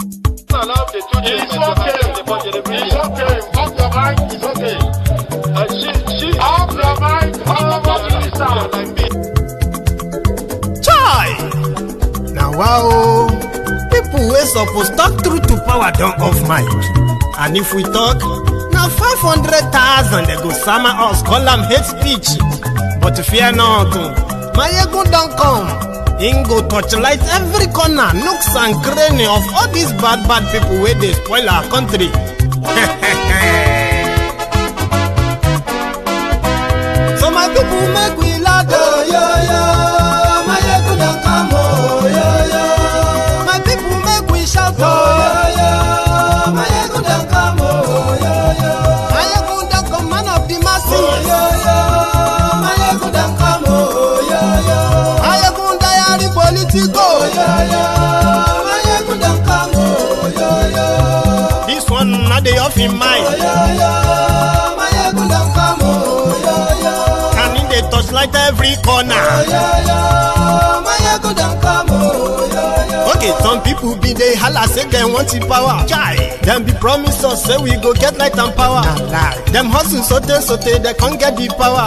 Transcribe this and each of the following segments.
It's okay. Off your mind. It's okay. Off your mind. Chai! Now wow, people wey suppose talk truth to power don off mic. And if we talk, now 500,000 they go sama us, call them hate speech. But fear not, my ego don't come. Him go torchlight every corner, nooks and cranny of all these bad people where they spoil our country. So my people make we laugh, oh, yo. My ego don't come, oh, yo. My people make we shout, oh, yo. My ego don't come, oh, yo. My ego don't come, man of the masses, oh, yo. My ego don't come, oh, yo. My ego diary politico, yo. My ego don't come, oh, yo. This one not the off in mind, oh, yo. My ego don't come, oh, yo. Can in the touchlight every corner, oh, yo. My ego don't come, oh, yo. Okay, some people be they holla say they want the power. Chai, them be promise us say we go get light and power. Nah. Them hustle sote they can't get the power.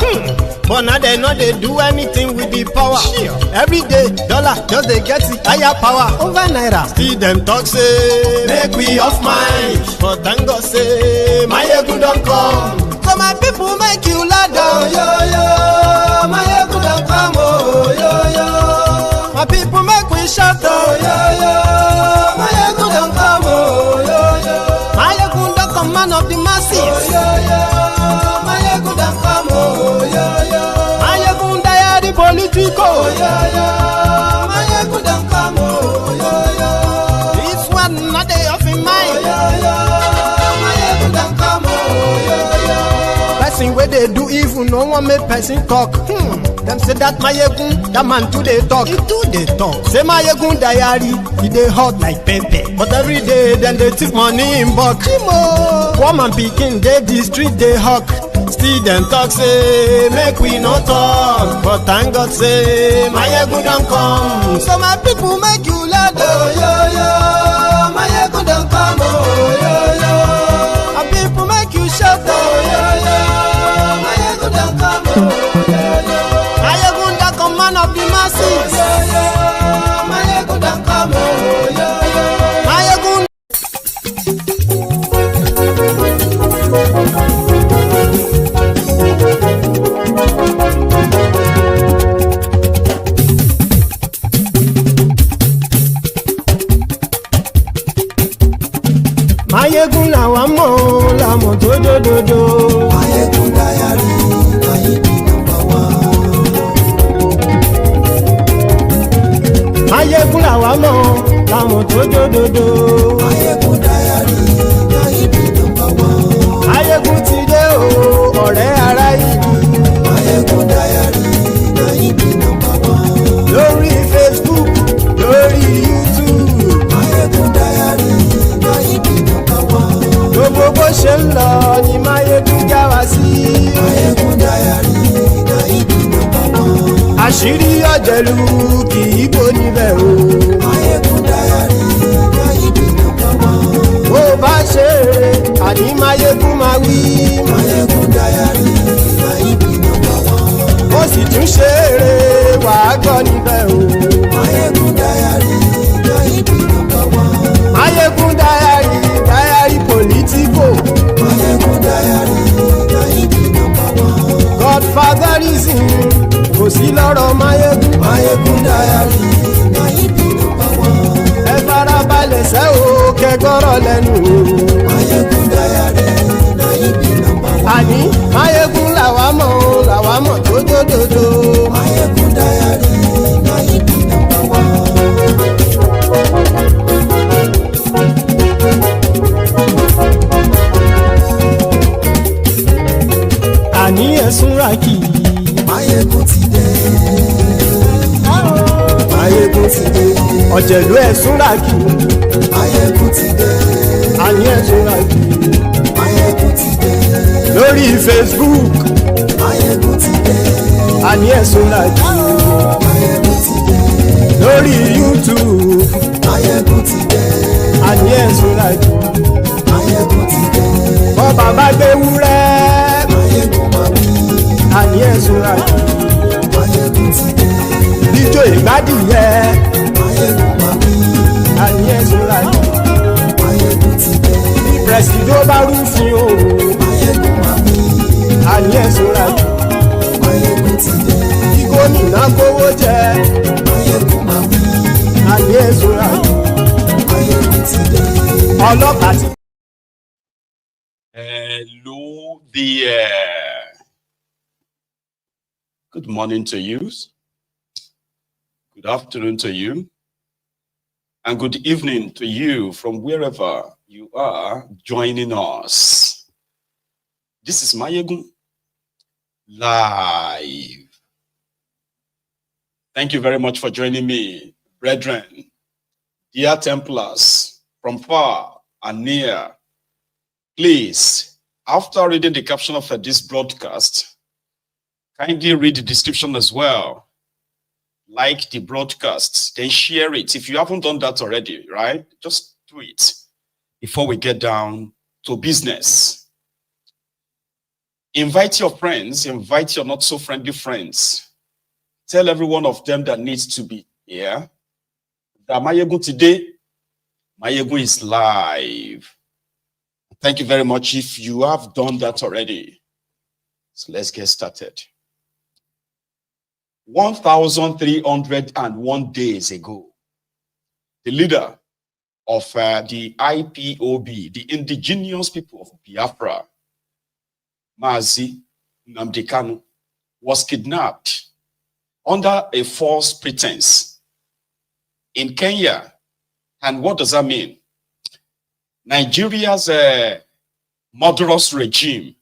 But now they know they do anything with the power. Sure. Every day, dollar just they get the higher power over naira. Still them talk say make we off mind. But thank God say my ego don't come. So my people make you laugh, oh, yo. My ego don't come, oh, yo. My people make we shout, oh, yo. My ego don't come, oh, yo. My ego don't come, man of the masses, oh, yo. My ego don't come, oh, yo. My ego diary politico, oh, yo. My ego don't come, oh, yo. This one not the off in mind, oh, yo. My ego don't come, oh, yo. Person where they do evil, no one make person talk. Them say that my egun, that man too they talk. He too they talk. Say my egun diary, he they hot like pepper. But every day then they take money in bulk. Woman picking they the street they hawk. Still them talk say make we no talk. But thank God say my egun don't come. So my people make you laugh, oh, yo. My egun don't come, oh, yo. My people make you shout, oh, yo. My egun don't come, oh, yo. Man of the masses, my ego don't come, oh, my ego. My ego la wamo, la moto do. My ego diary, my ego number one. Mayegun làwa mọ̀ làwọn tó jódodo. Mayegun diary na ibi nọ́mbà wọn. Mayegun ti dé o ọ̀rẹ́ ará ìlú. Mayegun diary na ibi nọ́mbà wọn. Lórí Facebook lórí YouTube. Mayegun diary na ibi nọ́mbà wọn. Gbogbo bó ṣe ń lọ ni Mayegun já wa sí. Mayegun diary na ibi nọ́mbà wọn. Àṣírí ọ̀jẹ̀lú kì í bò níbẹ̀ o. Mayegun diary na ibi nọ́mbà wọn. Bó bá ṣe eré àní Mayegun máa wí. Mayegun diary na ibi nọ́mbà wọn. Ó sì tún ṣe eré wàá gbọ́ níbẹ̀ o. Mayegun diary na ibi nọ́mbà wọn. Mayegun diary politico. Mayegun diary na ibi nọ́mbà wọn. Godfatherism kò sí lọ́rọ̀ Mayegun diary na ibi nọ́mbà wọn. Ẹ farabalẹ̀ sẹ́ o kẹgbọ́rọ̀ lẹ́nu o. Mayegun diary na ibi nọ́mbà wọn. Àní Mayegun làwa mọ̀ tó dòdòdò. Mayegun diary na ibi nọ́mbà wọn. Àní ẹ̀sùn ra kì í. Mayegun ti dé. Mayegun ti dé. Ọ̀jẹ̀lú ẹ̀sùn ra kì í. Mayegun ti dé. Àní ẹ̀sùn ra kì í. Mayegun ti dé. Lórí Facebook. Mayegun ti dé. Àní ẹ̀sùn ra kì í. Mayegun ti dé. Lórí YouTube. Mayegun ti dé. àní èso lájú. Máyégún ti dé. Bọ́ bàbá gbé wúrẹ́. Máyégún máa wí. Àní èso lájú. Máyégún ti dé. Bíjó ìgbádìyẹ. Máyégún máa wí. Àní èso lájú. Máyégún ti dé. Pẹ̀sìdó bá rúfin o. Máyégún máa wí. Àní èso lájú. Máyégún ti dé. Kí gómìnà kówó jẹ. Máyégún máa wí. Àní èso lájú. Máyégún ti dé. Ọlọ́pàá ti. Hello there. Good morning to you. Good afternoon to you. And good evening to you from wherever you are joining us. This is Mayegun Live. Thank you very much for joining me, brethren, dear Templars from far and near. Please, after reading the caption of this broadcast, kindly read the description as well. Like the broadcast, then share it. If you haven't done that already, right? Just do it before we get down to business. Invite your friends, invite your not so friendly friends. Tell every one of them that needs to be here that Mayegun today, Mayegun is live. Thank you very much if you have done that already. So let's get started. 1,301 days ago, the leader of the IPOB, the indigenous people of Biafra, Mazi Nnamdi Kanu, was kidnapped under a false pretense in Kenya. And what does that mean? Nigeria's murderous regime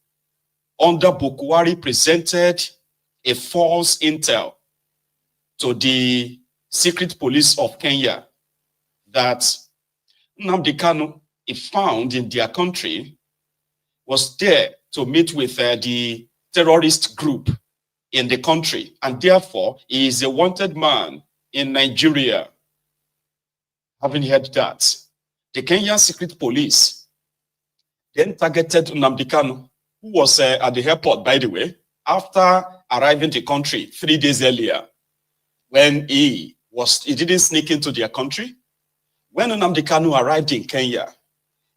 under Bukwari presented a false intel to the secret police of Kenya that Nnamdi Kanu, if found in their country, was there to meet with the terrorist group in the country, and therefore he is a wanted man in Nigeria. Having heard that, the Kenyan secret police then targeted Nnamdi Kanu, who was at the airport, by the way, after arriving in the country 3 days earlier, when he didn't sneak into their country. When Nnamdi Kanu arrived in Kenya,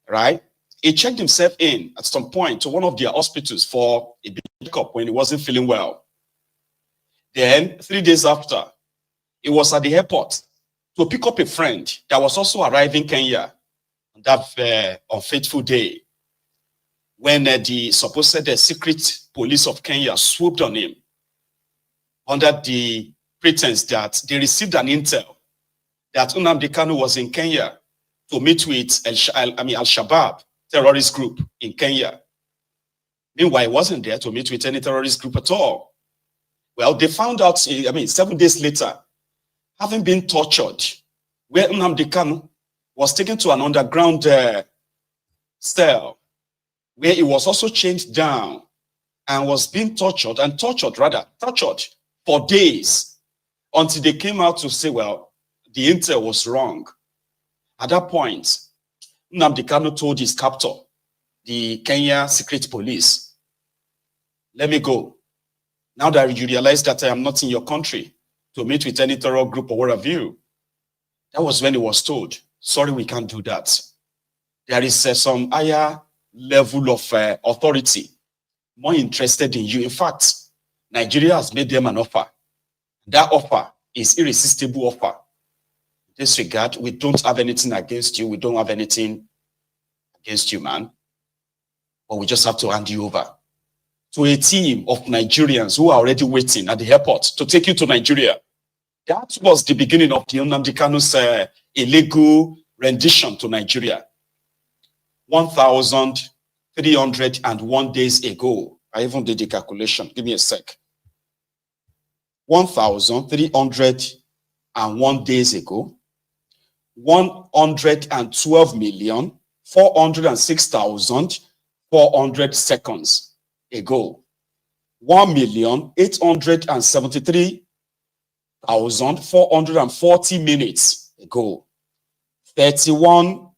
right, he checked himself in at some point to one of their hospitals for a checkup when he wasn't feeling well. Then 3 days after, he was at the airport to pick up a friend that was also arriving in Kenya on that unfaithful day, when the supposed secret police of Kenya swooped on him under the pretense that they received an intel that Nnamdi Kanu was in Kenya to meet with Al-Shabaab terrorist group in Kenya. Meanwhile, he wasn't there to meet with any terrorist group at all. Well, they found out, 7 days later, having been tortured, where Nnamdi Kanu was taken to an underground cell, where he was also chained down and was being tortured for days, until they came out to say, well, the intel was wrong. At that point, Nnamdi Kanu told his captor, the Kenya secret police, let me go. Now that you realize that I am not in your country to meet with any terror group or what have you. That was when he was told, sorry, we can't do that. There is some higher level of authority more interested in you. In fact, Nigeria has made them an offer. That offer is irresistible offer. In this regard, we don't have anything against you. We don't have anything against you, man. But we just have to hand you over to a team of Nigerians who are already waiting at the airport to take you to Nigeria. That was the beginning of the Nnamdi Kanu's illegal rendition to Nigeria. 1,301 days ago. I even did the calculation. Give me a sec. 1,301 days ago. 112,406,400 seconds ago. 1,873,440 minutes ago. 31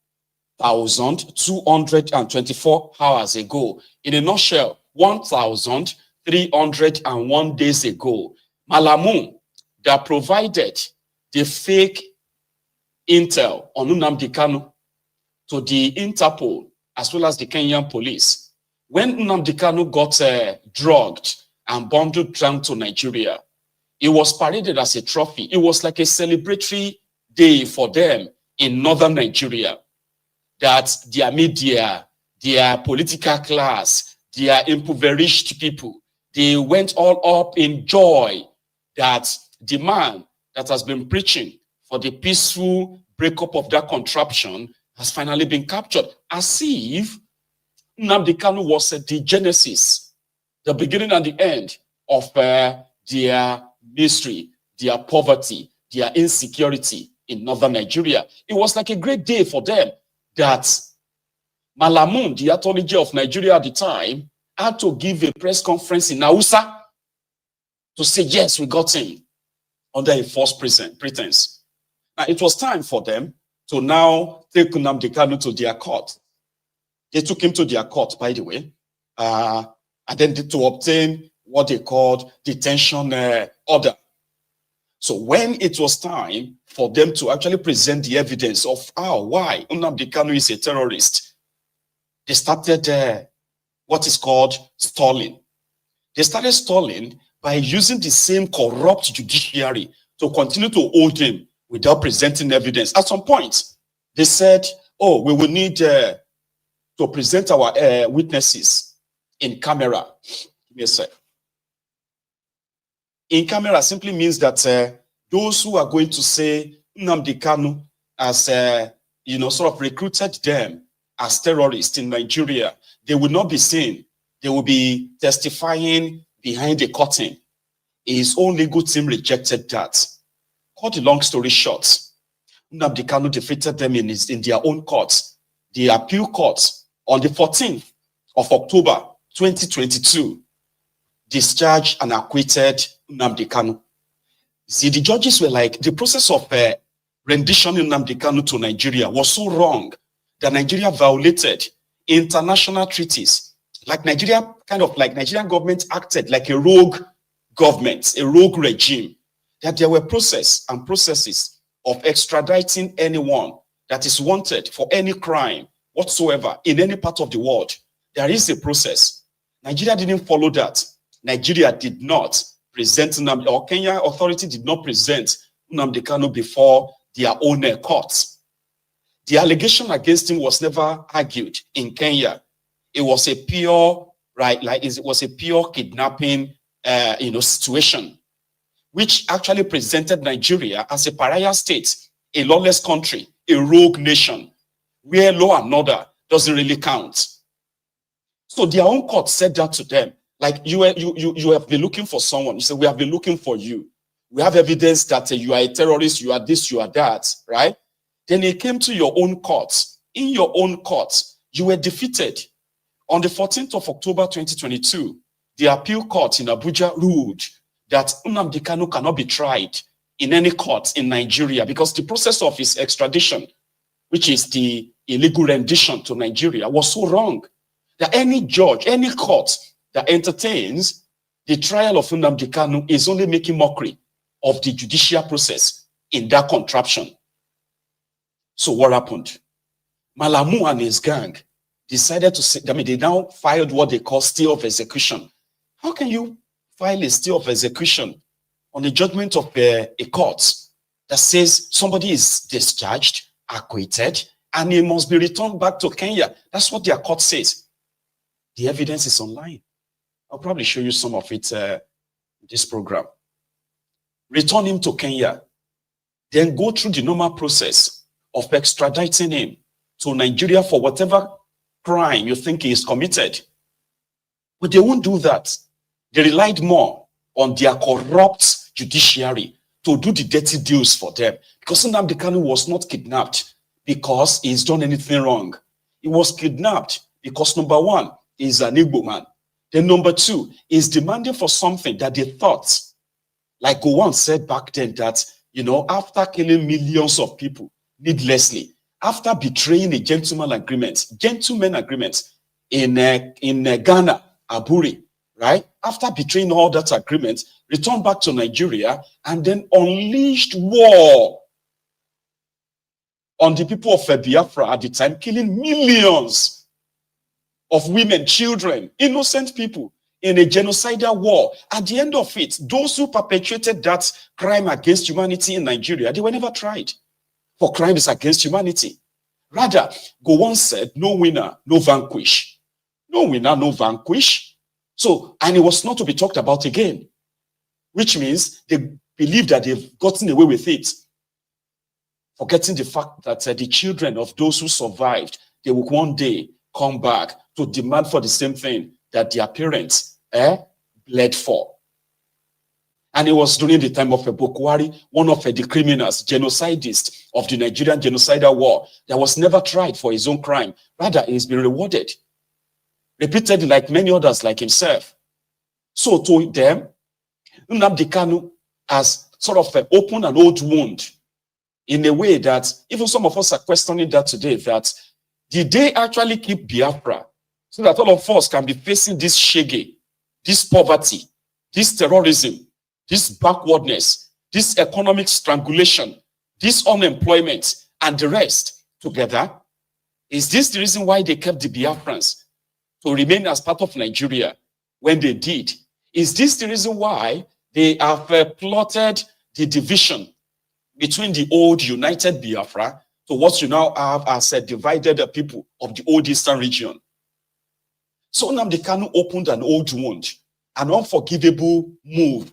1,224 hours ago. In a nutshell, 1,301 days ago, Malamu, that provided the fake intel on Nnamdi Kanu to the Interpol as well as the Kenyan police. When Nnamdi Kanu got drugged and bundled down to Nigeria, it was paraded as a trophy. It was like a celebratory day for them in northern Nigeria, that their media, their political class, their impoverished people, they went all up in joy that the man that has been preaching for the peaceful breakup of that contraption has finally been captured, as if Nnamdi Kanu was the genesis, the beginning and the end of their misery, their poverty, their insecurity in northern Nigeria. It was like a great day for them that Malamu, the Attorney General of Nigeria at the time, had to give a press conference in Hausa to say, yes, we got him under a false pretense. Now, it was time for them to now take Nnamdi Kanu to their court. They took him to their court, by the way, and then to obtain what they called detention order. So when it was time for them to actually present the evidence of why Nnamdi Kanu is a terrorist, they started what is called stalling. They started stalling by using the same corrupt judiciary to continue to hold him without presenting evidence. At some point, they said, oh, we will need to present our witnesses in camera. Give me a sec. In camera simply means that those who are going to say Nnamdi Kanu as, sort of recruited them as terrorists in Nigeria, they will not be seen. They will be testifying behind the curtain. His own legal team rejected that. Cut the long story short, Nnamdi Kanu defeated them in their own courts, the appeal court, on the 14th of October 2022, discharged and acquitted Nnamdi Kanu. See, the judges were like, the process of rendition in Nnamdi Kanu to Nigeria was so wrong that Nigeria violated international treaties. Like Nigerian government acted like a rogue government, a rogue regime, that there were processes of extraditing anyone that is wanted for any crime whatsoever in any part of the world. There is a process. Nigeria didn't follow that. Nigeria did not present Nnamdi, or Kenya authority did not present Nnamdi Kanu before their own courts. The allegation against him was never argued in Kenya. It was a pure, it was a pure kidnapping, situation, which actually presented Nigeria as a pariah state, a lawless country, a rogue nation, where law and order doesn't really count. So their own court said that to them. Like, you have been looking for someone. You say, we have been looking for you. We have evidence that you are a terrorist, you are this, you are that, right? Then it came to your own court. In your own court, you were defeated. On the 14th of October 2022, the appeal court in Abuja ruled that Nnamdi Kanu cannot be tried in any court in Nigeria because the process of his extradition, which is the illegal rendition to Nigeria, was so wrong that any judge, any court that entertains the trial of Nnamdi Kanu is only making mockery of the judicial process in that contraption. So what happened? Malamu and his gang decided to say, they now filed what they call stay of execution. How can you file a stay of execution on the judgment of a court that says somebody is discharged, acquitted, and he must be returned back to Kenya? That's what their court says. The evidence is online. I'll probably show you some of it in this program. Return him to Kenya, then go through the normal process of extraditing him to Nigeria for whatever crime you think he is committed. But they won't do that. They relied more on their corrupt judiciary to do the dirty deals for them. Because Nnamdi Kanu was not kidnapped because he's done anything wrong. He was kidnapped because, number one, he's an Igbo man. Then number two, is demanding for something that they thought, like Gowon said back then, that, after killing millions of people needlessly, after betraying a gentleman agreement in Ghana, Aburi, right? After betraying all that agreement, returned back to Nigeria and then unleashed war on the people of Biafra at the time, killing millions of women, children, innocent people in a genocidal war. At the end of it, those who perpetrated that crime against humanity in Nigeria, they were never tried for crimes against humanity. Rather, Gowon said, no winner, no vanquish. No winner, no vanquish. So, and it was not to be talked about again, which means they believe that they've gotten away with it, forgetting the fact that the children of those who survived, they will one day come back to demand for the same thing that their parents bled for. And it was during the time of Bokwari, one of the criminals, genocidists of the Nigerian genocidal war, that was never tried for his own crime. Rather, he has been rewarded, repeatedly, like many others like himself. So to them, Nnamdi Kanu has sort of opened an old wound in a way that even some of us are questioning that today, that did they actually keep Biafra so that all of us can be facing this shege, this poverty, this terrorism, this backwardness, this economic strangulation, this unemployment, and the rest together? Is this the reason why they kept the Biafrans to remain as part of Nigeria when they did? Is this the reason why they have plotted the division between the old united Biafra to what you now have as a divided people of the old eastern region? So Nnamdi Kanu opened an old wound, an unforgivable move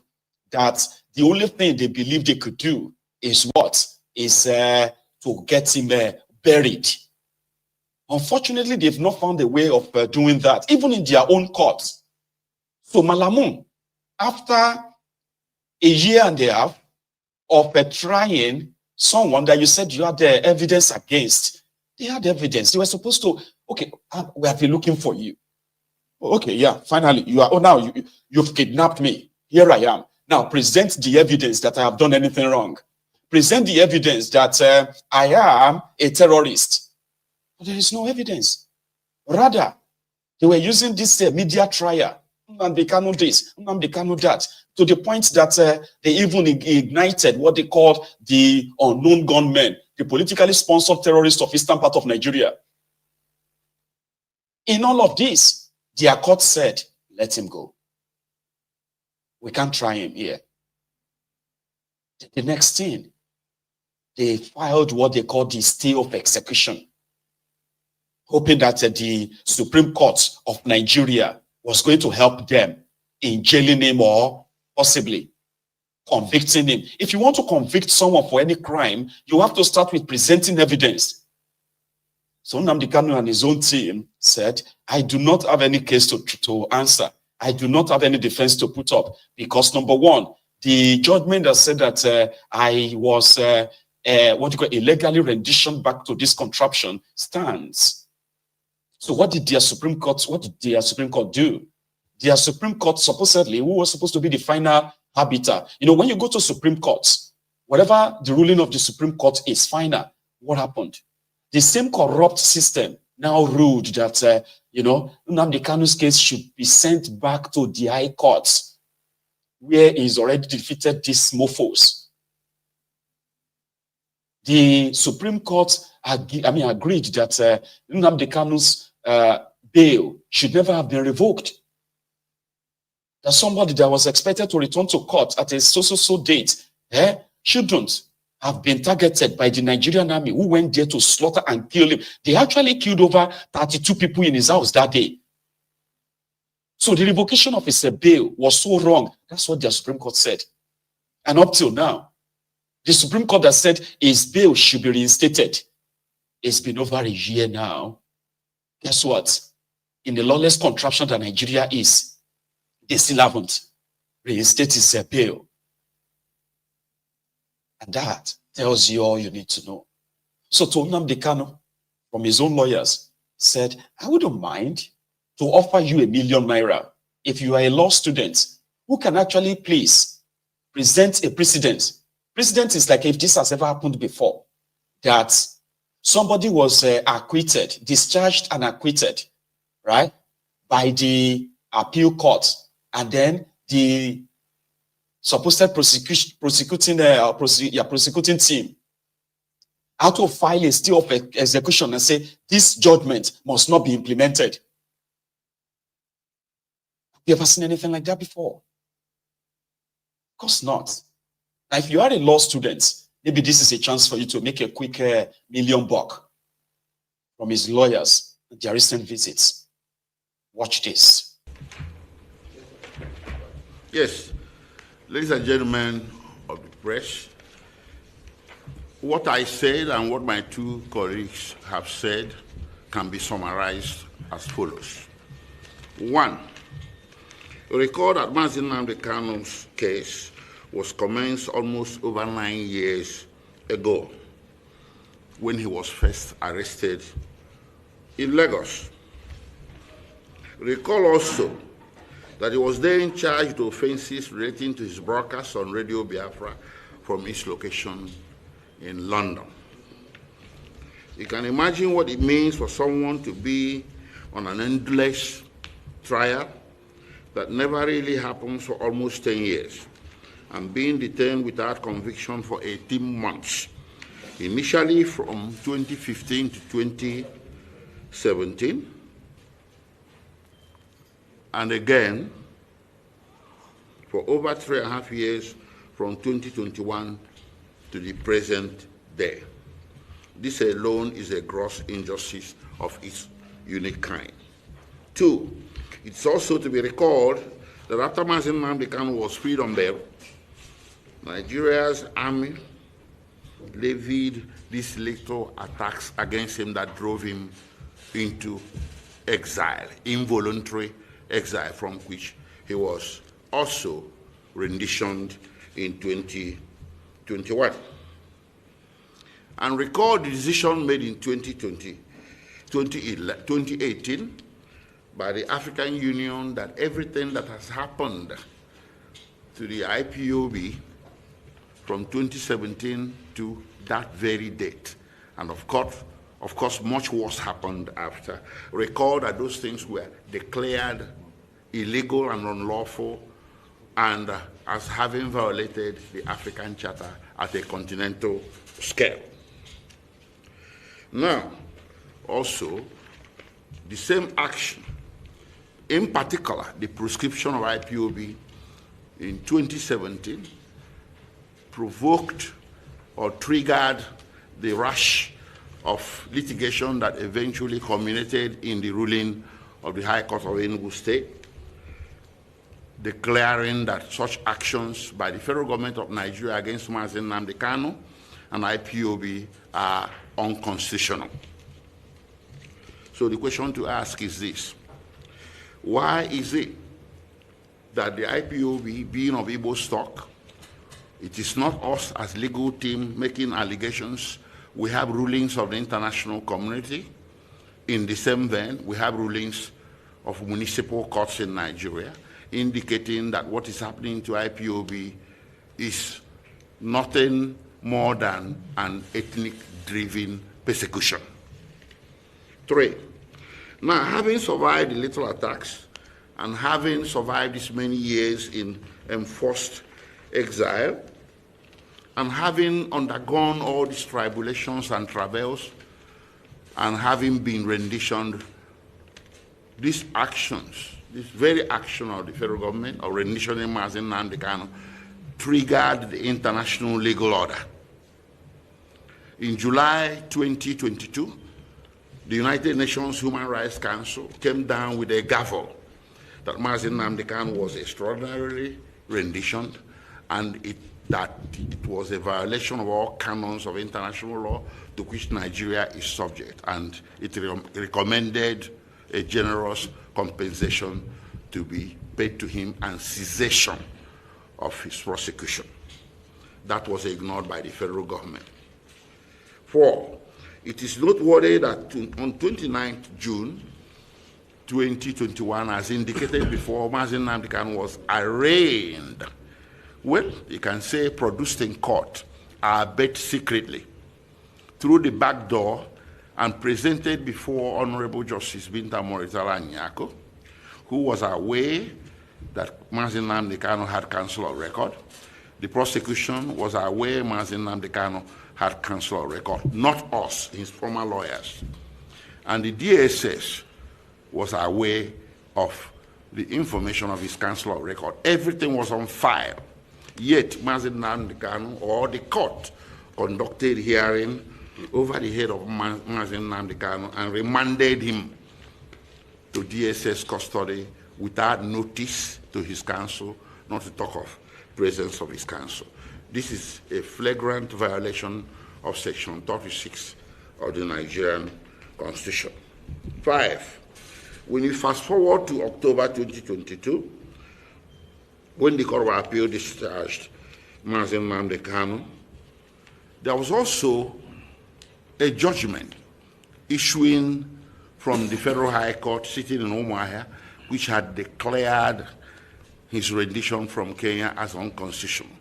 that the only thing they believe they could do is what? Is to get him buried. Unfortunately, they've not found a way of doing that, even in their own courts. So Malamu, after a year and a half of trying someone that you said you had evidence against, they had evidence. They were supposed to, okay, we have been looking for you. Okay, yeah, finally, you are, oh, now you've kidnapped me. Here I am. Now present the evidence that I have done anything wrong. Present the evidence that I am a terrorist. But there is no evidence. Rather, they were using this media trial, Nnamdi Kanu this, Nnamdi Kanu that, to the point that they even ignited what they called the unknown gunmen, the politically sponsored terrorists of eastern part of Nigeria. In all of this, their court said, let him go. We can't try him here. The next thing, they filed what they called the stay of execution, hoping that the Supreme Court of Nigeria was going to help them in jailing him or possibly convicting him. If you want to convict someone for any crime, you have to start with presenting evidence. So Nnamdi Kanu and his own team said, I do not have any case to answer. I do not have any defense to put up because, number one, the judgment that said that I was illegally rendition back to this contraption stands. So what did their Supreme Court do? Their Supreme Court, supposedly, who was supposed to be the final arbiter. You know, when you go to Supreme Courts, whatever the ruling of the Supreme Court is final, what happened? The same corrupt system now ruled that, Nnamdi Kanu's case should be sent back to the High Courts, where he's already defeated these mofos. The Supreme Court agreed that Nnamdi Kanu's bail should never have been revoked. That somebody that was expected to return to court at a so date shouldn't have been targeted by the Nigerian army, who went there to slaughter and kill him. They actually killed over 32 people in his house that day. So the revocation of his bail was so wrong. That's what the Supreme Court said. And up till now, the Supreme Court has said his bail should be reinstated. It's been over a year now. Guess what? In the lawless contraption that Nigeria is, they still haven't reinstated his bail. And that tells you all you need to know. So to Nnamdi Kanu, from his own lawyers, said, I wouldn't mind to offer you ₦1 million if you are a law student who can actually please present a precedent. Precedent is like if this has ever happened before, that somebody was acquitted, discharged and acquitted, right, by the appeal court, and then the supposed prosecuting team out of file a stay of execution and say this judgment must not be implemented. Have you ever seen anything like that before? Of course not. Now, if you are a law student, maybe this is a chance for you to make a quick $1 million from his lawyers at their recent visits. Watch this. Yes, ladies and gentlemen of the press, what I said and what my two colleagues have said can be summarized as follows. One, recall that Mazi Nnamdi Kanu's case was commenced almost over 9 years ago when he was first arrested in Lagos. Recall also that he was then charged with offenses relating to his broadcast on Radio Biafra from his location in London. You can imagine what it means for someone to be on an endless trial that never really happens for almost 10 years and being detained without conviction for 18 months, initially from 2015 to 2017, and again for over 3.5 years from 2021 to the present day. This alone is a gross injustice of its unique kind. Two, it's also to be recalled that after Mazi Nnamdi Kanu was freed on bail, Nigeria's army levied these lethal attacks against him that drove him into exile, involuntary exile, from which he was also renditioned in 2021. And recall the decision made in 2018 by the African Union that everything that has happened to the IPOB from 2017 to that very date, and of course, much worse happened after. Recall that those things were declared illegal and unlawful, and as having violated the African Charter at a continental scale. Now, also, the same action, in particular, the prescription of IPOB in 2017, provoked or triggered the rush of litigation that eventually culminated in the ruling of the High Court of Enugu State, declaring that such actions by the federal government of Nigeria against Mazi Nnamdi Kanu and IPOB are unconstitutional. So the question to ask is this: why is it that the IPOB, being of Igbo stock, it is not us as legal team making allegations? We have rulings of the international community. In the same vein, we have rulings of municipal courts in Nigeria indicating that what is happening to IPOB is nothing more than an ethnic-driven persecution. 3, now having survived the lethal attacks and having survived this many years in enforced exile, and having undergone all these tribulations and travails, and having been renditioned, these actions, this very action of the federal government of renditioning Mazi Nnamdi Kanu triggered the international legal order. In July 2022, the United Nations Human Rights Council came down with a gavel that Mazi Nnamdi Kanu was extraordinarily renditioned, and that it was a violation of all canons of international law to which Nigeria is subject, and it recommended a generous compensation to be paid to him and cessation of his prosecution. That was ignored by the federal government. 4, it is noteworthy that on 29th June 2021, as indicated before, Mazi Nnamdi Kanu was arraigned. Well, you can say produced in court, albeit secretly, through the back door and presented before Honorable Justice Binta Morizala Nyako, who was aware that Mazi Nnamdi Kanu had cancelled a record. The prosecution was aware Mazi Nnamdi Kanu had cancelled a record, not us, his former lawyers. And the DSS was aware of the information of his cancelled record. Everything was on file. Yet Mazi Nnamdi Kanu, or the court, conducted hearing over the head of Mazi Nnamdi Kanu and remanded him to DSS custody without notice to his counsel, not to talk of presence of his counsel. This is a flagrant violation of Section 36 of the Nigerian Constitution. 5. When you fast forward to October 2022, when the Court of Appeal discharged Mazi Nnamdi Kanu, there was also a judgment issuing from the Federal High Court sitting in Umuahia, which had declared his rendition from Kenya as unconstitutional.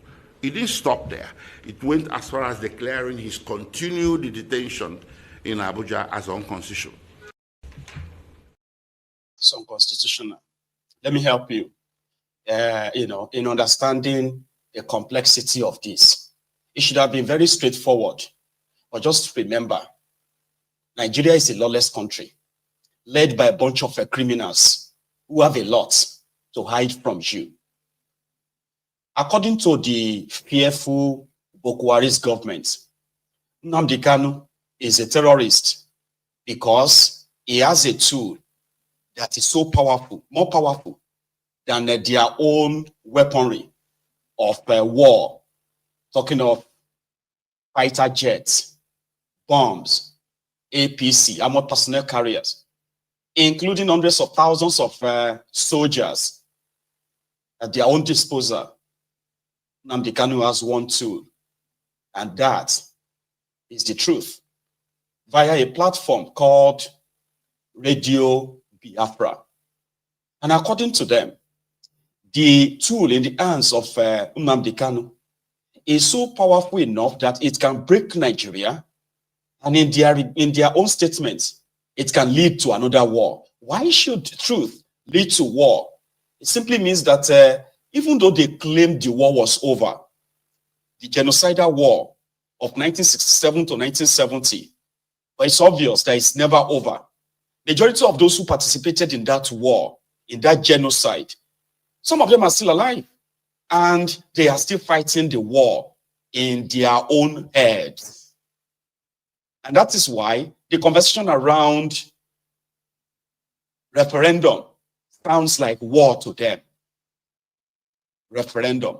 It didn't stop there. It went as far as declaring his continued detention in Abuja as unconstitutional. It's unconstitutional. Let me help you, in understanding the complexity of this. It should have been very straightforward. But just remember, Nigeria is a lawless country, led by a bunch of criminals who have a lot to hide from you. According to the fearful Boko Haram's government, Nnamdi Kanu is a terrorist because he has a tool that is so powerful, more powerful than their own weaponry of war. Talking of fighter jets, bombs, APC, armored personnel carriers, including hundreds of thousands of soldiers at their own disposal. Nnamdi Kanu has one tool, and that is the truth, via a platform called Radio Biafra. And according to them, the tool in the hands of Nnamdi Kanu is so powerful enough that it can break Nigeria, and in their own statements, it can lead to another war. Why should truth lead to war? It simply means that even though they claimed the war was over, the genocidal war of 1967 to 1970, but it's obvious that it's never over. Majority of those who participated in that war, in that genocide, some of them are still alive, and they are still fighting the war in their own heads. And that is why the conversation around referendum sounds like war to them. Referendum,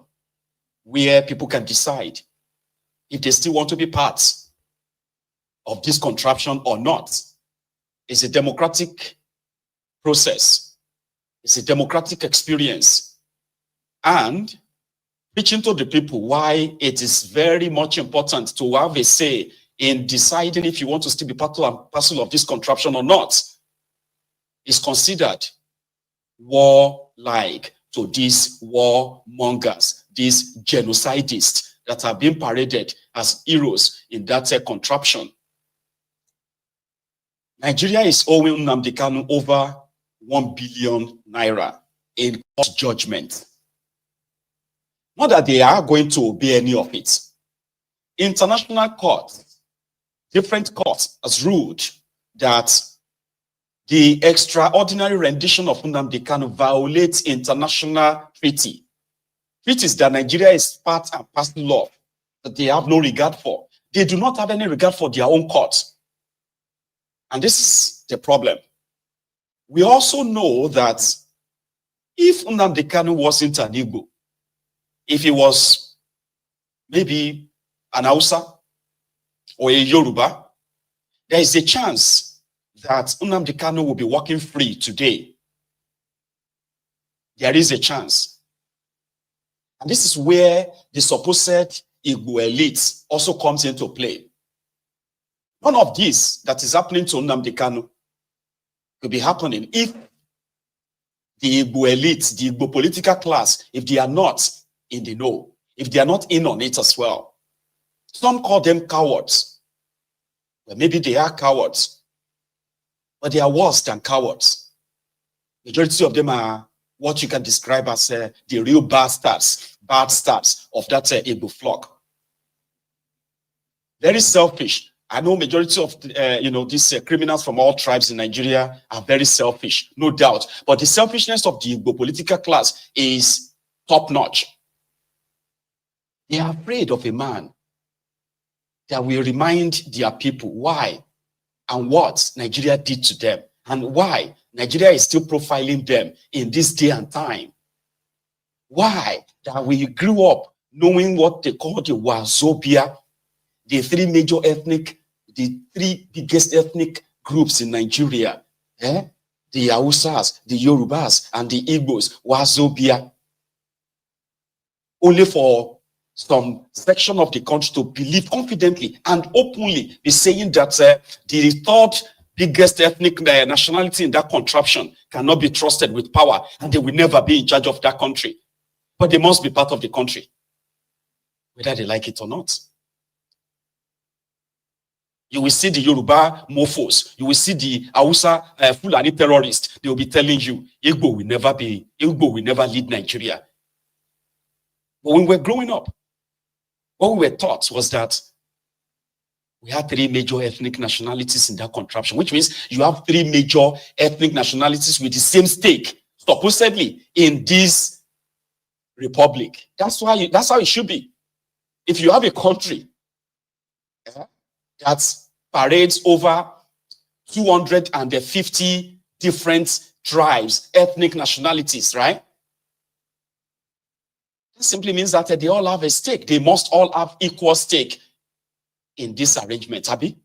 where people can decide if they still want to be part of this contraption or not. It's a democratic process. It's a democratic experience. And preaching to the people why it is very much important to have a say in deciding if you want to still be part and parcel of this contraption or not is considered warlike to these warmongers, these genocidists that have been paraded as heroes in that contraption. Nigeria is owing Nnamdi Kanu over 1 billion naira in court judgment. Not that they are going to obey any of it. International courts, different courts, has ruled that the extraordinary rendition of Nnamdi Kanu violates international treaty. Treaties that Nigeria is part and parcel of, that they have no regard for. They do not have any regard for their own courts. And this is the problem. We also know that if Nnamdi Kanu wasn't an Igbo, if he was maybe an Hausa or a Yoruba, there is a chance that Nnamdi Kanu will be walking free today. There is a chance. And this is where the supposed Igbo elite also comes into play. None of this that is happening to Nnamdi Kanu could be happening if the Igbo elite, the Igbo political class, if they are not in the know, if they are not in on it as well. Some call them cowards. Well, maybe they are cowards, but they are worse than cowards. Majority of them are what you can describe as the real bastards of that Igbo flock. Very selfish. I know majority of these criminals from all tribes in Nigeria are very selfish, no doubt. But the selfishness of the Igbo political class is top-notch. They are afraid of a man that will remind their people why and what Nigeria did to them, and why Nigeria is still profiling them in this day and time. Why that we grew up knowing what they call the Wazobia, the three biggest ethnic groups in Nigeria, the Hausas, the Yorubas, and the Igbos, Wazobia. Only for some section of the country to believe confidently and openly be saying that the third biggest ethnic nationality in that contraption cannot be trusted with power, and they will never be in charge of that country. But they must be part of the country, whether they like it or not. You will see the Yoruba mofos. You will see the Hausa Fulani terrorists. They will be telling you, Igbo will never lead Nigeria. But when we were growing up, what we were taught was that we had three major ethnic nationalities in that contraption, which means you have three major ethnic nationalities with the same stake, supposedly, in this republic. That's how it should be. If you have a country that parades over 250 different tribes, ethnic nationalities, right? That simply means that they all have a stake. They must all have equal stake in this arrangement, Abi.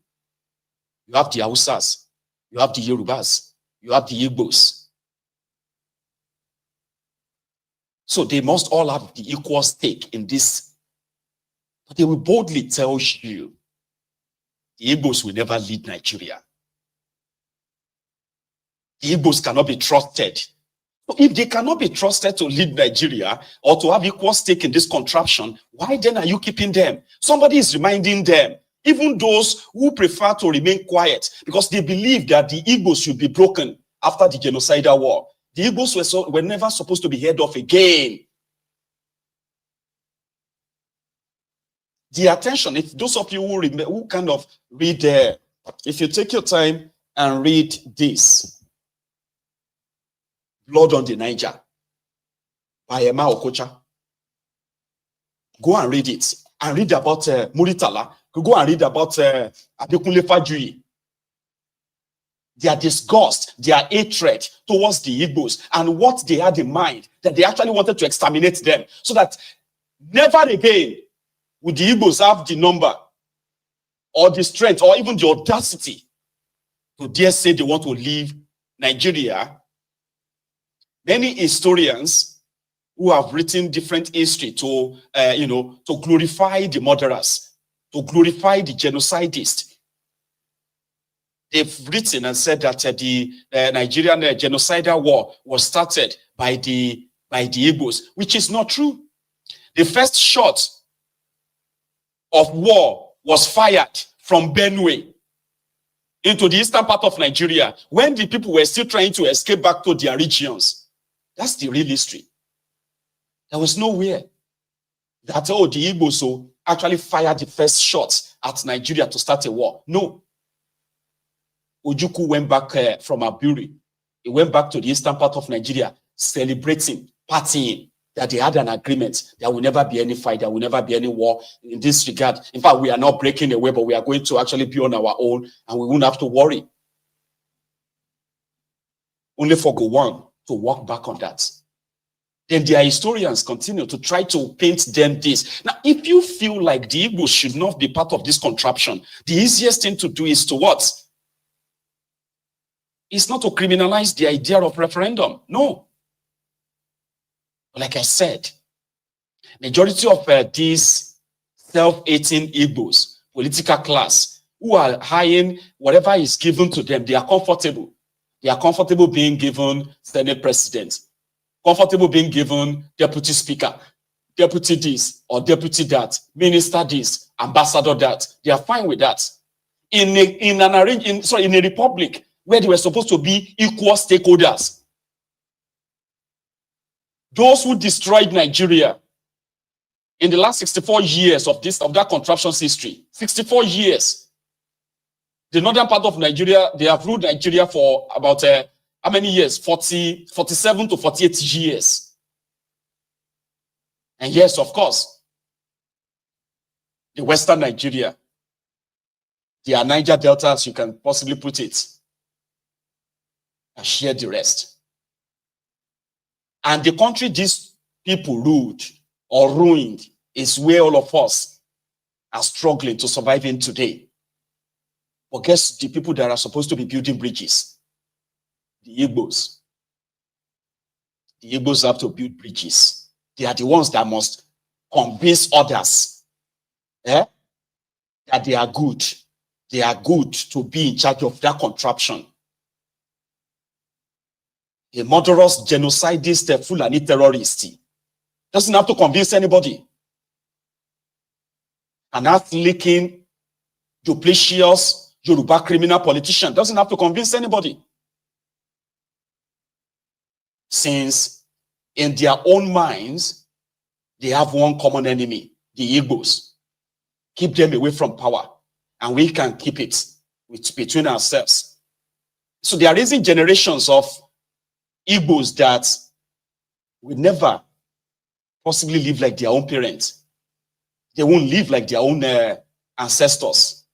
You have the Hausas, you have the Yorubas, you have the Igbos. So they must all have the equal stake in this. But they will boldly tell you, the Igbos will never lead Nigeria. The Igbos cannot be trusted. So if they cannot be trusted to lead Nigeria or to have equal stake in this contraption, why then are you keeping them? Somebody is reminding them, even those who prefer to remain quiet, because they believe that the Igbos should be broken after the genocidal war. The Igbos were never supposed to be heard of again. The attention, if those of you who kind of read, if you take your time and read this, Blood on the Niger by Emma Okocha. Go and read it. And read about Muritala. Go and read about Adekunle Fajui. Their disgust, their hatred towards the Igbos, and what they had in mind, that they actually wanted to exterminate them, so that never again would the Igbos have the number or the strength or even the audacity to dare say they want to leave Nigeria. Many historians who have written different history to glorify the murderers, to glorify the genocidists, they've written and said that the Nigerian genocidal war was started by the Igbos, which is not true. The first shot of war was fired from Benue into the eastern part of Nigeria when the people were still trying to escape back to their regions. That's the real history. There was nowhere that, the Igbos actually fired the first shot at Nigeria to start a war. No. Ojukwu went back from Aburi. He went back to the eastern part of Nigeria, celebrating, partying, that they had an agreement. There will never be any fight. There will never be any war in this regard. In fact, we are not breaking away, but we are going to actually be on our own, and we won't have to worry. Only for Gowon to walk back on that. Then their historians continue to try to paint them this. Now, if you feel like the Igbos should not be part of this contraption, the easiest thing to do is to what? It's not to criminalize the idea of referendum. No. Like I said, majority of these self-hating Igbos, political class, who are hiring whatever is given to them, they are comfortable. They are comfortable being given Senate president, comfortable being given deputy speaker, deputy this or deputy that, minister this, ambassador that. They are fine with that. in a republic where they were supposed to be equal stakeholders. Those who destroyed Nigeria in the last 64 years of that contraption's history, 64 years, the northern part of Nigeria, they have ruled Nigeria for about how many years? 47 to 48 years. And yes, of course, the Western Nigeria, the Niger Delta, as you can possibly put it, and share the rest. And the country these people ruled or ruined is where all of us are struggling to survive in today. But guess the people that are supposed to be building bridges? The Igbos. The Igbos have to build bridges. They are the ones that must convince others that they are good. They are good to be in charge of that contraption. A murderous, genocidist, Fulani terrorist doesn't have to convince anybody. An earth-licking, duplicitous Yoruba criminal politician doesn't have to convince anybody. Since in their own minds, they have one common enemy, the Igbos. Keep them away from power, and we can keep it between ourselves. So they are raising generations of Igbos that will never possibly live like their own parents. They won't live like their own ancestors.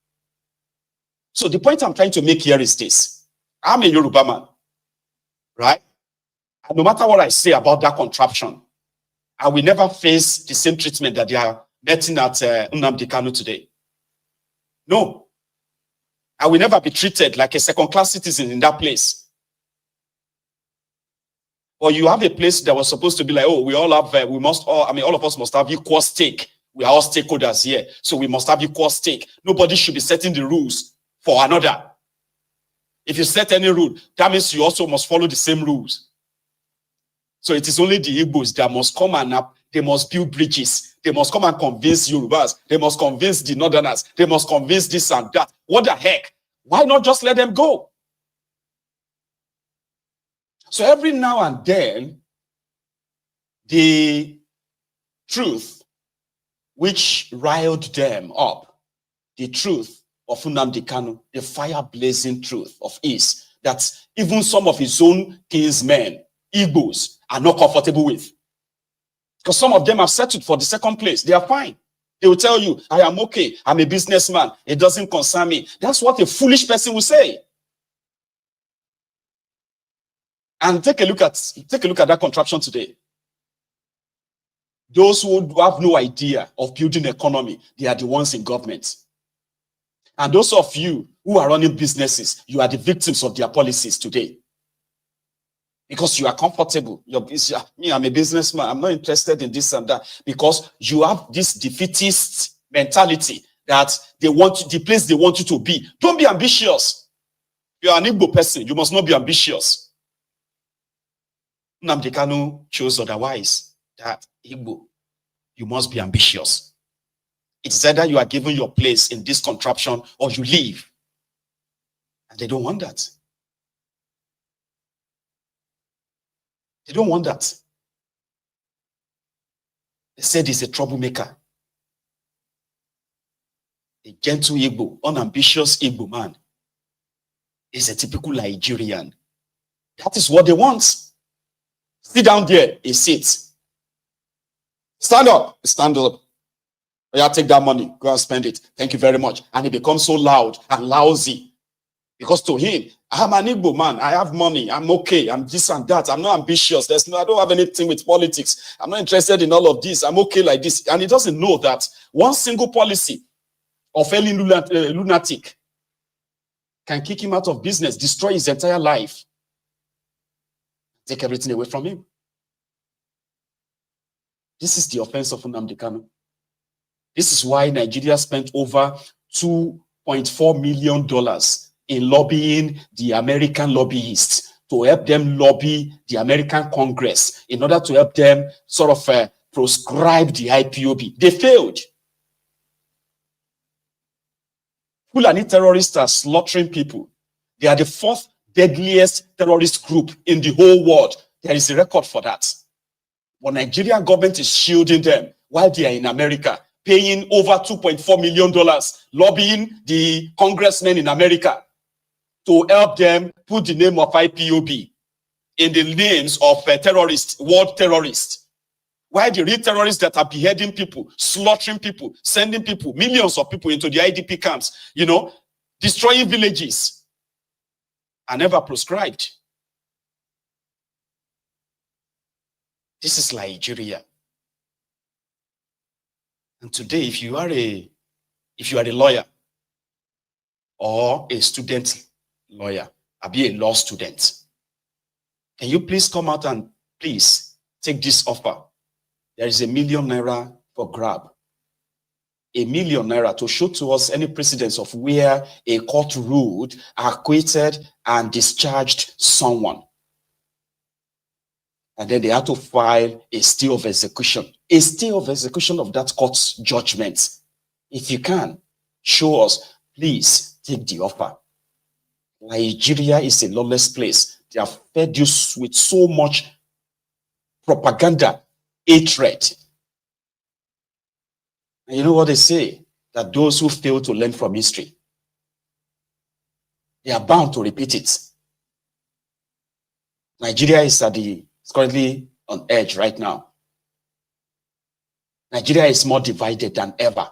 So the point I'm trying to make here is this. I'm a Yoruba man, right? And no matter what I say about that contraption, I will never face the same treatment that they are getting at Nnamdi Kanu today. No. I will never be treated like a second-class citizen in that place. Or you have a place that was supposed to be like, oh, we all have, all of us must have equal stake. We are all stakeholders here, so we must have equal stake. Nobody should be setting the rules for another. If you set any rule, that means you also must follow the same rules. So it is only the Igbos that must come and they must build bridges. They must come and convince Yorubas. They must convince the Northerners. They must convince this and that. What the heck? Why not just let them go? So every now and then, the truth which riled them up, the truth of Nnamdi Kanu, the fire-blazing truth of his, that even some of his own kinsmen, Igbos, are not comfortable with. Because some of them have settled for the second place. They are fine. They will tell you, I am okay. I'm a businessman. It doesn't concern me. That's what a foolish person will say. And take a look at that contraption today. Those who have no idea of building economy, they are the ones in government. And those of you who are running businesses, you are the victims of their policies today. Because you are comfortable. Me, I'm a businessman. I'm not interested in this and that. Because you have this defeatist mentality that the place they want you to be. Don't be ambitious. You are an Igbo person. You must not be ambitious. Nnamdi Kanu chose otherwise. That Igbo, you must be ambitious. It's either you are given your place in this contraption or you leave. And they don't want that. They don't want that. They said he's a troublemaker. A gentle Igbo, unambitious Igbo man. Is a typical Nigerian. That is what they want. Sit down there, he sits. Stand up, stand up. Yeah, take that money, go and spend it. Thank you very much. And he becomes so loud and lousy. Because to him, I'm an Igbo man, I have money, I'm okay, I'm this and that, I'm not ambitious, I don't have anything with politics, I'm not interested in all of this, I'm okay like this. And he doesn't know that one single policy of any lunatic can kick him out of business, destroy his entire life, take everything away from him. This is the offense of Nnamdi Kanu. This is why Nigeria spent over $2.4 million in lobbying the American lobbyists to help them lobby the American Congress in order to help them sort of proscribe the IPOB. They failed. Fulani terrorists are slaughtering people. They are the fourth deadliest terrorist group in the whole world. There is a record for that. But Nigerian government is shielding them while they are in America, paying over $2.4 million, lobbying the congressmen in America to help them put the name of IPOB in the names of terrorists, world terrorists. Why the real terrorists that are beheading people, slaughtering people, sending people, millions of people into the IDP camps, you know, destroying villages, are never proscribed. This is Nigeria. And today, if you are a lawyer or a student lawyer, I'll be a law student, can you please come out and please take this offer? There is ₦1 million for grab. ₦1 million to show to us any precedents of where a court ruled, acquitted, and discharged someone. And then they had to file a stay of execution. A stay of execution of that court's judgment. If you can, show us, please take the offer. Nigeria is a lawless place. They have fed you with so much propaganda, hatred. And you know what they say? That those who fail to learn from history, they are bound to repeat it. Nigeria is currently on edge right now. Nigeria is more divided than ever.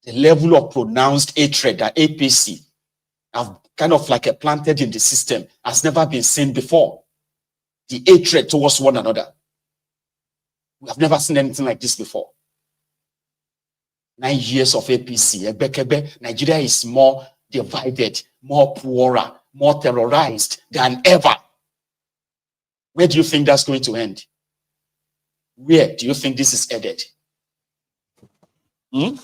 The level of pronounced hatred that APC have kind of like planted in the system has never been seen before. The hatred towards one another. We have never seen anything like this before. 9 years of APC, Nigeria is more divided, more poorer, more terrorized than ever. Where do you think that's going to end? Where do you think this is headed? I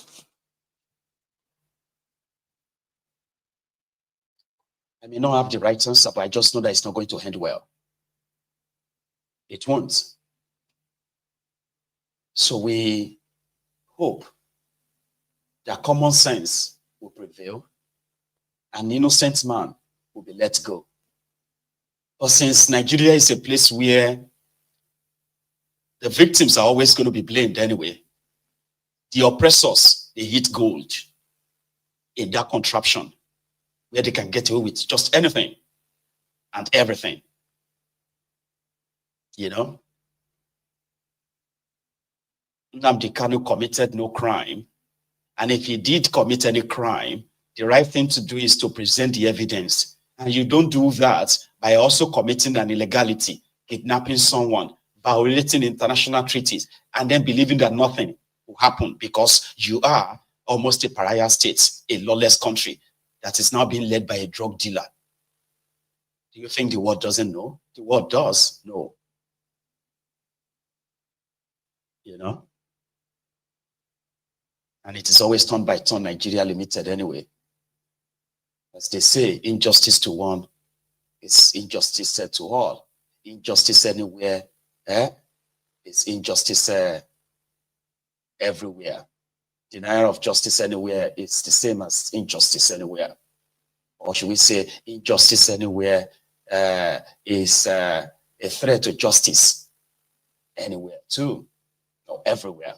may not have the right answer, but I just know that it's not going to end well. It won't. So we hope that common sense will prevail and innocent man will be let go. But since Nigeria is a place where the victims are always going to be blamed anyway, the oppressors, they hit gold in that contraption where they can get away with just anything and everything. You know? Nnamdi Kanu committed no crime. And if he did commit any crime, the right thing to do is to present the evidence. And you don't do that by also committing an illegality, kidnapping someone, violating international treaties, and then believing that nothing will happen because you are almost a pariah state, a lawless country that is now being led by a drug dealer. Do you think the world doesn't know? The world does know. You know? And it is always turn by turn Nigeria Limited anyway. As they say, injustice to one is injustice to all. Injustice anywhere is injustice everywhere. Denial of justice anywhere is the same as injustice anywhere. Or should we say injustice anywhere is a threat to justice anywhere too, or everywhere.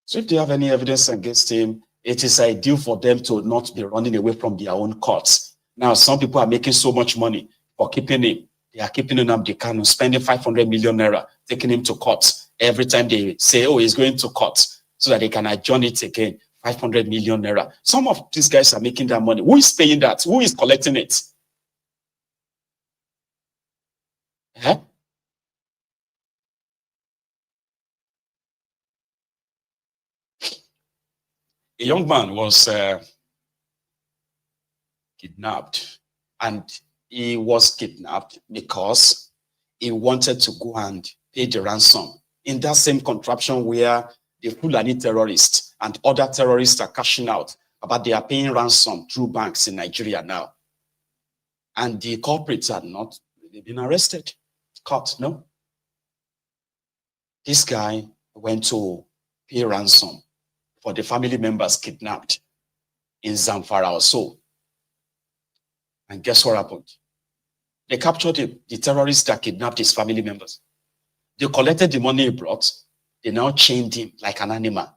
So if they have any evidence against him, it is ideal for them to not be running away from their own courts. Now, some people are making so much money for keeping him. They are keeping Nnamdi Kanu, spending 500 million naira, taking him to court. Every time they say, oh, he's going to court, so that they can adjourn it again, 500 million naira. Some of these guys are making that money. Who is paying that? Who is collecting it? A young man was kidnapped, and he was kidnapped because he wanted to go and pay the ransom in that same contraption where the Fulani terrorists and other terrorists are cashing out about they are paying ransom through banks in Nigeria now. And the culprits had not really been arrested, caught, no. This guy went to pay ransom for the family members kidnapped in Zamfara or so. And guess what happened? They captured the terrorists that kidnapped his family members. They collected the money he brought. They now chained him like an animal.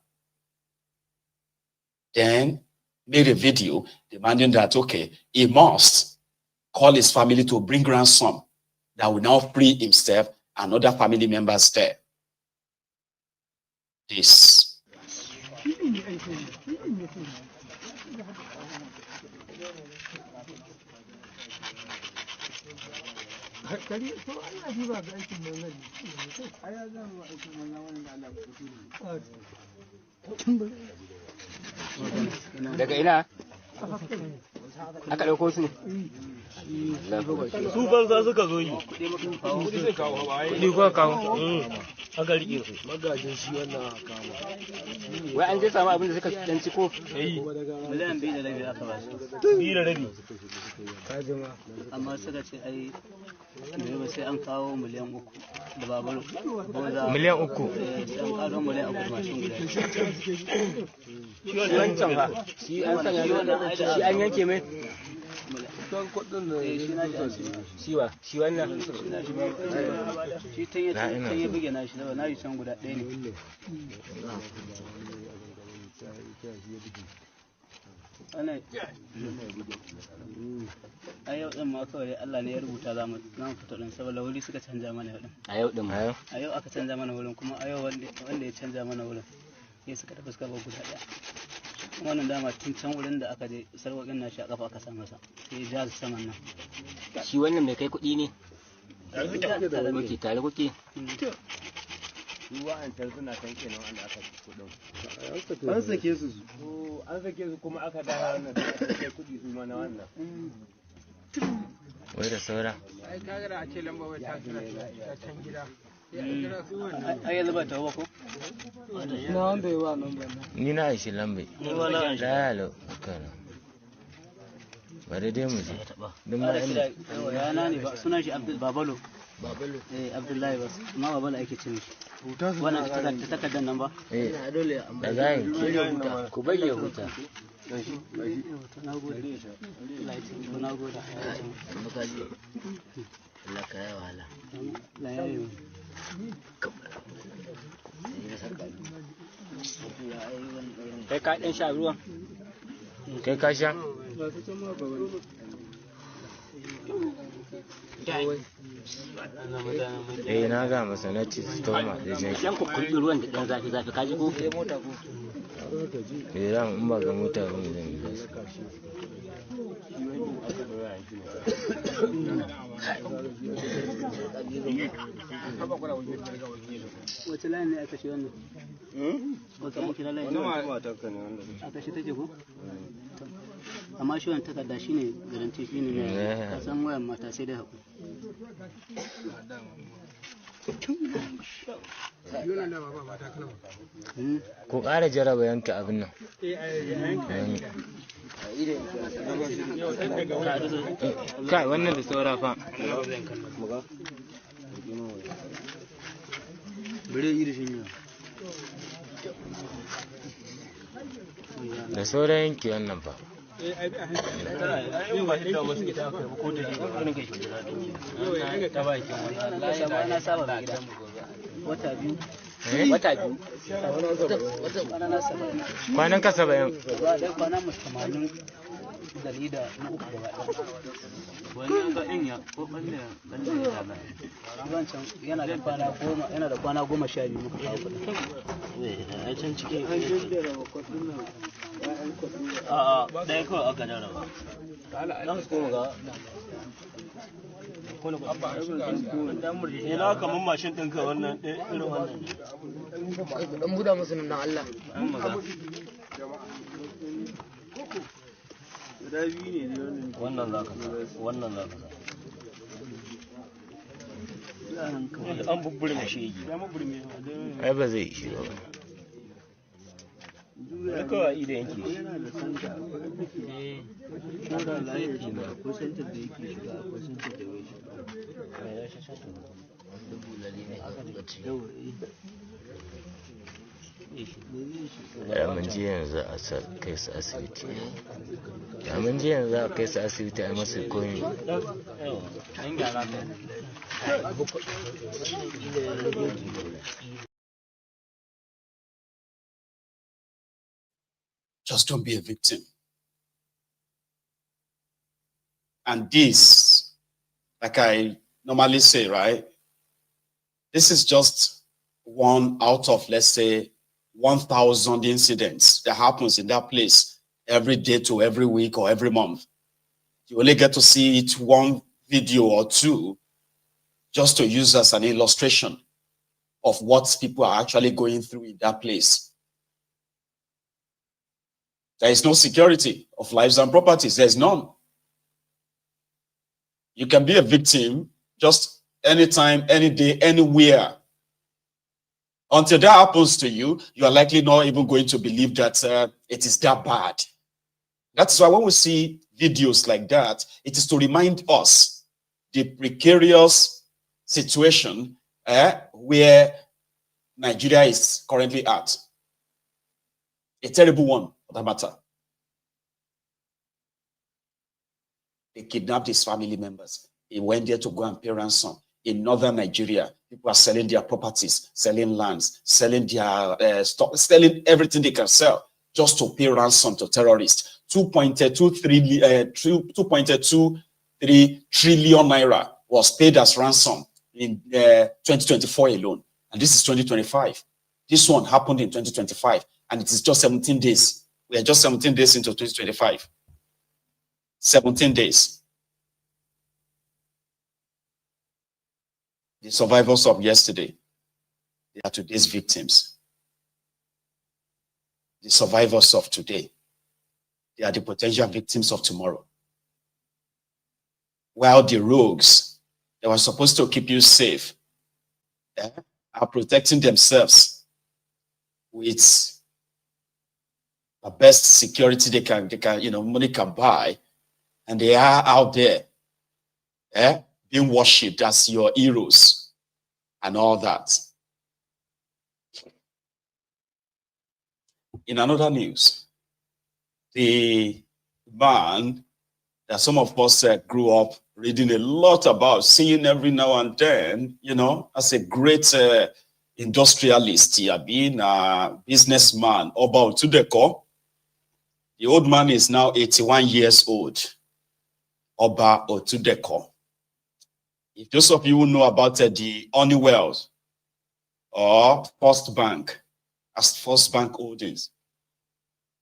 Then made a video demanding that, okay, he must call his family to bring ransom that will now free himself and other family members there. This. Daga ina aka dauko su su banza suka zo yi kudi ko kawo aka rike su magajin shi wannan kama wai an je samu abin da suka dan ci ko miliyan 2.5 aka ba su 2.5 amma suka ce ai ba sai an kawo miliyan 3 da babur miliyan 3 sai an kawo miliyan 3 mashin guda shi wancan ba shi an sanya shi an yanke mai don kudin da shi wannan shi ta yi buge na shi na yi can guda ɗaya ne a yau din ma kawai Allah ne ya rubuta za mu fito din saboda wuri suka canja mana yau din a yau aka canja mana wurin kuma a yau wanda ya canja mana wurin sai suka tafi suka bar guda ɗaya wannan dama tun can wurin da aka je sarwaƙin na shi a kafa aka sa masa sai ya ja saman nan shi wannan mai kai kuɗi ne tare kuke wa'ancan suna kan kenan wanda aka kudin an sake su kuma aka dawo wannan da aka kai kudi su ma na wannan wai da saura ai kaga da ake lamba wai ta can gida ai yanzu ba ta ba ko na wanda yawa nan ba ni na shi lambe lalo kana bari dai mu je dun ma inda yana ne ba sunan shi Babalo Abdullahi ba amma Babalo ake ce mishi wannan ta takardar nan ba dole da gayin ku bayyana huta na gode Allah ka yi wahala la yayi kai ka ɗan sha ruwan kai ka sha na ga masa na ci stoma da jan yan kukurbi ruwan da ɗan zafi kaji ko ran in ba ga mota ba ne zan yi wace layin ne aka shi wannan? Wata an kira layin aka shi take ko? Amma shi wani takarda shi ne garanti shi ne kasan wayan mata sai dai haƙu. Ko ƙara jaraba yanka abin nan. Kai wannan da saura fa. Da sauran yanki wannan fa. Wata biyu. Kwanan ka 70. Kwanan mu 80 da na uku gaba ɗaya. Wani ga ɗin ya ko ɓalle ya ba. Wancan yana da kwana 12 muka kawo kuɗin. A can cikin an jirgin kuɗin nan. A'a, ɗaya kawai aka jarraba. Ɗan su kuma ga yana kamar mashin ɗinka wannan irin wannan dan buɗa musu nan Allah wannan za ka wannan za ka an bubbure mai shege ai ba zai ishi ba ya kawai idan yanke ko da laifi na ko santar da yake shiga ko santar da yake shiga ya shi santar mun ji yanzu a kai su asibiti mun ji yanzu a kai su asibiti a masu koyi Just don't be a victim. And this, like I normally say, right? This is just one out of, let's say, 1,000 incidents that happens in that place every day to every week or every month. You only get to see it one video or two just to use as an illustration of what people are actually going through in that place. There is no security of lives and properties. There's none. You can be a victim just anytime, any day, anywhere. Until that happens to you, you are likely not even going to believe that it is that bad. That's why when we see videos like that, it is to remind us the precarious situation where Nigeria is currently at. A terrible one, for that matter. They kidnapped his family members. He went there to go and pay ransom. In northern Nigeria, people are selling their properties, selling lands, selling their stock, selling everything they can sell just to pay ransom to terrorists. 2.23 trillion naira was paid as ransom in 2024 alone. And this is 2025. This one happened in 2025, and it is just 17 days. We are just 17 days into 2025. 17 days. The survivors of yesterday, they are today's victims. The survivors of today, they are the potential victims of tomorrow. While the rogues that were supposed to keep you safe are protecting themselves with the best security they can, money can buy, and they are out there being worshipped as your heroes and all that. In another news, the man that some of us grew up reading a lot about, seeing every now and then, as a great industrialist, he had been a businessman, Oba Otudeko. The old man is now 81 years old, Oba Otudeko. If those of you who know about the Honeywell or First Bank, as First Bank Holdings,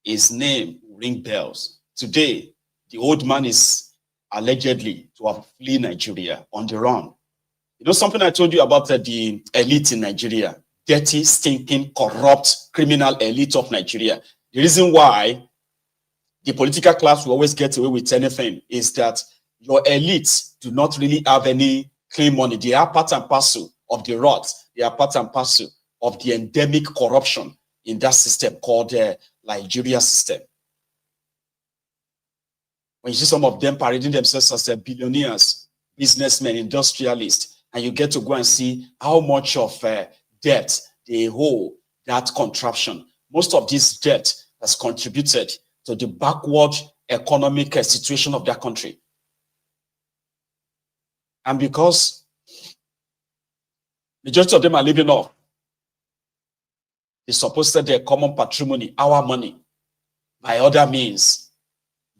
his name ring bells. Today, the old man is allegedly to have fled Nigeria on the run. You know something I told you about the elite in Nigeria, dirty, stinking, corrupt, criminal elite of Nigeria. The reason why the political class will always get away with anything is that your elites do not really have any clean money. They are part and parcel of the rot. They are part and parcel of the endemic corruption in that system called the Nigeria system. When you see some of them parading themselves as billionaires, businessmen, industrialists, and you get to go and see how much of debt they owe that contraption. Most of this debt has contributed to the backward economic situation of that country. And because majority of them are living off the supposed their common patrimony, our money, by other means,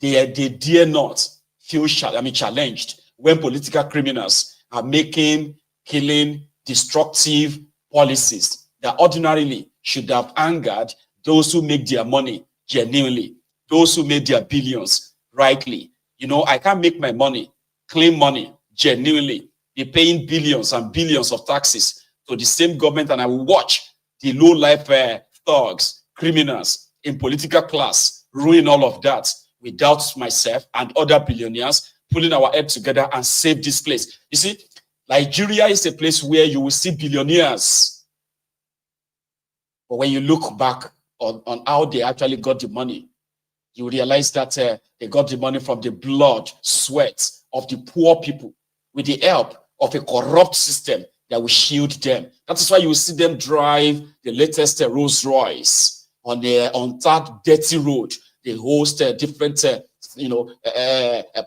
they dare not feel challenged when political criminals are making, killing, destructive policies that ordinarily should have angered those who make their money genuinely, those who made their billions rightly. I can't make my money, clean money, genuinely, be paying billions and billions of taxes to the same government, and I will watch the low-life thugs, criminals in political class ruin all of that without myself and other billionaires pulling our head together and save this place. You see, Nigeria is a place where you will see billionaires. But when you look back on how they actually got the money, you realize that they got the money from the blood, sweat of the poor people with the help of a corrupt system that will shield them. That is why you will see them drive the latest Rolls Royce on that dirty road. They host different,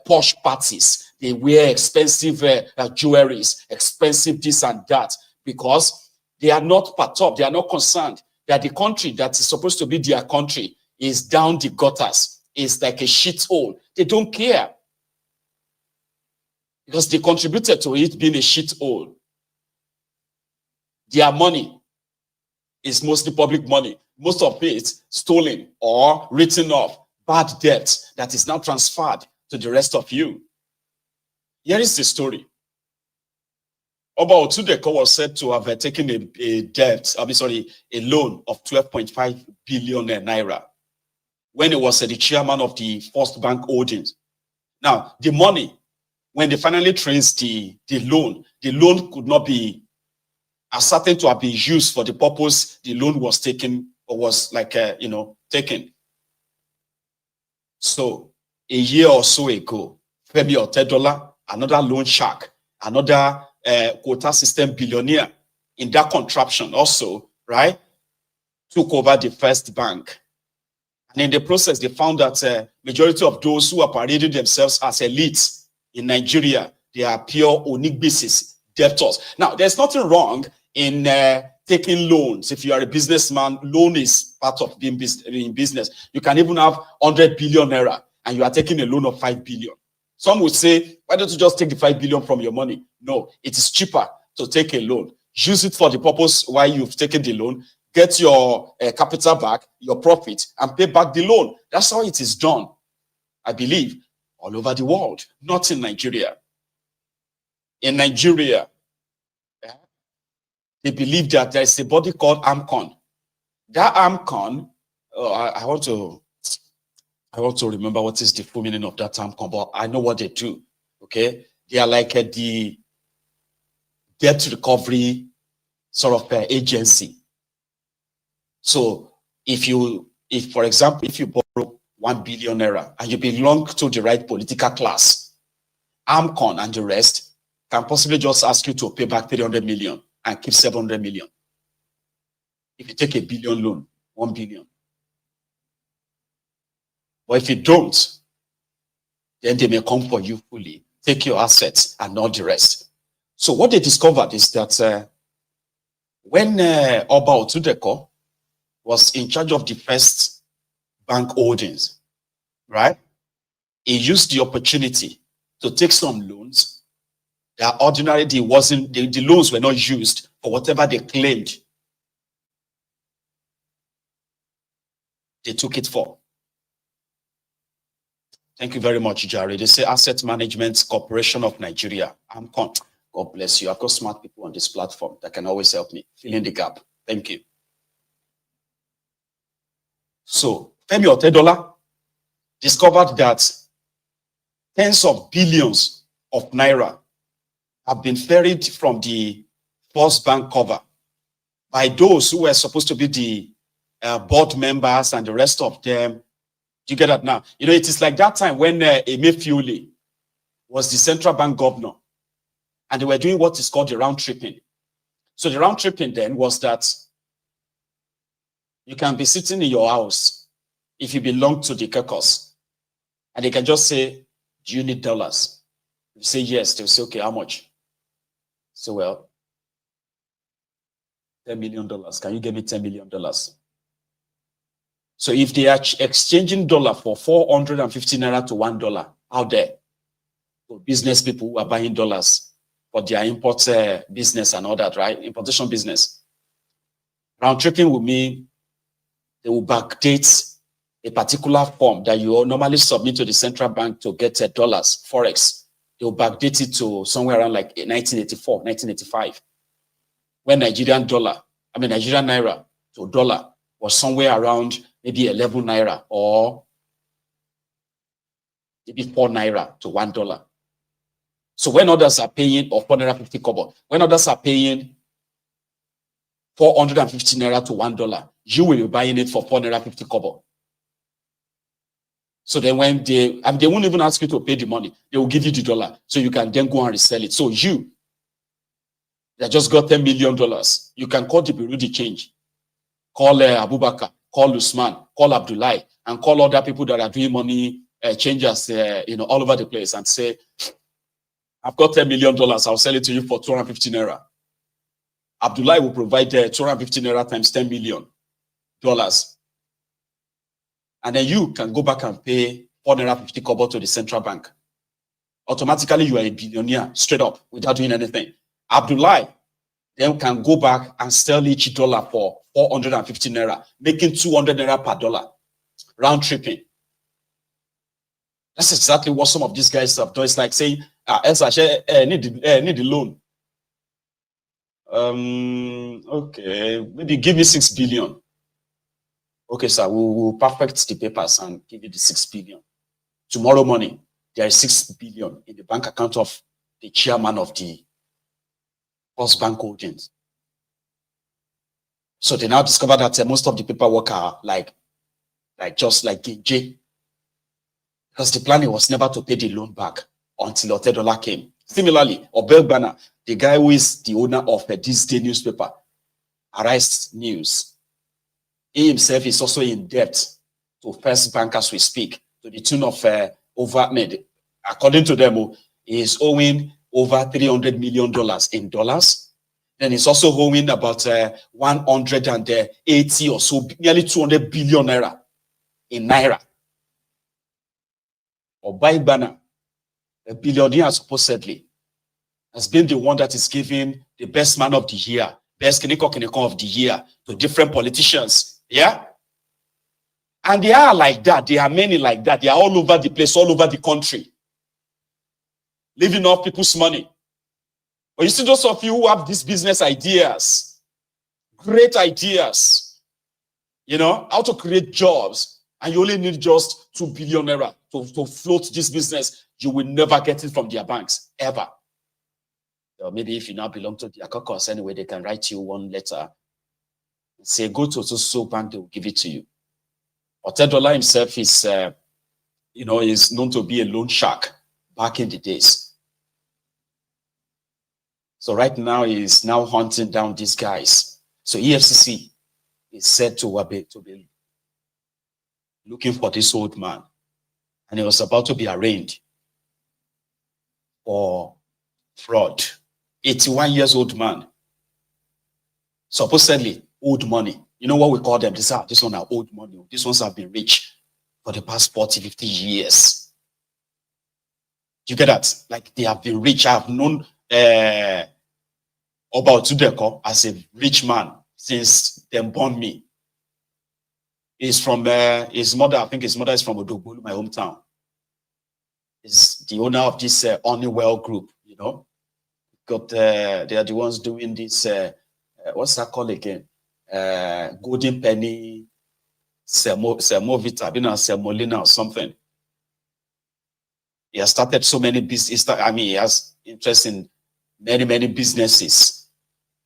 posh parties. They wear expensive jewelries, expensive this and that, because they are not perturbed. They are not concerned that the country that is supposed to be their country is down the gutters. It's like a shithole. They don't care, because they contributed to it being a shithole. Their money is mostly public money. Most of it stolen or written off, bad debt that is now transferred to the rest of you. Here is the story. Oba Otudeko was said to have taken a loan of 12.5 billion naira when he was the chairman of the First Bank Holdings. Now, the money, when they finally traced the loan could not be ascertained to have been used for the purpose the loan was taken, or was taken. So a year or so ago, Femi Otedola, another loan shark, another quota system billionaire in that contraption also, right, took over the First Bank. And in the process, they found that majority of those who are parading themselves as elites in Nigeria, they are pure onigbisis, debtors. Now, there's nothing wrong in taking loans. If you are a businessman, loan is part of being in business. You can even have 100 billion naira and you are taking a loan of 5 billion. Some would say, why don't you just take the 5 billion from your money? No, it is cheaper to take a loan. Use it for the purpose why you've taken the loan, get your capital back, your profit, and pay back the loan. That's how it is done, I believe, all over the world, not in Nigeria. In Nigeria, they believe that there is a body called AMCON. That AMCON, I want to remember what is the full meaning of that AMCON, but I know what they do. Okay, they are like the debt recovery sort of agency. So if for example, if you borrow 1 billion naira and you belong to the right political class, AMCON and the rest can possibly just ask you to pay back 300 million and keep 700 million. If you take a billion loan, 1 billion. But if you don't, then they may come for you fully, take your assets and not the rest. So what they discovered is that when Oba Otudeko was in charge of the First Bank Holdings, right? He used the opportunity to take some loans that ordinarily the loans were not used for whatever they claimed they took it for. Thank you very much, Jerry. They say Asset Management Corporation of Nigeria. AMCON. God bless you. I've got smart people on this platform that can always help me fill in the gap. Thank you. So Femi Otedola discovered that tens of billions of naira have been ferried from the First Bank cover by those who were supposed to be the board members and the rest of them. Do you get that now? You know, it is like that time when Emefiele was the central bank governor and they were doing what is called the round tripping. So the round tripping then was that you can be sitting in your house if you belong to the caucus and they can just say, do you need dollars? You say yes, they'll say, okay, how much? So, well, $10 million. Can you give me $10 million? So if they are exchanging dollar for 450 naira to $1 out there, for business people who are buying dollars for their import business and all that, right? Importation business. Round tripping will mean they will backdate a particular form that you normally submit to the central bank to get dollars, Forex. They will backdate it to somewhere around like 1984, 1985. When Nigerian naira to dollar was somewhere around maybe 11 naira or maybe 4 naira to $1. So when others are paying, or 450 kobo, when others are paying 450 naira to $1, you will be buying it for 450 kobo. So then when they won't even ask you to pay the money, they will give you the dollar so you can then go and resell it. So you They just got $10 million. You can call the Bureau de Change, call Abubakar, call Usman, call Abdullahi, and call other people that are doing money changers, all over the place, and say, I've got $10 million. I'll sell it to you for 250 naira. Abdullahi will provide 250 naira times $10 million. And then you can go back and pay 450 kobo to the central bank. Automatically, you are a billionaire straight up without doing anything. Abdullahi then can go back and sell each dollar for 450 naira, making 200 naira per dollar, round tripping. That's exactly what some of these guys have done. It's like saying, need the loan. Okay, maybe give me 6 billion. Okay, sir, we'll perfect the papers and give you the 6 billion. Tomorrow morning, there is 6 billion in the bank account of the chairman of the First Bank Holdings. So they now discover that most of the paperwork are just like J. Because the plan was never to pay the loan back until Otedola came. Similarly, Obeigbana, the guy who is the owner of the Thisday newspaper, Arraigned News, he himself is also in debt to First Bank as we speak, to the tune of according to them, he is owing over $300 million in dollars. Then he's also owing about 180 or so, nearly 200 billion naira in naira. Obeigbana, a billionaire supposedly, has been the one that is giving the best man of the year, best Kineko of the year to different politicians. Yeah? And they are like that. There are many like that. They are all over the place, all over the country, living off people's money. But you see, those of you who have these business ideas, great ideas, how to create jobs, and you only need just 2 billion naira to float this business, you will never get it from their banks, ever. Or maybe if you now belong to their caucus anyway, they can write you one letter and say, go to so bank, they will give it to you. Otedola himself is, is known to be a loan shark back in the days. So right now, he is now hunting down these guys. So EFCC is said to be looking for this old man. And he was about to be arraigned for fraud. 81 years old man. Supposedly, old money. You know what we call them? This one are old money. These ones have been rich for the past 40, 50 years. Do you get that? Like they have been rich. I have known Oba Otudeko as a rich man since they born me. He's from his mother. I think his mother is from Otedola, my hometown. He's the owner of this Honeywell group. They are the ones doing this. What's that called again? Golden Penny, Semovita, Semolina or something. He has started so many business. He has interest in many businesses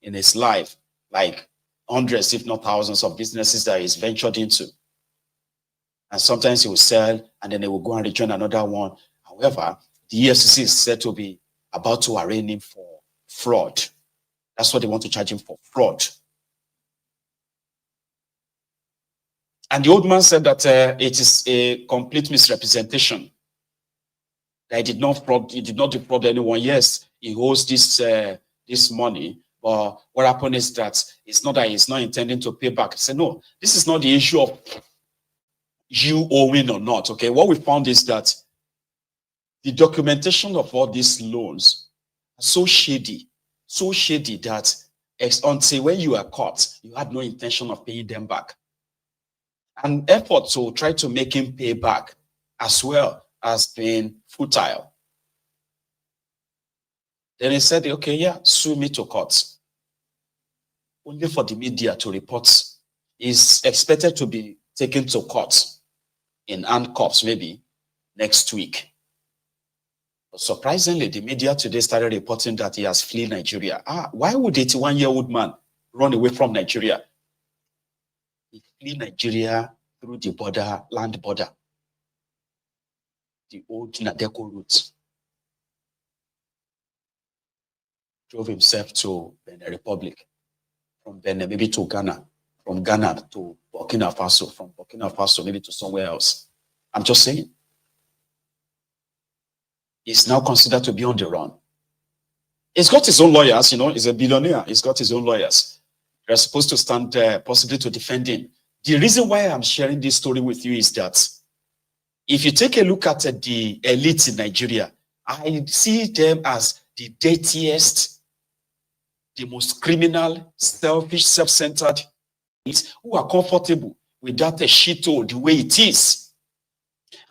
in his life, like hundreds, if not thousands, of businesses that he's ventured into. And sometimes he will sell, and then they will go and rejoin another one. However, the EFCC is said to be about to arraign him for fraud. That's what they want to charge him for, fraud. And the old man said that it is a complete misrepresentation. That he did not defraud anyone. Yes, he owes this money, but what happened is that it's not that he's not intending to pay back. He said, no, this is not the issue of you owing or not. Okay, what we found is that the documentation of all these loans are so shady that until when you are caught, you had no intention of paying them back. An effort to try to make him pay back as well has been futile. Then he said, okay, yeah, sue me to court. Only for the media to report. He's expected to be taken to court in handcuffs maybe next week. But surprisingly, the media today started reporting that he has fled Nigeria. Why would an 81-year-old man run away from Nigeria? He fled Nigeria through the land border. The old Nadeko route. drove himself to Benin Republic, from Benin maybe to Ghana, from Ghana to Burkina Faso, from Burkina Faso maybe to somewhere else. I'm just saying. He's now considered to be on the run. He's got his own lawyers, you know, he's a billionaire. He's got his own lawyers. They're supposed to stand there, possibly to defend him. The reason why I'm sharing this story with you is that if you take a look at the elite in Nigeria, I see them as the dirtiest, the most criminal, selfish, self-centered, who are comfortable with that shithole the way it is.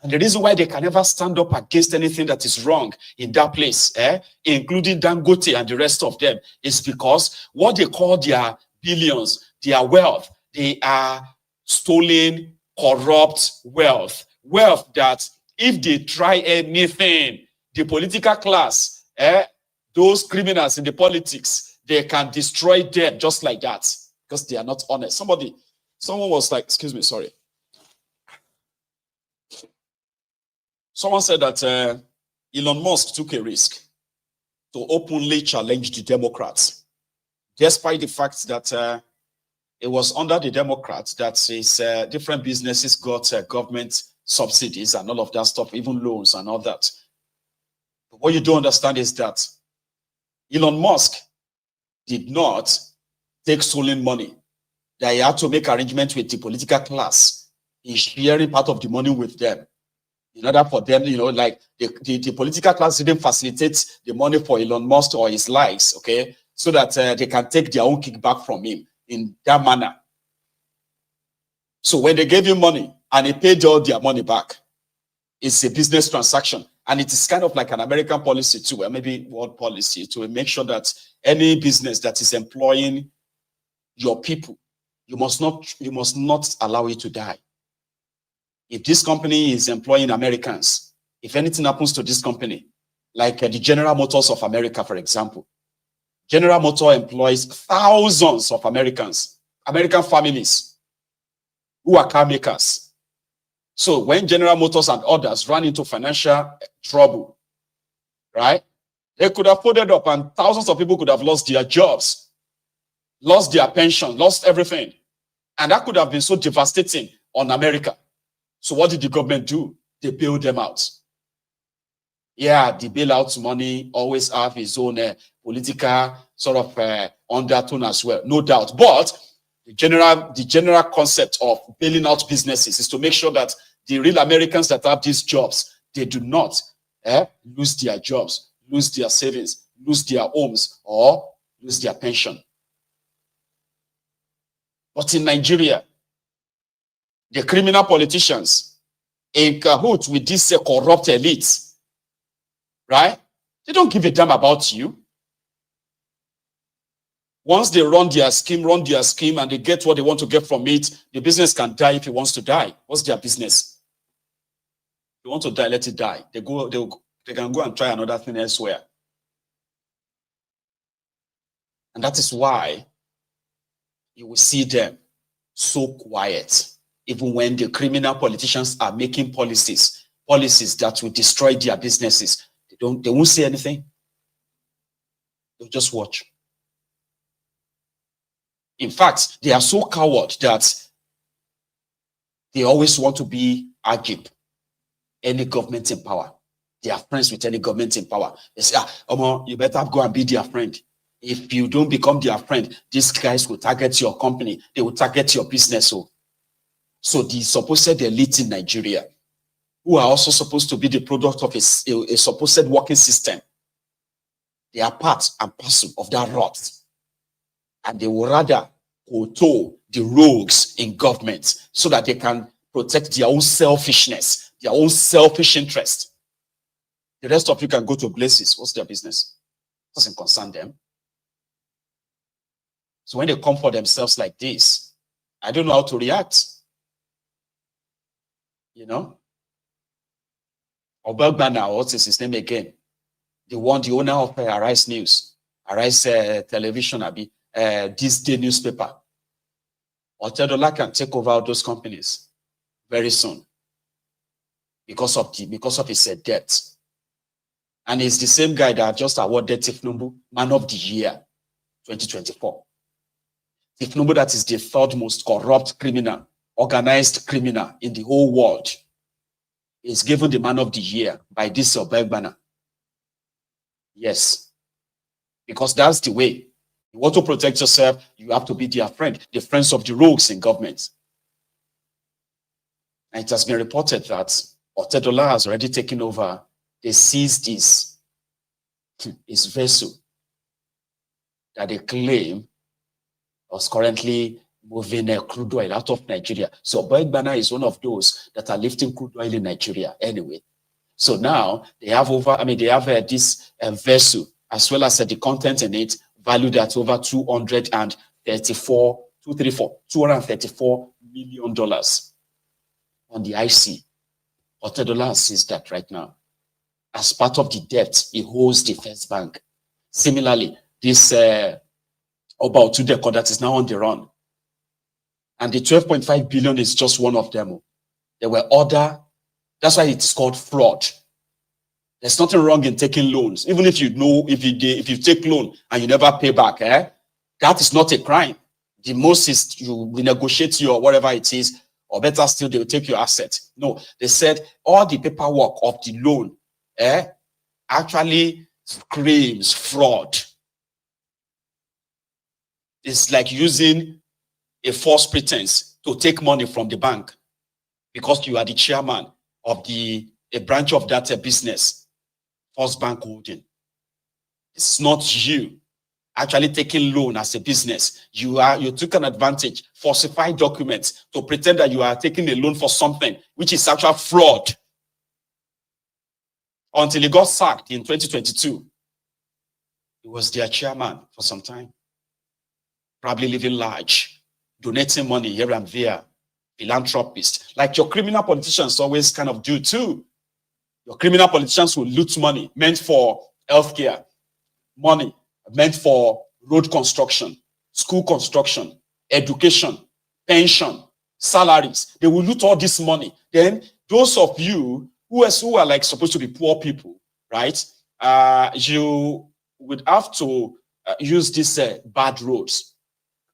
And the reason why they can never stand up against anything that is wrong in that place, including Dangote and the rest of them, is because what they call their billions, their wealth, they are stolen, corrupt wealth. Wealth that if they try anything, the political class, those criminals in the politics, they can destroy them just like that because they are not honest. Someone was like, excuse me, sorry. Someone said that Elon Musk took a risk to openly challenge the Democrats, despite the fact that it was under the Democrats that his different businesses got government subsidies and all of that stuff, even loans and all that. But what you don't understand is that Elon Musk did not take stolen money, that he had to make arrangements with the political class. He's sharing part of the money with them. In order for them, you know, like the political class didn't facilitate the money for Elon Musk or his likes, okay, so that they can take their own kickback from him in that manner. So when they gave him money and he paid all their money back, it's a business transaction. And it is kind of like an American policy too, or maybe world policy, to make sure that any business that is employing your people, you must not allow it to die. If this company is employing Americans, if anything happens to this company, like the General Motors of America, for example, General Motors employs thousands of Americans, American families who are car makers. So when General Motors and others run into financial trouble, right, they could have folded up and thousands of people could have lost their jobs, lost their pension, lost everything. And that could have been so devastating on America. So what did the government do? They bailed them out. Yeah, the bailout money always have its own political sort of undertone as well, no doubt. But the general concept of bailing out businesses is to make sure that the real Americans that have these jobs, they do not lose their jobs, lose their savings, lose their homes, or lose their pension. But in Nigeria, the criminal politicians in cahoots with this corrupt elite, right? They don't give a damn about you. Once they run their scheme, and they get what they want to get from it, the business can die if it wants to die. What's their business? If you want to die, let it die. They can go and try another thing elsewhere. And that is why you will see them so quiet, even when the criminal politicians are making policies that will destroy their businesses. They won't say anything. They'll just watch. In fact, they are so coward that they always want to be agib any government in power. They are friends with any government in power. They say, Omo, you better go and be their friend. If you don't become their friend, these guys will target your company. They will target your business. So the supposed elite in Nigeria, who are also supposed to be the product of a supposed working system, they are part and parcel of that rot. And they will rather control the rogues in government so that they can protect their own selfishness, their own selfish interest. The rest of you can go to places. What's their business? Doesn't concern them. So when they come for themselves like this, I don't know how to react. You know? Obeigbana, what is his name again? The owner of Arise News, Arise Television, Thisday newspaper. Otedola can take over those companies very soon because of his debt. And it's the same guy that just awarded Tifnumbu Man of the Year 2024. Tifnumbu, that is the third most corrupt criminal, organized criminal in the whole world, is given the Man of the Year by this Obeigbana. Yes. Because that's the way. You want to protect yourself, you have to be their friend, the friends of the rogues in government. And it has been reported that Otedola has already taken over. They seized his vessel that they claim was currently moving crude oil out of Nigeria. So Obeigbana is one of those that are lifting crude oil in Nigeria anyway. So now they have this vessel, as well as the content in it, valued at over $234 million on the IC. Otedola sees that right now. As part of the debt he owes the First Bank. Similarly, this Oba Otudeko that is now on the run. And the 12.5 billion is just one of them. There were other, that's why it is called fraud. There's nothing wrong in taking loans. Even if you know, if you take loan and you never pay back, that is not a crime. The most is you renegotiate your whatever it is, or better still, they will take your asset. No, they said all the paperwork of the loan actually screams fraud. It's like using a false pretense to take money from the bank because you are the chairman of a branch of that business. First Bank holding. It's not you actually taking loan as a business. You took an advantage, falsified documents to pretend that you are taking a loan for something, which is actual fraud. Until he got sacked in 2022. He was their chairman for some time. Probably living large, donating money here and there, philanthropist, like your criminal politicians always kind of do too. Your criminal politicians will loot money meant for healthcare, money meant for road construction, school construction, education, pension, salaries. They will loot all this money. Then those of you who are like supposed to be poor people, right? You would have to use these bad roads.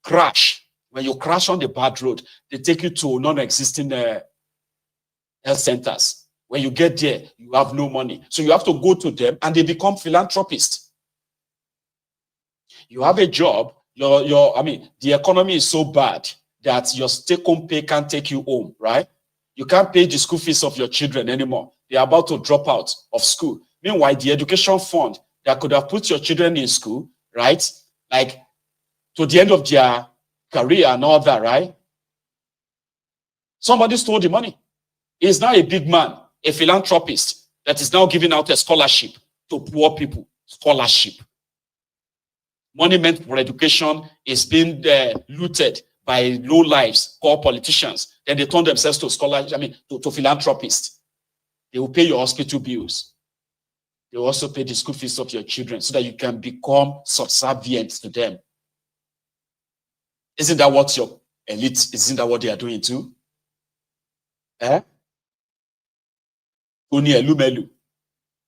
Crash. When you crash on the bad road, they take you to non-existing health centers. When you get there, you have no money. So you have to go to them and they become philanthropists. You have a job, the economy is so bad that your take-home pay can't take you home, right? You can't pay the school fees of your children anymore. They're about to drop out of school. Meanwhile, the education fund that could have put your children in school, right? Like to the end of their career and all that, right? Somebody stole the money. He's now a big man, a philanthropist that is now giving out a scholarship to poor people. Scholarship. Money meant for education is being looted by low lives called politicians. Then they turn themselves to scholars, to philanthropists. They will pay your hospital bills. They will also pay the school fees of your children so that you can become subservient to them. Isn't that what your elite, isn't that what they are doing too? Oni Elumelu,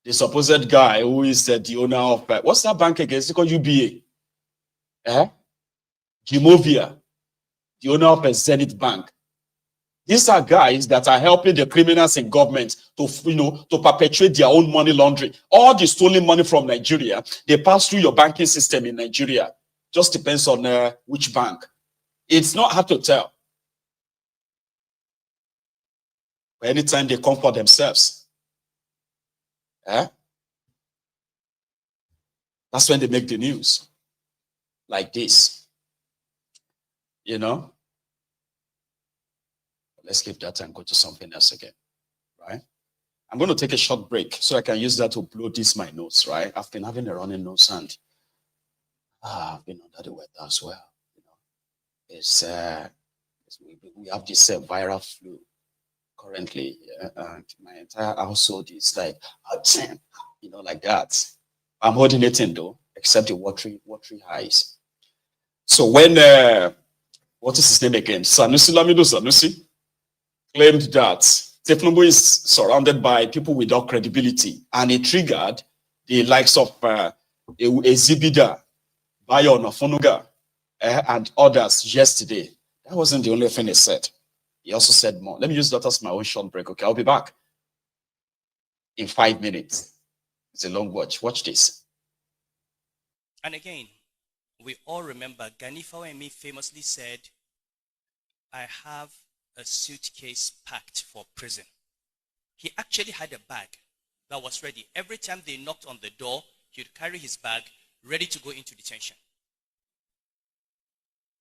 the supposed guy who is the owner of, what's that bank again? It's called UBA. Gimovia, the owner of a Zenith Bank. These are guys that are helping the criminals in government to perpetuate their own money laundering. All the stolen money from Nigeria, they pass through your banking system in Nigeria. Just depends on which bank. It's not hard to tell. But anytime they come for themselves, that's when they make the news. Like this. Let's leave that and go to something else again, right? I'm going to take a short break so I can use that to blow my notes, right? I've been having a running nose and I've been under the weather as well. We have this viral flu currently, and my entire household is like, like that. I'm holding it in though, except the watery eyes. So when, what is his name again? Sanusi Lamido Sanusi claimed that Tifnumbu is surrounded by people without credibility, and it triggered the likes of Ezibida, Bayon Ofonuga, and others yesterday. That wasn't the only thing he said. He also said more. Let me use that as my own short break. Okay, I'll be back in 5 minutes. It's a long watch. Watch this. And again, we all remember Gani Fawemi famously said, I have a suitcase packed for prison. He actually had a bag that was ready. Every time they knocked on the door, he'd carry his bag ready to go into detention.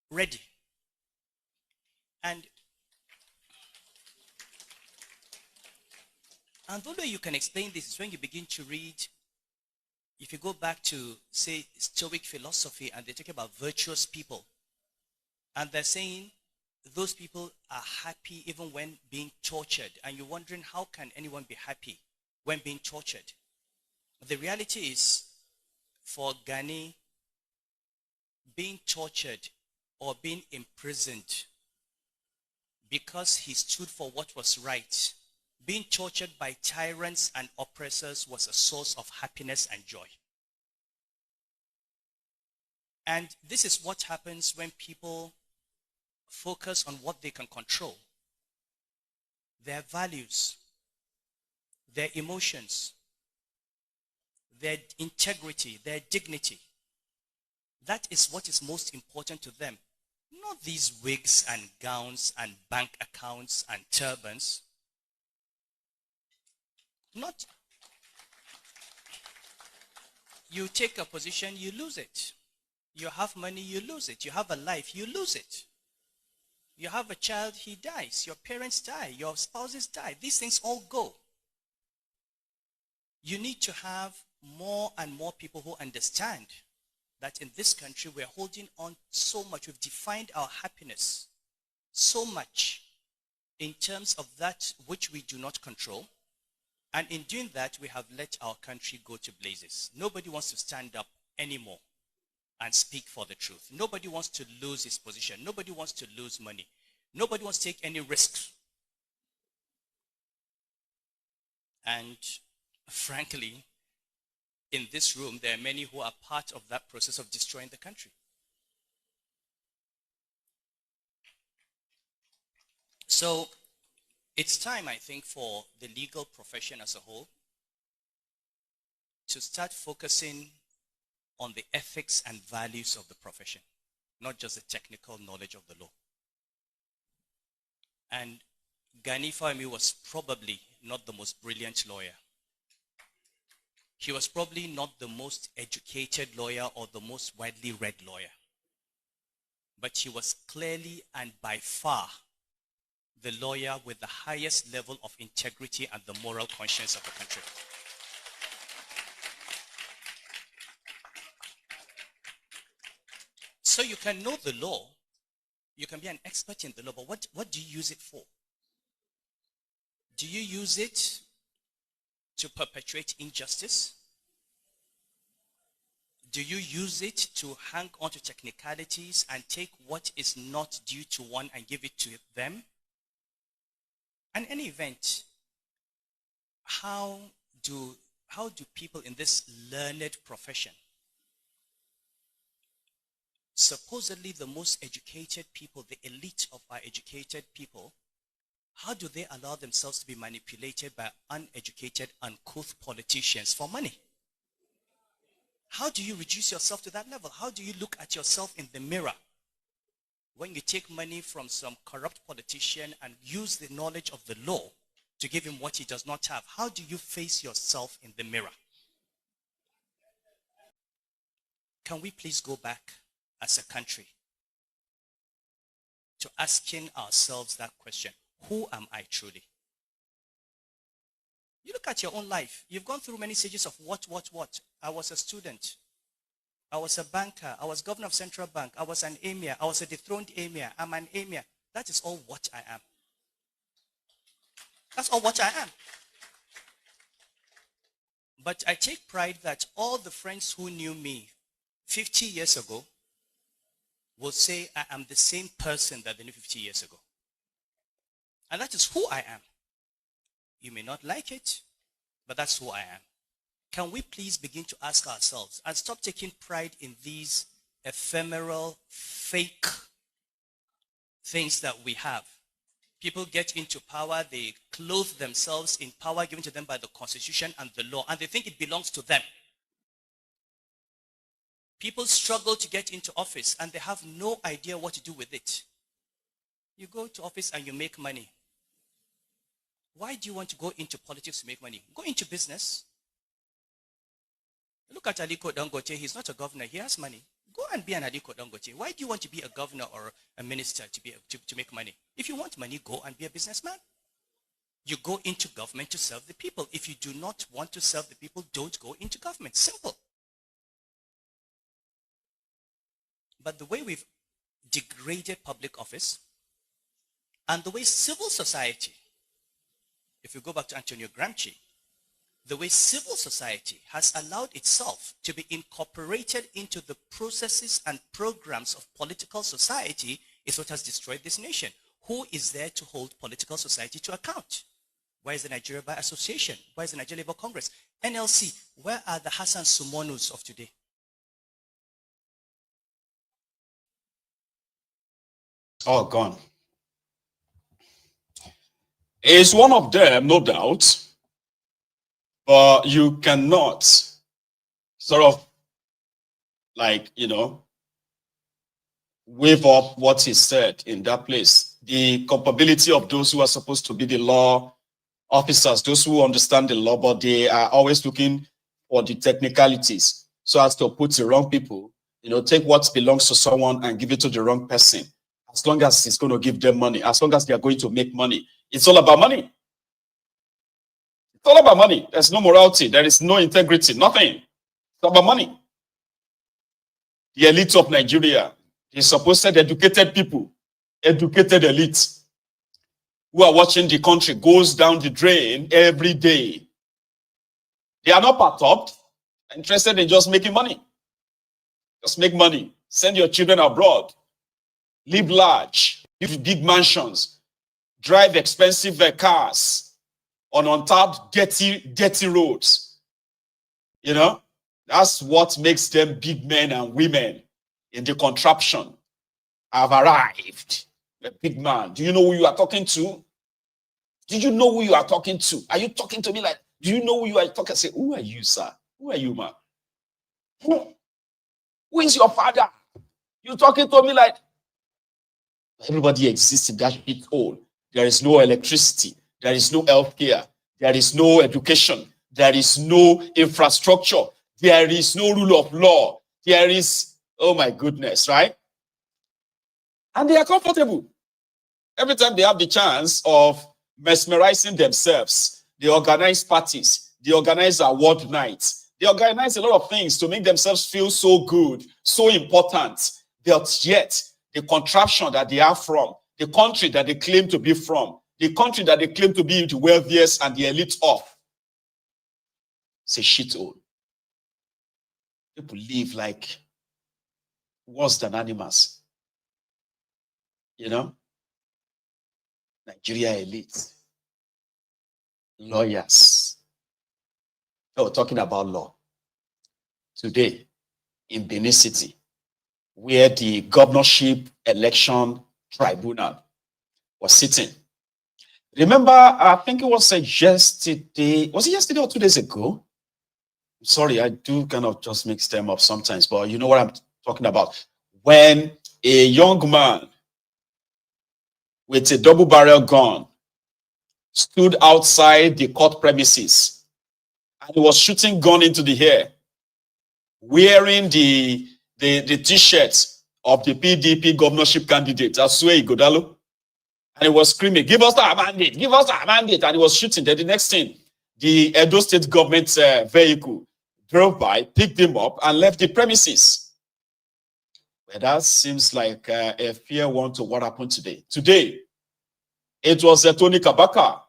Ready. And the only way you can explain this is when you begin to read. If you go back to, say, Stoic philosophy, and they talk about virtuous people, and they're saying those people are happy even when being tortured, and you're wondering, how can anyone be happy when being tortured? The reality is, for Gani, being tortured or being imprisoned because he stood for what was right, being tortured by tyrants and oppressors was a source of happiness and joy. And this is what happens when people focus on what they can control. Their values, their emotions, their integrity, their dignity. That is what is most important to them. Not these wigs and gowns and bank accounts and turbans. Not, you take a position, you lose it. You have money, you lose it. You have a life, you lose it. You have a child, he dies. Your parents die. Your spouses die. These things all go. You need to have more and more people who understand that in this country we're holding on so much. We've defined our happiness so much in terms of that which we do not control. And in doing that, we have let our country go to blazes. Nobody wants to stand up anymore and speak for the truth. Nobody wants to lose his position. Nobody wants to lose money. Nobody wants to take any risks. And frankly, in this room, there are many who are part of that process of destroying the country. So it's time, I think, for the legal profession as a whole to start focusing on the ethics and values of the profession, not just the technical knowledge of the law. And Gani Fawemi was probably not the most brilliant lawyer. He was probably not the most educated lawyer or the most widely read lawyer. But he was clearly and by far the lawyer with the highest level of integrity and the moral conscience of the country. So you can know the law, you can be an expert in the law, but what do you use it for? Do you use it to perpetuate injustice? Do you use it to hang on to technicalities and take what is not due to one and give it to them? In any event, how do people in this learned profession, supposedly the most educated people, the elite of our educated people, how do they allow themselves to be manipulated by uneducated, uncouth politicians for money? How do you reduce yourself to that level? How do you look at yourself in the mirror when you take money from some corrupt politician and use the knowledge of the law to give him what he does not have? How do you face yourself in the mirror? Can we please go back as a country to asking ourselves that question? Who am I truly? You look at your own life. You've gone through many stages of what. I was a student. I was a banker. I was governor of Central Bank. I was an emir. I was a dethroned emir. I'm an emir. That is all what I am. That's all what I am. But I take pride that all the friends who knew me 50 years ago will say I am the same person that they knew 50 years ago. And that is who I am. You may not like it, but that's who I am. can we please begin to ask ourselves and stop taking pride in these ephemeral, fake things that we have? People get into power, they clothe themselves in power given to them by the Constitution and the law, and they think it belongs to them. People struggle to get into office, and they have no idea what to do with it. You go to office and you make money. Why do you want to go into politics to make money? Go into business. Look at Aliko Dangote. He's not a governor. He has money. Go and be an Aliko Dangote. Why do you want to be a governor or a minister to make money? If you want money, go and be a businessman. You go into government to serve the people. If you do not want to serve the people, don't go into government. Simple. But the way we've degraded public office and the way civil society, if you go back to Antonio Gramsci, the way civil society has allowed itself to be incorporated into the processes and programs of political society is what has destroyed this nation. Who is there to hold political society to account? Where is the Nigeria Bar Association? Where is the Nigeria Labour Congress? NLC, where are the Hassan Sumonus of today? All gone. It's one of them, no doubt. But you cannot sort of like, wave up what he said in that place. The culpability of those who are supposed to be the law officers, those who understand the law, but they are always looking for the technicalities so as to put the wrong people, take what belongs to someone and give it to the wrong person. As long as it's going to give them money, as long as they are going to make money. It's all about money. It's all about money. There's no morality. There is no integrity. Nothing. It's about money. The elite of Nigeria, the supposed educated people, educated elite, who are watching the country goes down the drain every day. They are not perturbed, interested in just making money. Just make money. Send your children abroad. Live large. Live in big mansions. Drive expensive cars on untapped, dirty roads. That's what makes them big men and women in the contraption. Have arrived. A big man. Do you know who you are talking to? Did you know who you are talking to? Are you talking to me like, do you know who you are talking to? Say, who are you, sir? Who are you, man? Who is your father? You talking to me like, everybody exists in that shit hole. There is no electricity. There is no healthcare. There is no education. There is no infrastructure. There is no rule of law. There is, oh my goodness, right? And they are comfortable. Every time they have the chance of mesmerizing themselves, they organize parties. They organize award nights. They organize a lot of things to make themselves feel so good, so important. But yet, the contraption that they are from, the country that they claim to be from, the country that they claim to be the wealthiest and the elite of, it's a shithole. People live like worse than animals. Nigeria elite. Lawyers. Oh, talking about law. Today, in Benin City, where the governorship election tribunal was sitting. Remember, I think it was yesterday. Was it yesterday or 2 days ago? Sorry, I do kind of just mix them up sometimes, but you know what I'm talking about. When a young man with a double-barrel gun stood outside the court premises and he was shooting gun into the air, wearing the T-shirt of the PDP governorship candidate, Asue Igodalo, and he was screaming, give us our mandate, give us our mandate, and he was shooting. Then the next thing, the Edo State government vehicle drove by, picked him up, and left the premises. Well, that seems like a fair one to what happened today. Today, it was Tony Kabaka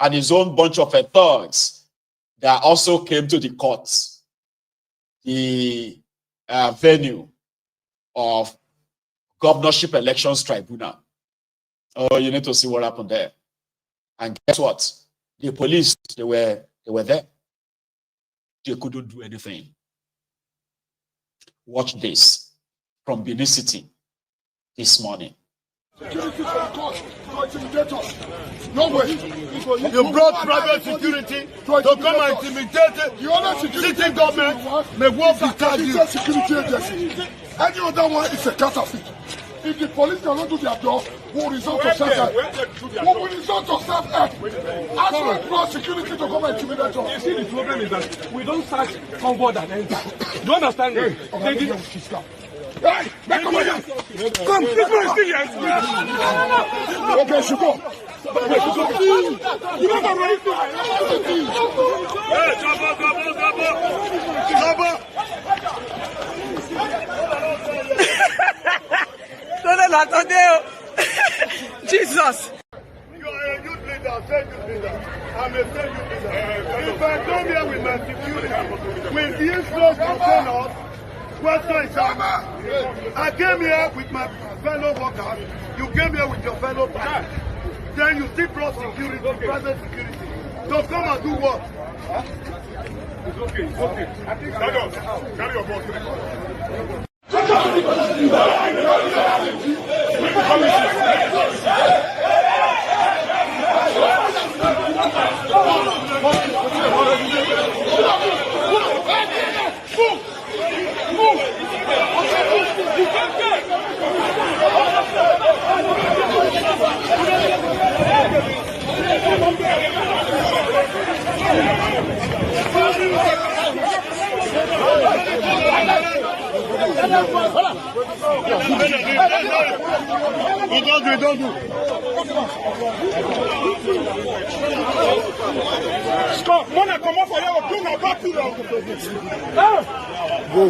and his own bunch of thugs that also came to the courts, the venue of governorship elections tribunal. Oh, you need to see what happened there. And guess what? The police, they were there. they couldn't do anything. Watch this from Benin City this morning. Security to intimidate us. No way. You brought private security to come and intimidate the other security government may work after you. Security agency. Any other one is a counterfeit. If the police cannot do their job, we'll resort to self-help. We will resort to self-help. Ask for brought security to come and intimidate us. You see, the problem is that we don't search convoy and enter. Do you understand me? Hey, back over here. Come, this man is serious. Okay, she go. You don't have right to. Hey, Jabba. Jesus. You are a youth leader, say youth leader. I'm a say youth leader. If I come here with my security, with the influence to turn off, I came here with my fellow workers. You came here with your fellow partners. Then you still brought security, private security. So come and do what? It's okay, it's okay. Carry your boss. Don't do. Stop. Mona, come on for you. Do not back to Go,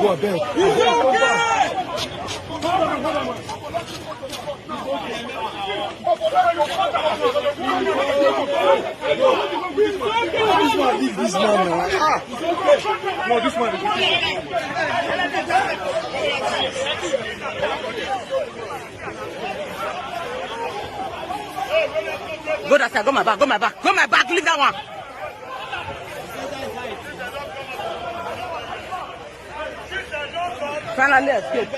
I beg. This man now. No, this one is Go that side, go my back, leave that one. Finally escape.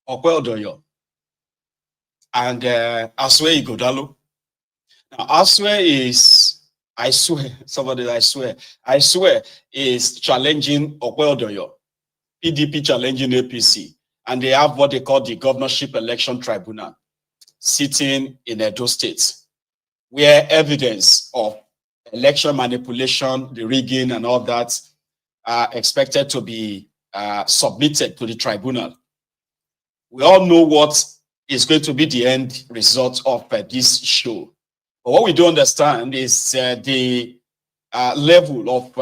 Otedola and Aswe Igodalo. Now, Aswe is, I swear, is challenging Otedola, PDP challenging APC, and they have what they call the Governorship Election Tribunal sitting in Edo State, where evidence of election manipulation, the rigging, and all that are expected to be submitted to the tribunal. We all know what is going to be the end result of this show. But what we don't understand is the level of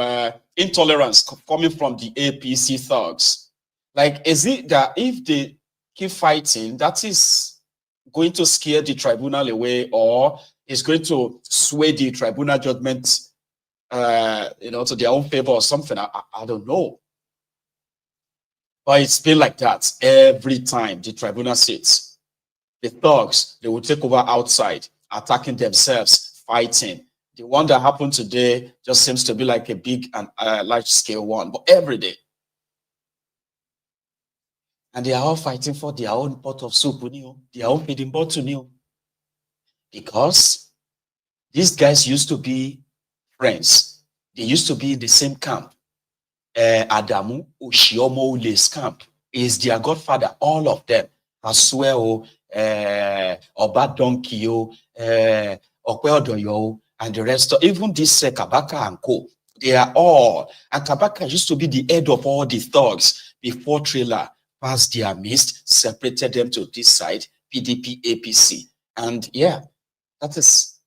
intolerance coming from the APC thugs. Like, is it that if they keep fighting, that is going to scare the tribunal away, or is going to sway the tribunal judgment, to their own favor or something? I don't know. But it's been like that every time the tribunal sits. The thugs, they will take over outside, attacking themselves, fighting. The one that happened today just seems to be like a big and large-scale one, but every day. And they are all fighting for their own pot of soup, their own feeding bottle, because these guys used to be friends. They used to be in the same camp. Adamu Oshiomo Ule's camp is their godfather, all of them. Asueo, Oba Donkio, Otedola, and the rest of even this Kabaka and Co. They are all, and Kabaka used to be the head of all the thugs before Trailer passed their Amidst, separated them to this side, PDP, APC. And yeah, that is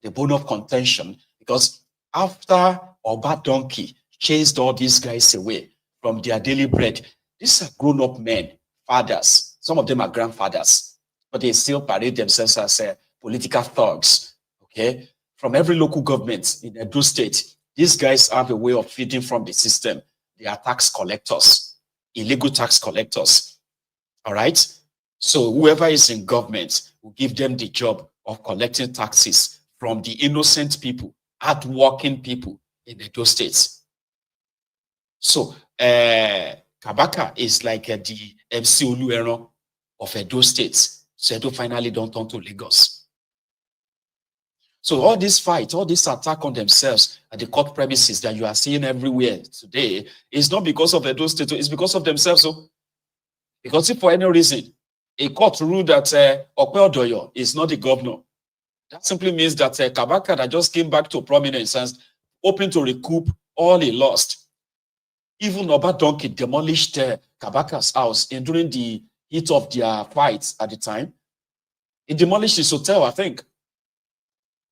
the bone of contention, because after Oba Donkey chased all these guys away from their daily bread, these are grown-up men, fathers. Some of them are grandfathers, but they still parade themselves as political thugs, okay? From every local government in Edo State, these guys have a way of feeding from the system. They are tax collectors, illegal tax collectors, all right? So whoever is in government will give them the job of collecting taxes from the innocent people, hardworking people in Edo State. So Kabaka is like the MC Oluero of Edo State. So Edo finally don't turn to Lagos. So all this fight, all this attack on themselves at the court premises that you are seeing everywhere today is not because of Edo State, it's because of themselves. So, because if for any reason a court ruled that Otedola is not the governor, that simply means that Kabaka that just came back to prominence and hoping to recoup all he lost. Even Oba Donkey demolished Kabaka's house during the heat of their fights at the time. He demolished his hotel, I think,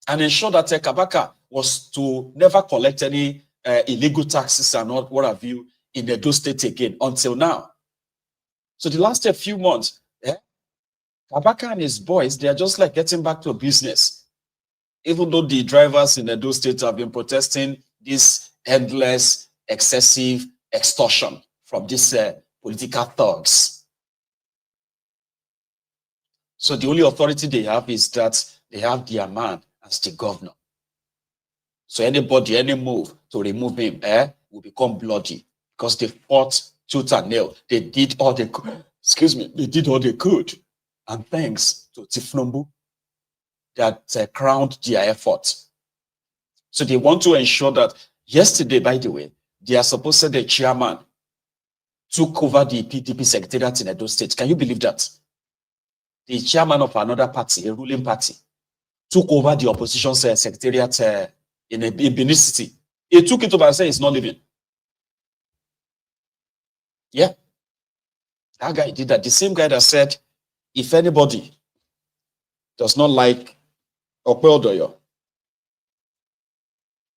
and ensured that Kabaka was to never collect any illegal taxes and what have you in Edo State again until now. So the last few months, Kabaka and his boys, they are just like getting back to business. Even though the drivers in Edo State have been protesting this endless, excessive extortion from these political thugs. So the only authority they have is that they have their man as the governor. So anybody, any move to remove him will become bloody, because they fought tooth and nail. They did all they could. Excuse me, they did all they could. And thanks to Tifnombu that crowned their effort. So they want to ensure that yesterday, by the way, they are supposed to say the chairman took over the PDP secretariat in Edo State. Can you believe that? The chairman of another party, a ruling party, took over the opposition secretariat in Benin City. He took it over and said it's not living. Yeah. That guy did that. The same guy that said, if anybody does not like Otedola,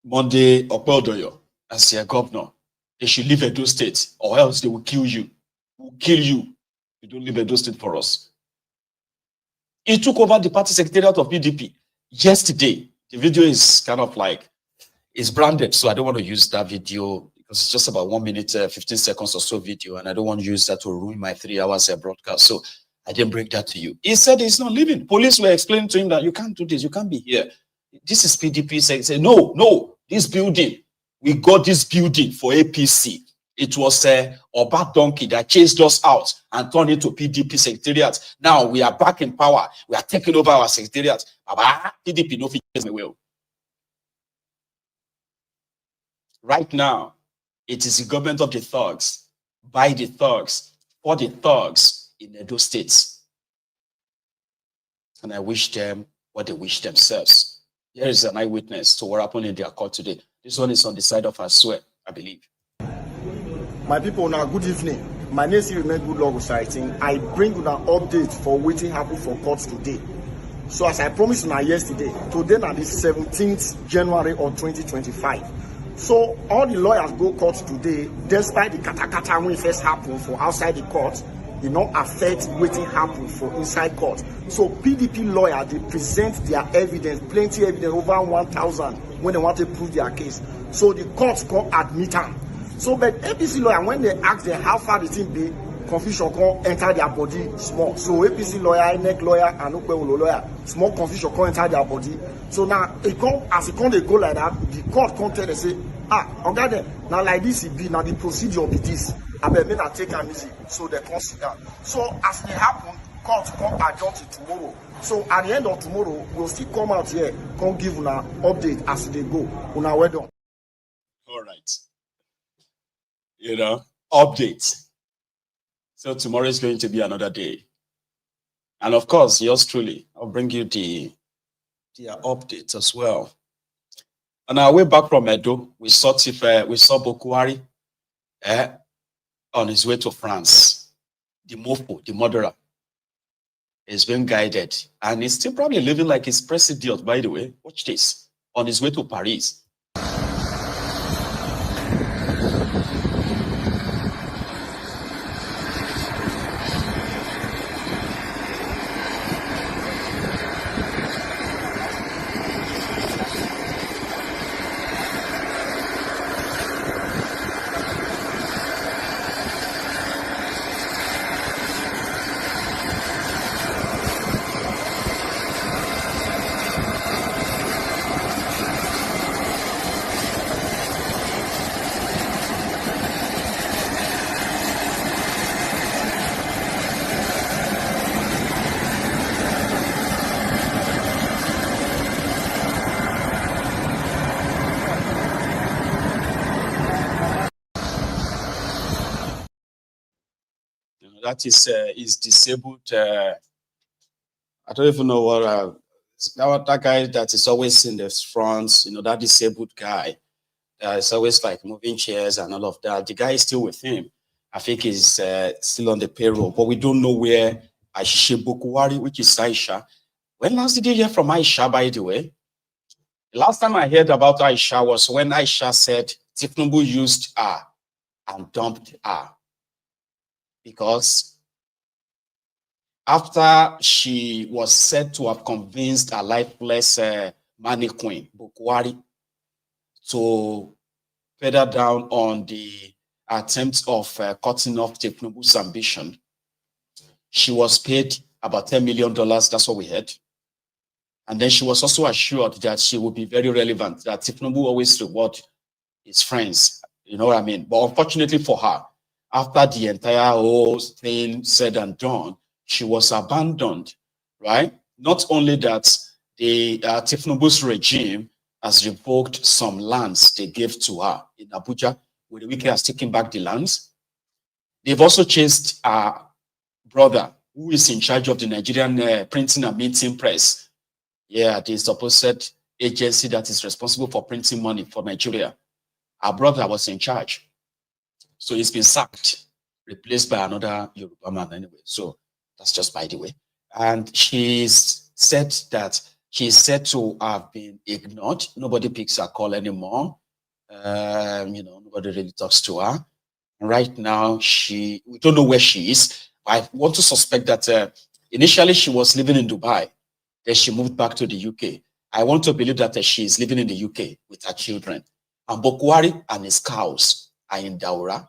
Monday Otedola as their governor, they should leave Edo State, or else they will kill you. We'll kill you. You don't leave Edo State for us. He took over the party secretariat of PDP yesterday. The video is kind of like, it's branded, so I don't want to use that video because it's just about 1 minute, 15 seconds or so video, and I don't want to use that to ruin my 3 hours broadcast. So I didn't bring that to you. He said he's not leaving. Police were explaining to him that you can't do this, you can't be here. This is PDP. He said, no, this building, we got this building for APC. It was Oba Donkey that chased us out and turned it to PDP secretariat. Now we are back in power. We are taking over our secretariat. PDP no features well. Right now, it is the government of the thugs, by the thugs, for the thugs in Edo State. And I wish them what they wish themselves. Here is an eyewitness to what happened in their court today. This one is on the side of Asue, I believe. My people, now good evening. My name is Remain Good Log Sighting. I bring you an update for waiting happen for court today. So as I promised you yesterday, today now the 17th January of 2025. So all the lawyers go court today, despite the katakata when it first happened for outside the court, it not affect waiting happen for inside court. So PDP lawyers, they present their evidence, plenty evidence, over 1,000 when they want to prove their case. So the courts come admit them. So, but APC lawyer, when they ask them how far the thing be, confusion can enter their body small. So APC lawyer, NEC lawyer, and Opedola lawyer, small confusion can enter their body. So now, as it come, they go like that, the court come tell they say, okay then, now like this it be, now the procedure be this. I bet men are taken easy, so they come sit down. So as it happen, court come adjourn to tomorrow. So at the end of tomorrow, we'll still come out here, come give una update as they go. Una well done. All right. You know, update. So tomorrow is going to be another day. And of course, yours truly, I'll bring you the updates as well. On our way back from Edo, we saw Bokuwari on his way to France. The mofo, the murderer, is being guided. And he's still probably living like his president, by the way. Watch this. On his way to Paris. That is disabled. I don't even know what that guy that is always in the front. You know, that disabled guy. It's always like moving chairs and all of that. The guy is still with him. I think he's still on the payroll, but we don't know where Aisha Bokuwari, which is Aisha. When last did you hear from Aisha, by the way? The last time I heard about Aisha was when Aisha said Tifnubu used her and dumped her. Because after she was said to have convinced a lifeless mannequin, Bokuwari, to further down on the attempt of cutting off Tifnubu's ambition, she was paid about $10 million. That's what we heard. And then she was also assured that she would be very relevant, that Tifnubu always reward his friends. You know what I mean? But unfortunately for her, after the entire whole thing said and done, she was abandoned, right? Not only that, the Tifnubu's regime has revoked some lands they gave to her in Abuja, where the Wike has taken back the lands. They've also chased her brother, who is in charge of the Nigerian printing and minting press. Yeah, the supposed agency that is responsible for printing money for Nigeria. Her brother was in charge. So he's been sacked, replaced by another Yoruba man anyway. So that's just by the way. And she's said that she's said to have been ignored. Nobody picks her call anymore. You know, nobody really talks to her. And right now, we don't know where she is. I want to suspect that initially she was living in Dubai. Then she moved back to the UK. I want to believe that she is living in the UK with her children. And Bokuwari and his cows are in Daura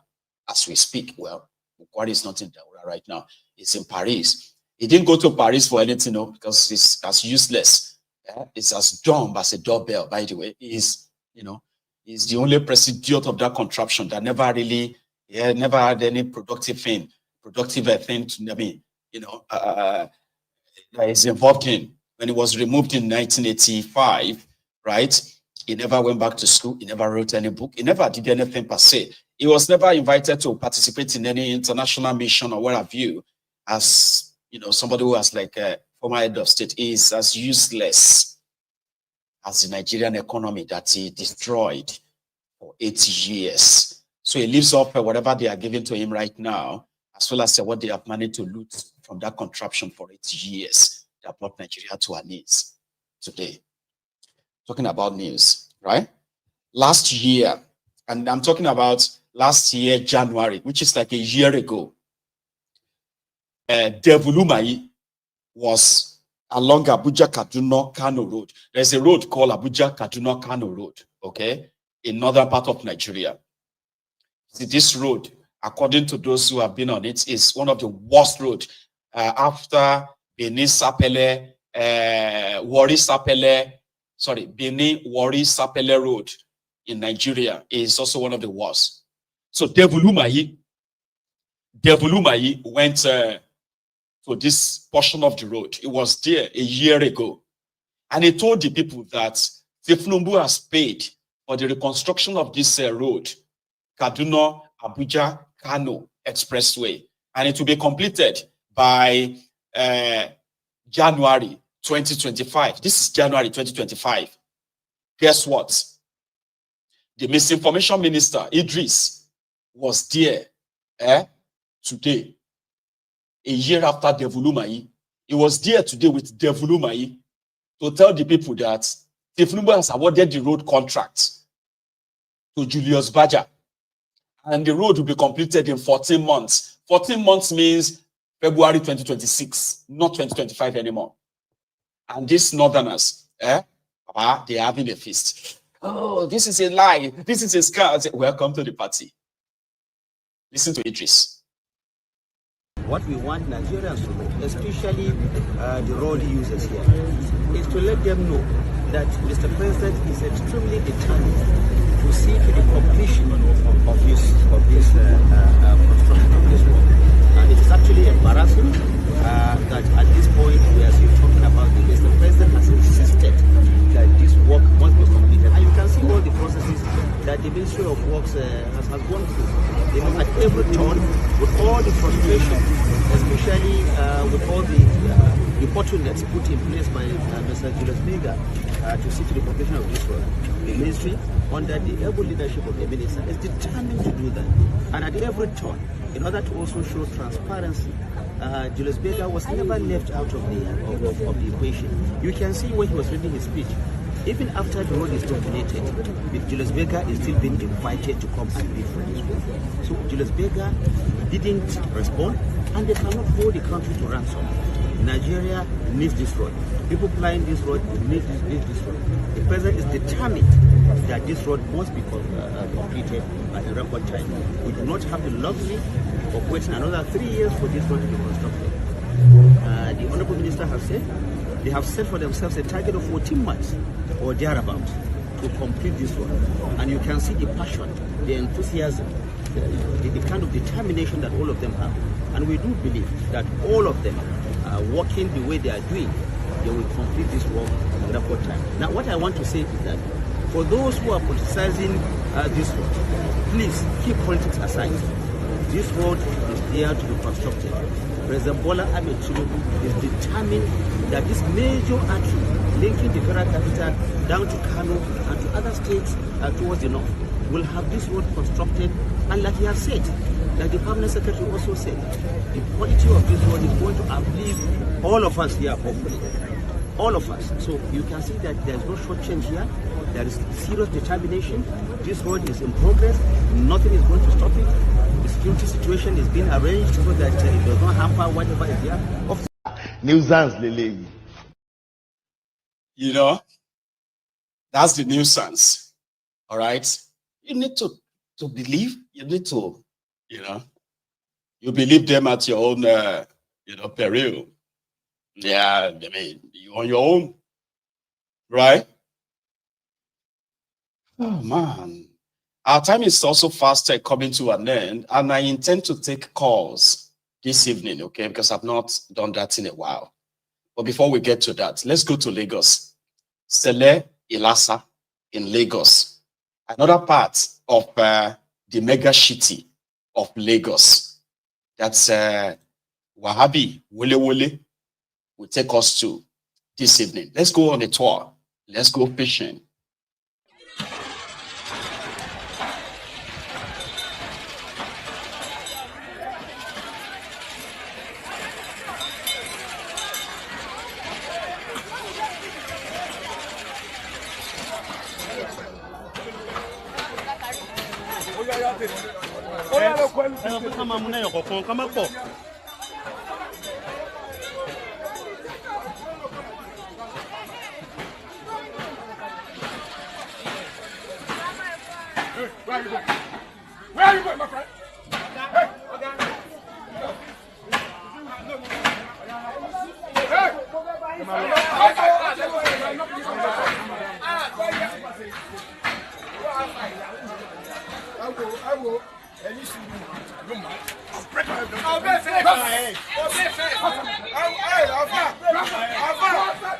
as we speak. Well, Bokuwari is not in Daura right now. He's in Paris. He didn't go to Paris for anything, no, because it's as useless. Yeah? It's as dumb as a doorbell, by the way. He's the only president of that contraption that never really, never had any productive thing to, that he's involved in. When he was removed in 1985, right? He never went back to school. He never wrote any book. He never did anything per se. He was never invited to participate in any international mission or what have you. As somebody who has like a former head of state is as useless as the Nigerian economy that he destroyed for 80 years. So he lives up whatever they are giving to him right now, as well as what they have managed to loot from that contraption for 80 years that brought Nigeria to our knees today. Talking about news, right? Last year, and I'm talking about last year, January, which is like a year ago, Devulumai was along Abuja-Kaduna-Kano Road. There's a road called Abuja-Kaduna-Kano Road, okay, in northern part of Nigeria. See, this road, according to those who have been on it, is one of the worst roads after Benin-Sapele, Benin-Wari-Sapele Road in Nigeria is also one of the worst. So Devulumai went to this portion of the road. It was there a year ago. And he told the people that Tifnubu has paid for the reconstruction of this road, Kaduna, Abuja, Kano Expressway. And it will be completed by January 2025. This is January 2025. Guess what? The misinformation minister, Idris, was there today, a year after Devulumai. He was there today with Devulumai to tell the people that Devulumai has awarded the road contract to Julius Baja. And the road will be completed in 14 months. 14 months means February 2026, not 2025 anymore. And these northerners, they are having a feast. Oh, this is a lie. This is a scam. Welcome to the party. Listen to Idris. What we want Nigerians to know, especially the road users here, is to let them know that Mr. President is extremely determined to see to the completion of this construction of this road. And it is actually embarrassing that at this point we are still talking about the Mr. President has insisted that this work must be completed. And you can see all the processes that the Ministry of Works has gone through. You know, at every turn, with all the frustration, especially with all the bottlenecks put in place by Mr. Julius Baja to see to the completion of this road. The ministry, under the able leadership of the minister, is determined to do that. And at every turn, in order to also show transparency, Julius Baja was never left out of the equation. You can see when he was reading his speech, even after the road is terminated, Julius Baja is still being invited to come and bid for this road. So Julius Baja didn't respond, and they cannot hold the country to ransom. Nigeria needs this road. People flying this road need this road. The president is determined that this road must be completed at a record time. We do not have the luxury of waiting another 3 years for this road to be constructed. The Honorable Minister has said they have set for themselves a target of 14 months or thereabouts to complete this road. And you can see the passion, the enthusiasm, the kind of determination that all of them have. And we do believe that all of them are working the way they are doing. They will complete this work in record time. Now, what I want to say is that for those who are politicizing this road, please keep politics aside. This road is there to be constructed. President Bola Ahmed Tinubu is determined that this major artery linking the federal capital down to Kano and to other states towards the north will have this road constructed. And like he has said, like the Permanent Secretary also said, the quality of this road is going to uplift all of us here, hopefully. All of us. So you can see that there is no short change here. There is serious determination. This road is in progress. Nothing is going to stop it. The security situation is being arranged so that it does not hamper whatever is here. Nuisance, Lele. You know, that's the nuisance. All right? You need to believe. You need to, you believe them at your own, peril. Yeah, I mean, you on your own, right? Oh, man. Our time is also fast coming to an end, and I intend to take calls this evening, okay, because I've not done that in a while. But before we get to that, let's go to Lagos. Sele Ilasa in Lagos, another part of the mega city of Lagos. That's Wahabi Wole Wole will take us to this evening. Let's go on a tour. Let's go fishing. Where are you going? Where are you going, my friend? Hey! I will. And you see me. I'll break my head. I'll break my head. I'll break my head.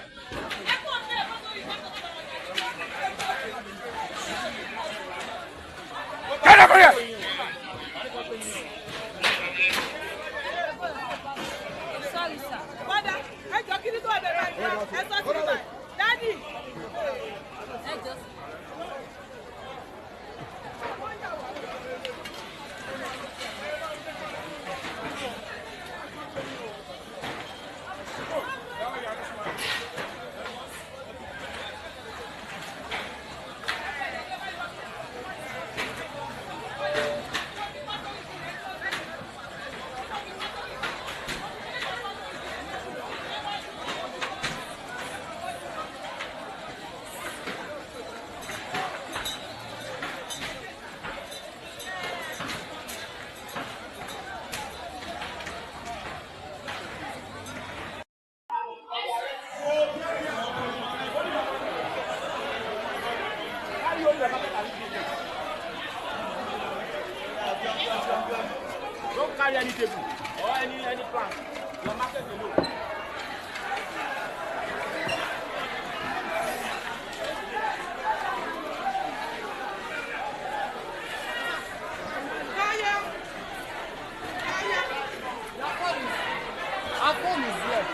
Don't carry any table or any plant. Your market alone. Our phone is here.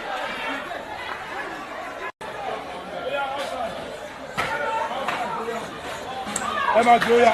Emma Joya.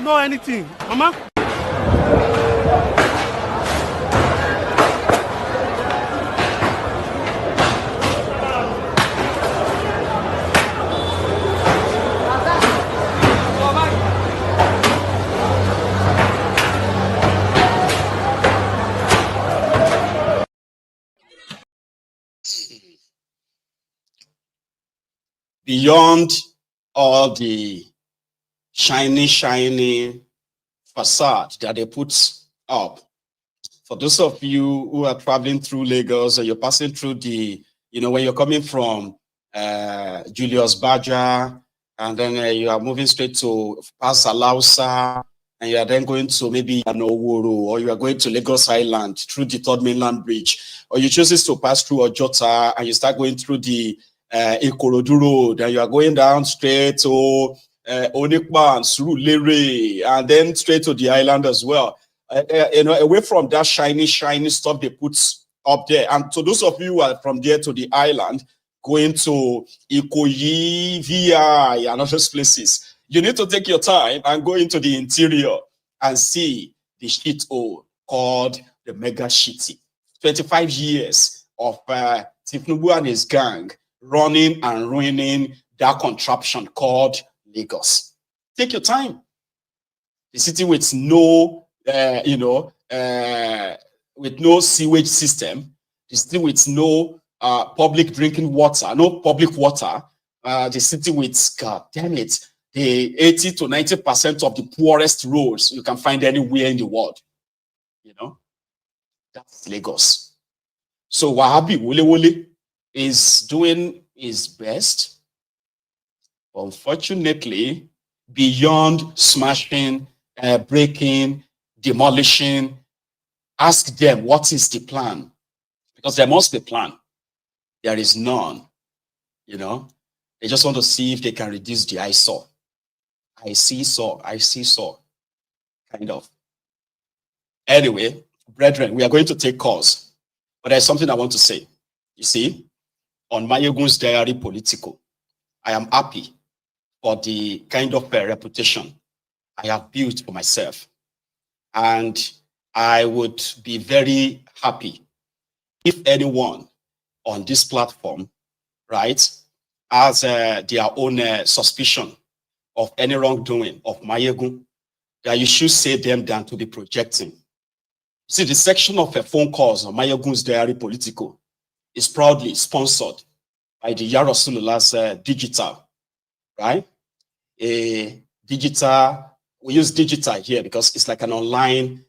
Know anything, Mama? Beyond all the shiny facade that they put up, for those of you who are traveling through Lagos or you're passing through the, when you're coming from Julius Baja, and then you are moving straight to past Alausa, and you are then going to maybe Anowuru, or you are going to Lagos Island through the Third Mainland Bridge, or you choose to pass through Ojota and you start going through the Ikorodu Road, and you are going down straight to Onikba and Surulere, and then straight to the island as well. Away from that shiny stuff they put up there. And to those of you who are from there to the island, going to Ikoyi, VI, and other places, you need to take your time and go into the interior and see the shithole called the Mega Shitty. 25 years of Tifnubu and his gang running and ruining that contraption called Lagos. Take your time. The city with no, with no sewage system, the city with no public drinking water, no public water, the city with, God damn it, the 80 to 90% of the poorest roads you can find anywhere in the world. That's Lagos. So Wahabi Wole Wole is doing his best. Unfortunately, beyond smashing, breaking, demolishing, ask them what is the plan. Because there must be a plan. There is none. They just want to see if they can reduce the eyesore. I see so, kind of. Anyway, brethren, we are going to take calls. But there's something I want to say. You see, on Mayegun's Diary Political, I am happy for the kind of reputation I have built for myself. And I would be very happy if anyone on this platform, right, has their own suspicion of any wrongdoing of Mayegun, that you should say them than to be projecting. See, the section of phone calls on Mayegun's Diary Political is proudly sponsored by the Ya Rasulullah's digital, right? A digital, we use digital here because it's like an online,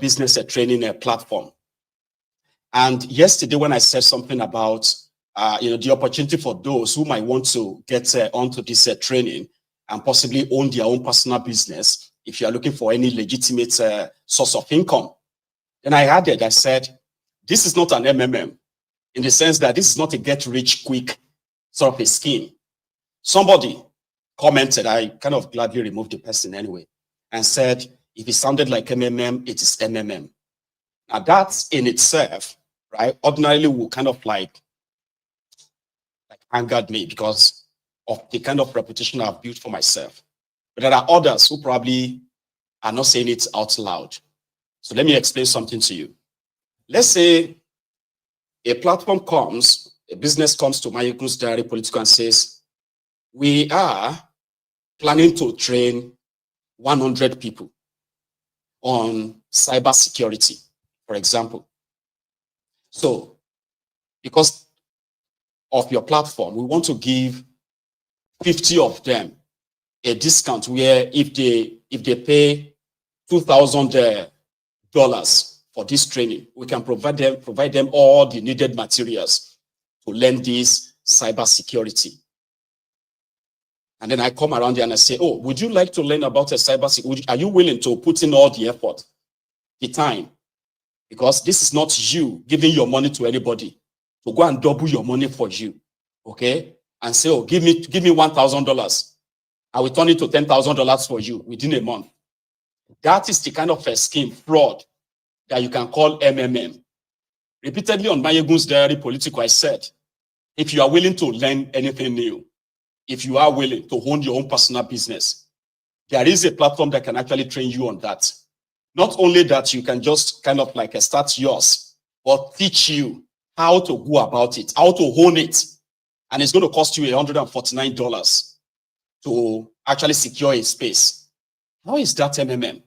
business training platform. And yesterday when I said something about, the opportunity for those who might want to get onto this training and possibly own their own personal business, if you are looking for any legitimate source of income, then I added, I said, this is not an MMM, in the sense that this is not a get-rich-quick sort of a scheme. Somebody commented, I kind of gladly removed the person anyway, and said, if it sounded like MMM, it is MMM. Now that in itself, right, ordinarily will kind of like angered me because of the kind of reputation I've built for myself. But there are others who probably are not saying it out loud. So let me explain something to you. Let's say a platform comes, a business comes to Mayegun's Diary Political and says, we are planning to train 100 people on cybersecurity, for example. So, because of your platform, we want to give 50 of them a discount where if they pay $2,000 for this training, we can provide them all the needed materials to learn this cybersecurity. And then I come around there and I say, oh, would you like to learn about a cybersecurity? Are you willing to put in all the effort, the time? Because this is not you giving your money to anybody to go and double your money for you, okay? And say, oh, give me $1,000. I will turn it to $10,000 for you within a month. That is the kind of a scheme, fraud, that you can call MMM. Repeatedly on Mayegun's Diary Political, I said, if you are willing to learn anything new, if you are willing to own your own personal business, there is a platform that can actually train you on that. Not only that, you can just kind of like start yours, but teach you how to go about it, how to own it. And it's going to cost you $149 to actually secure a space. How is that MMM?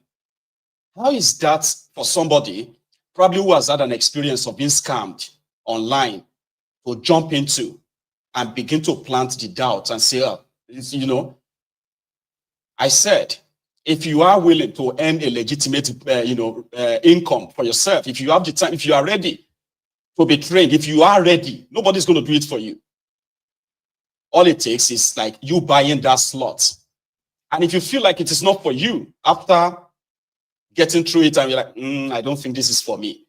How is that for somebody probably who has had an experience of being scammed online to jump into and begin to plant the doubt and say, I said, if you are willing to earn a legitimate, income for yourself, if you have the time, if you are ready to be trained, if you are ready, nobody's going to do it for you. All it takes is like you buying that slot. And if you feel like it is not for you, after getting through it and you're like, I don't think this is for me.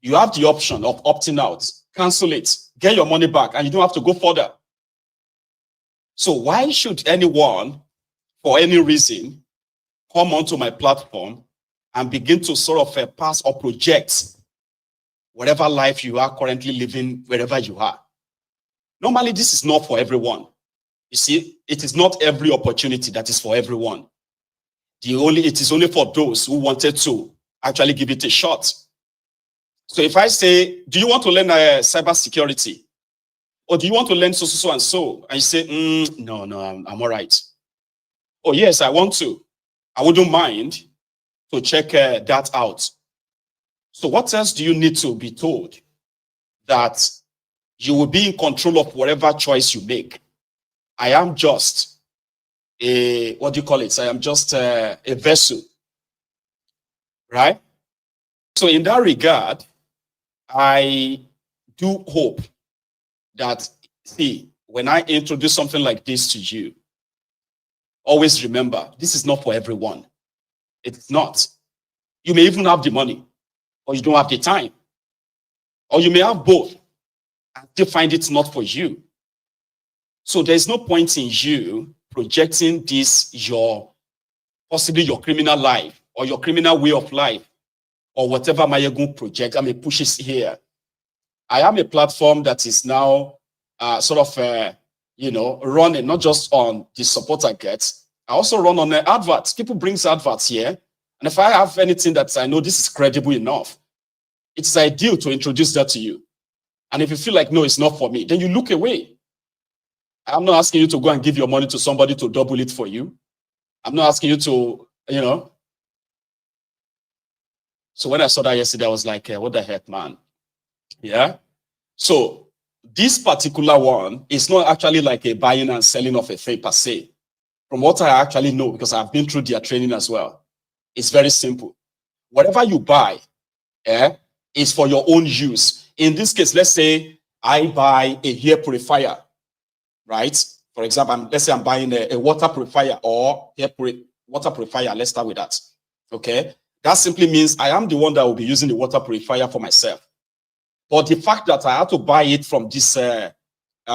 You have the option of opting out, cancel it, get your money back, and you don't have to go further. So why should anyone, for any reason, come onto my platform and begin to sort of pass or project whatever life you are currently living, wherever you are? Normally, this is not for everyone. You see, it is not every opportunity that is for everyone. It is only for those who wanted to actually give it a shot. So if I say, do you want to learn cyber security? Or do you want to learn so and so? And you say, no, I'm all right. Oh, yes, I want to. I wouldn't mind to check that out. So what else do you need to be told? That you will be in control of whatever choice you make. I am just I am just a vessel, right? So in that regard, I do hope that, see, when I introduce something like this to you, always remember, this is not for everyone. It's not. You may even have the money, or you don't have the time, or you may have both, and still find it's not for you. So there's no point in you projecting this, possibly your criminal life, or your criminal way of life, or whatever Mayegun project, pushes here. I am a platform that is now running not just on the support I get. I also run on adverts. People bring adverts here. And if I have anything that I know this is credible enough, it's ideal to introduce that to you. And if you feel like, no, it's not for me, then you look away. I'm not asking you to go and give your money to somebody to double it for you. I'm not asking you to, So when I saw that yesterday, I was like, what the heck, man? Yeah. So this particular one is not actually like a buying and selling of a thing per se. From what I actually know, because I've been through their training as well, it's very simple. Whatever you buy is for your own use. In this case, let's say I buy a hair purifier, right? For example, let's say I'm buying a water purifier or water purifier. Let's start with that. Okay. That simply means I am the one that will be using the water purifier for myself. But the fact that I have to buy it from this, what do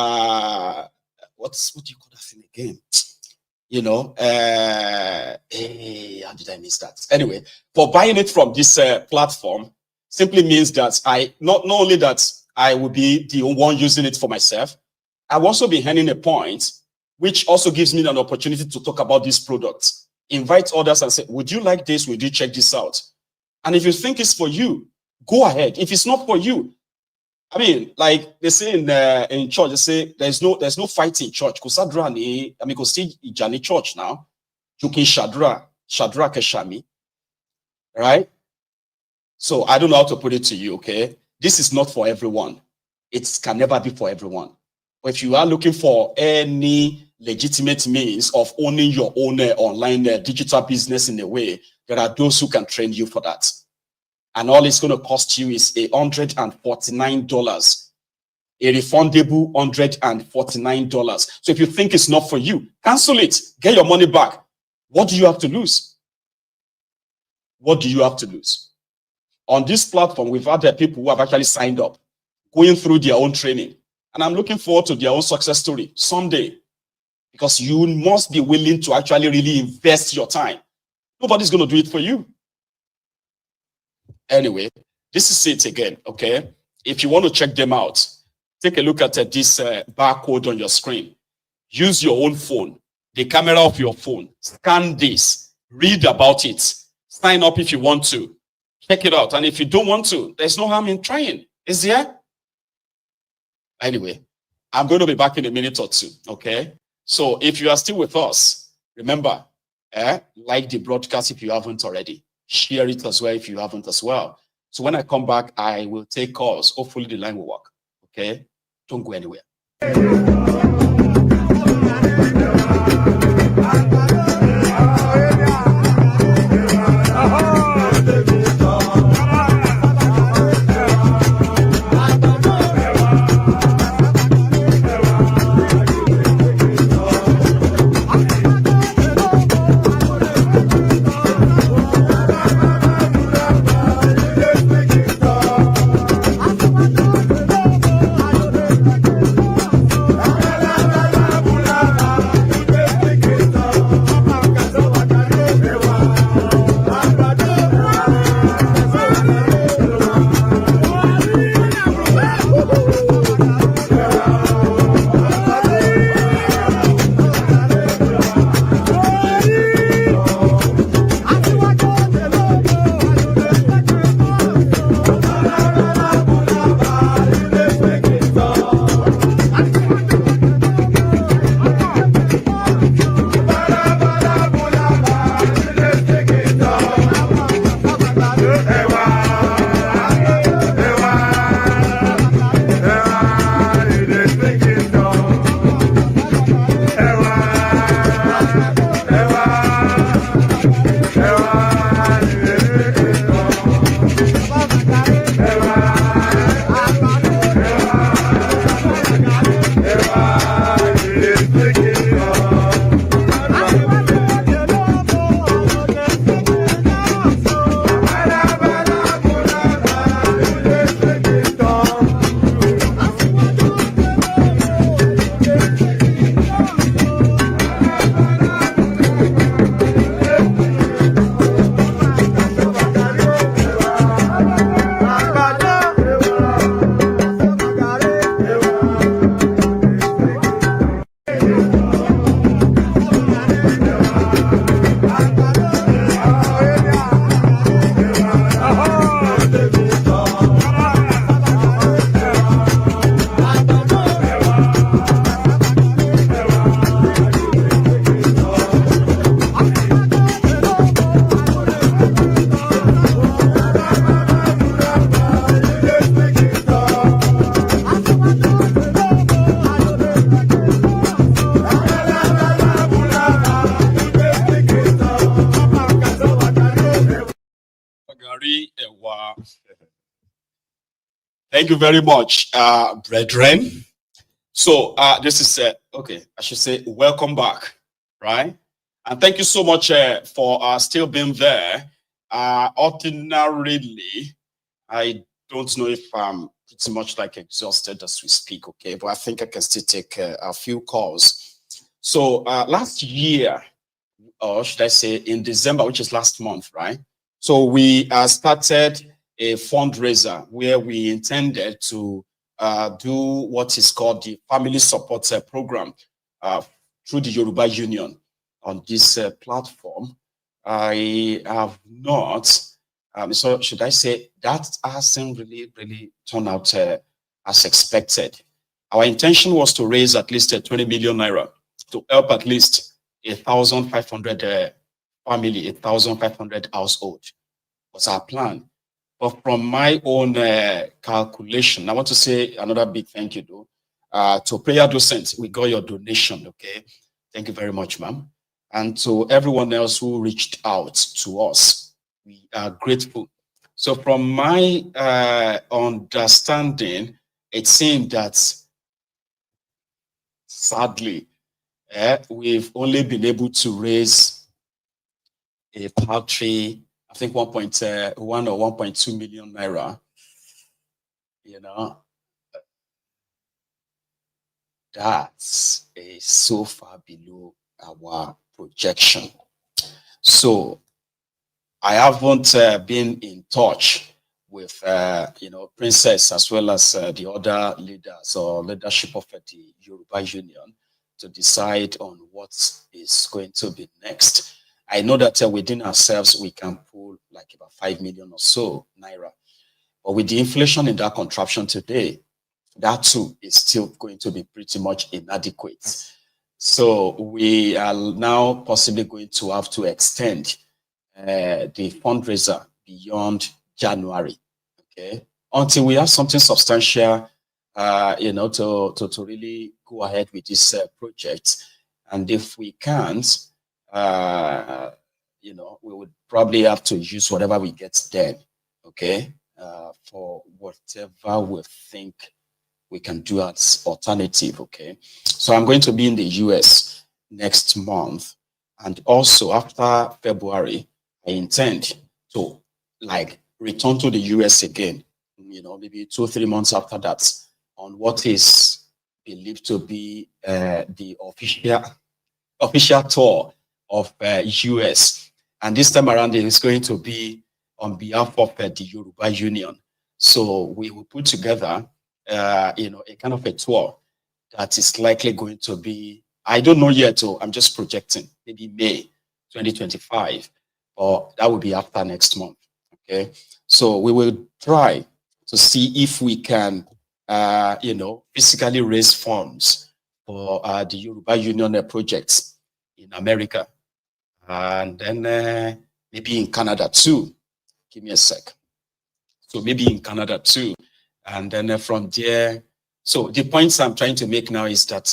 you call that thing again? How did I miss that? Anyway, for buying it from this platform simply means that not only that I will be the one using it for myself, I will also be earning a point, which also gives me an opportunity to talk about this product. Invite others and say, would you like this? Would you check this out? And if you think it's for you, go ahead. If it's not for you, like they say in church, they say there's no fight in church. Because see Ijani church now. You can Shadra Keshami. Right? So I don't know how to put it to you, okay? This is not for everyone. It can never be for everyone. But if you are looking for any legitimate means of owning your own online digital business in a way, there are those who can train you for that. And all it's going to cost you is $149, a refundable $149. So if you think it's not for you, cancel it, get your money back. What do you have to lose? What do you have to lose? On this platform, we've had people who have actually signed up, going through their own training. And I'm looking forward to their own success story someday. Because you must be willing to actually really invest your time. Nobody's going to do it for you. Anyway, this is it again, okay? If you want to check them out, take a look at this barcode on your screen. Use your own phone, the camera of your phone. Scan this. Read about it. Sign up if you want to. Check it out. And if you don't want to, there's no harm in trying. Is there? Anyway, I'm going to be back in a minute or two, okay? So if you are still with us, remember, like the broadcast if you haven't already. Share it as well if you haven't as well. So when I come back, I will take calls. Hopefully the line will work, okay? Don't go anywhere. Thank you very much, brethren. So this is okay. I should say welcome back, right? And thank you so much for still being there. Ordinarily, I don't know if I'm pretty much like exhausted as we speak, okay? But I think I can still take a few calls. So last year, or should I say in December, which is last month, right? So we started a fundraiser where we intended to do what is called the Family Support Program through the Yoruba Union on this platform. I have not, so should I say that hasn't really turned out as expected. Our intention was to raise at least 20 million naira to help at least 1,500 family, 1,500 household was our plan. But from my own calculation, I want to say another big thank you to Prayer Docent. We got your donation, okay? Thank you very much, ma'am. And to everyone else who reached out to us, we are grateful. So from my understanding, it seemed that sadly, we've only been able to raise a paltry, I think 1.1 or 1.2 million naira. You know, that's so far below our projection. So I haven't been in touch with Princess as well as the other leaders or leadership of the Yoruba Union to decide on what is going to be next. I know that within ourselves we can pull like about 5 million or so naira, but with the inflation in that contraption today, that too is still going to be pretty much inadequate. So we are now possibly going to have to extend the fundraiser beyond January, okay, until we have something substantial, to really go ahead with this project. And if we can't, we would probably have to use whatever we get then, okay, for whatever we think we can do as alternative, okay. So I'm going to be in the US next month, and also after February, I intend to return to the US again, maybe 2-3 months after that, on what is believed to be the official tour of US. And this time around, it is going to be on behalf of the Yoruba Union. So we will put together, a kind of a tour that is likely going to be, I don't know yet, so I'm just projecting, maybe May 2025, or that will be after next month, okay? So we will try to see if we can, physically raise funds for the Yoruba Union projects in America. And then maybe in Canada too. Give me a sec. So maybe in Canada too. And then from there, so the points I'm trying to make now is that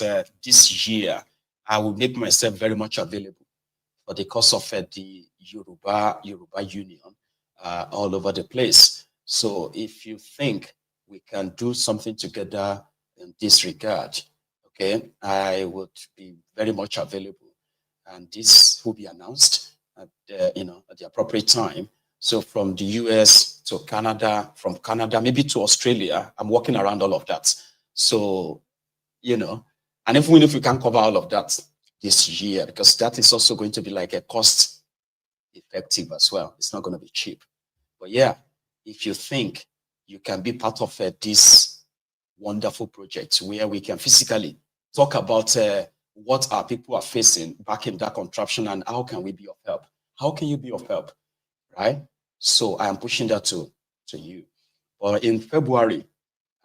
this year, I will make myself very much available for the cause of the Yoruba Union all over the place. So if you think we can do something together in this regard, okay, I would be very much available. And this will be announced at the appropriate time. So from the US to Canada, from Canada maybe to Australia, I'm working around all of that. So, and even if we can cover all of that this year, because that is also going to be like a cost effective as well. It's not going to be cheap. But yeah, if you think you can be part of this wonderful project where we can physically talk about what our people are facing back in that contraption and how can we be of help? How can you be of help, right? So I am pushing that to you. But in February,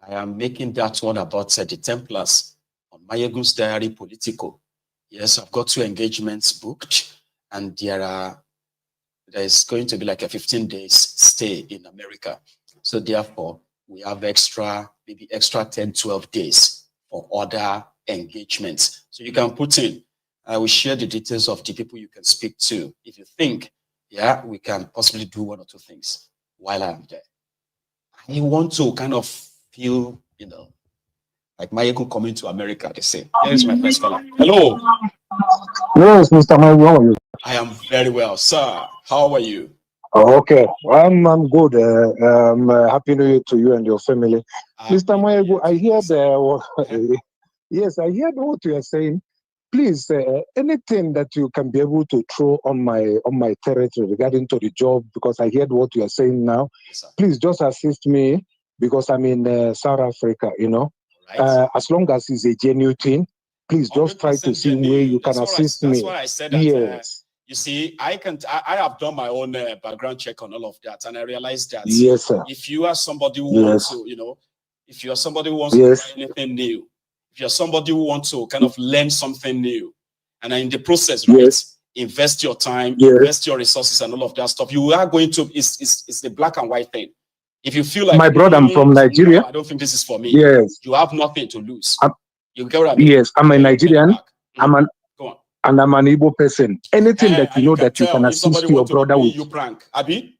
I am making that one about the Templars on Mayegun's Diary Politico. Yes, I've got 2 engagements booked, and there's going to be like a 15 days stay in America. So therefore, we have maybe extra 10, 12 days for other engagements. So you can put in, I will share the details of the people you can speak to. If you think, yeah, we can possibly do 1 or 2 things. while I'm there. I want to kind of feel, you know, like Mayeko coming to America, they say. Here's my first caller. Hello. Yes, Mr. Mazi, how are you? I am very well, sir. How are you? Oh, okay, I'm good. Happy New Year to you and your family. Mr. Mazi, I heard, yes, I heard what you are saying. Please, anything that you can be able to throw on my territory regarding to the job, because I heard what you are saying now. Yes, please just assist me because I'm in South Africa, you know. Right. As long as it's a genuine thing, please just try to see where you can assist me. That's why I said that. Yes. You see, I have done my own background check on all of that, and I realized that Yes, sir. if you are somebody who wants to, you know, if you are somebody who wants Yes. to try anything new, if you're somebody who wants to kind of learn something new, and in the process, right, Yes. invest your time, Yes. invest your resources, and all of that stuff, you are going to. It's the black and white thing. If you feel like My brother, I'm from Nigeria. No, I don't think this is for me. Yes. You have nothing to lose. You get what I mean? Yes, I'm a Nigerian. I'm an Go on. and I'm an Igbo person. Anything that you know that you can if assist somebody your wants to brother be with. you prank, Abi?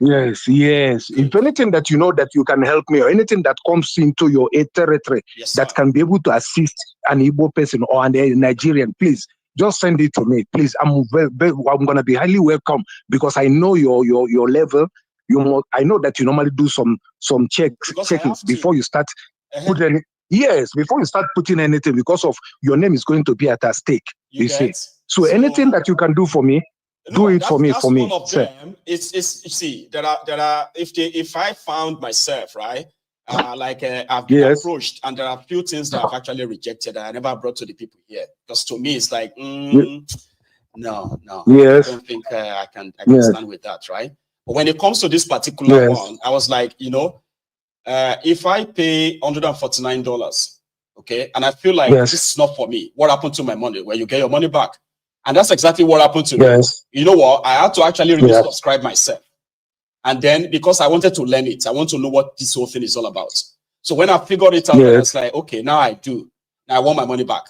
Yes, yes. If anything that you know that you can help me, or anything that comes into your territory that can be able to assist an Igbo person or a Nigerian, please just send it to me. Please, I'm I'm gonna be highly welcome because I know your level. I know that you normally do some checkings before you start putting. Yes, before you start putting anything, because of your name is going to be at stake. You see. So anything that you can do for me, do it for me. That's one of them. It's you see, there are if I found myself, right, I've been approached, and there are a few things that I've actually rejected that I never brought to the people here, because to me it's like no, yes. I don't think I can stand with that, right? But when it comes to this particular one, I was like, you know, if I pay $149, okay, and I feel like this is not for me, what happened to my money? Well, you get your money back. And that's exactly what happened to me. You know what? I had to actually really subscribe myself. And then because I wanted to learn it, I want to know what this whole thing is all about. So when I figured it out, I was like, okay, now I do. Now I want my money back.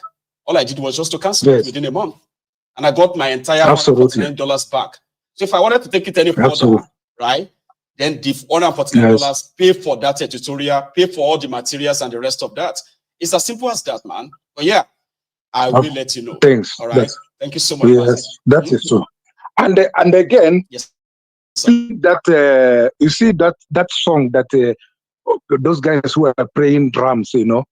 All I did was just to cancel it within a month. And I got my entire $149 back. So if I wanted to take it any further, right, then the $149 pay for that tutorial, pay for all the materials and the rest of that. It's as simple as that, man. But yeah, I will let you know. Thanks. All right. Thank you so much. Yes, that is true. And again, you see that song that those guys who are playing drums, you know,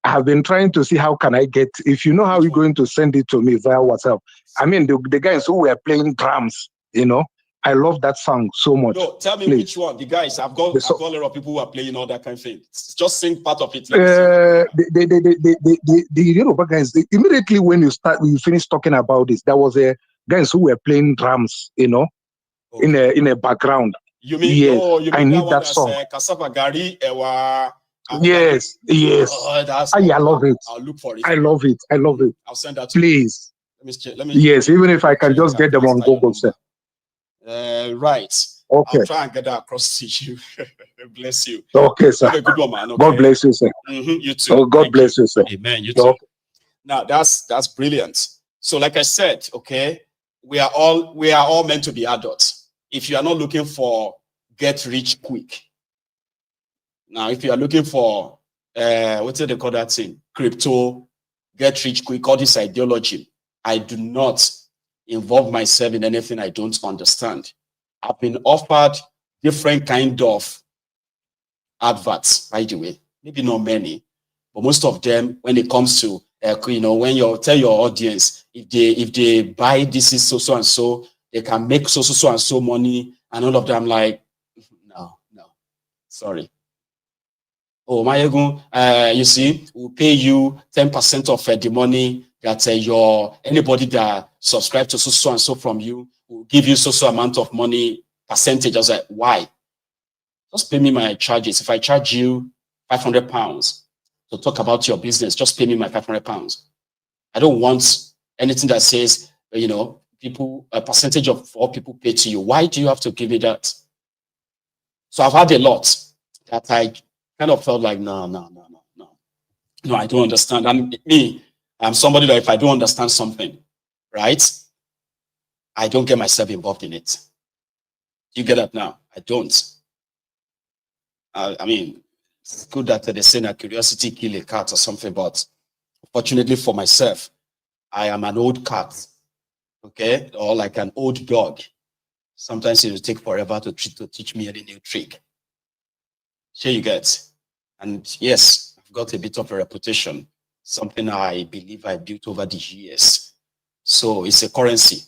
I have been trying to see how can I get. If you know how you're going to send it to me via WhatsApp. I mean, the guys who were playing drums, you know, I love that song so much. No, tell me which one. The guys, I've got a lot of people who are playing all that kind of thing. Just sing part of it. The Yoruba guys, immediately when you finish talking about this, there was a guys who were playing drums, you know, in a background. You mean? Yes, Oh, you mean I need that song. Cassava Gari, Ewa. Yes, yes. Oh, I love it. I'll look for it. I love it. I love it. I'll send that to please. Let me. Yes, even if I can just get them on Google, sir. Right. Okay. I'll try and get that across to you. Bless you. Okay, sir. Have a good one, man. Okay? God bless you, sir. You too. Oh, God bless you, sir. Amen. You too. Now that's brilliant. So, like I said, okay, we are all meant to be adults. If you are not looking for get rich quick, now if you are looking for what do they call that thing? Crypto, get rich quick, all this ideology, I do not involve myself in anything I don't understand. I've been offered different kind of adverts, by the way. Maybe not many, but most of them, when it comes to, you know, when you tell your audience, if they buy this is so and so, they can make so and so money, and all of them, like, no, sorry. Oh, Mayegun, you see, we'll pay you 10% of the money that anybody that subscribe to so and so from you will give you so amount of money percentage. I was like, why? Just pay me my charges. If I charge you £500 to talk about your business, just pay me my £500. I don't want anything that says, you know, a percentage of all people pay to you. Why do you have to give me that? So I've had a lot that I kind of felt like, no, I don't understand. And I'm somebody that if I don't understand something, right, I don't get myself involved in it. You get that now? I don't. I mean, it's good that they say that curiosity kill a cat or something, but fortunately for myself, I am an old cat, okay, or like an old dog. Sometimes it will take forever to teach me any new trick. Here you get. And yes, I've got a bit of a reputation, something I believe I built over the years. So it's a currency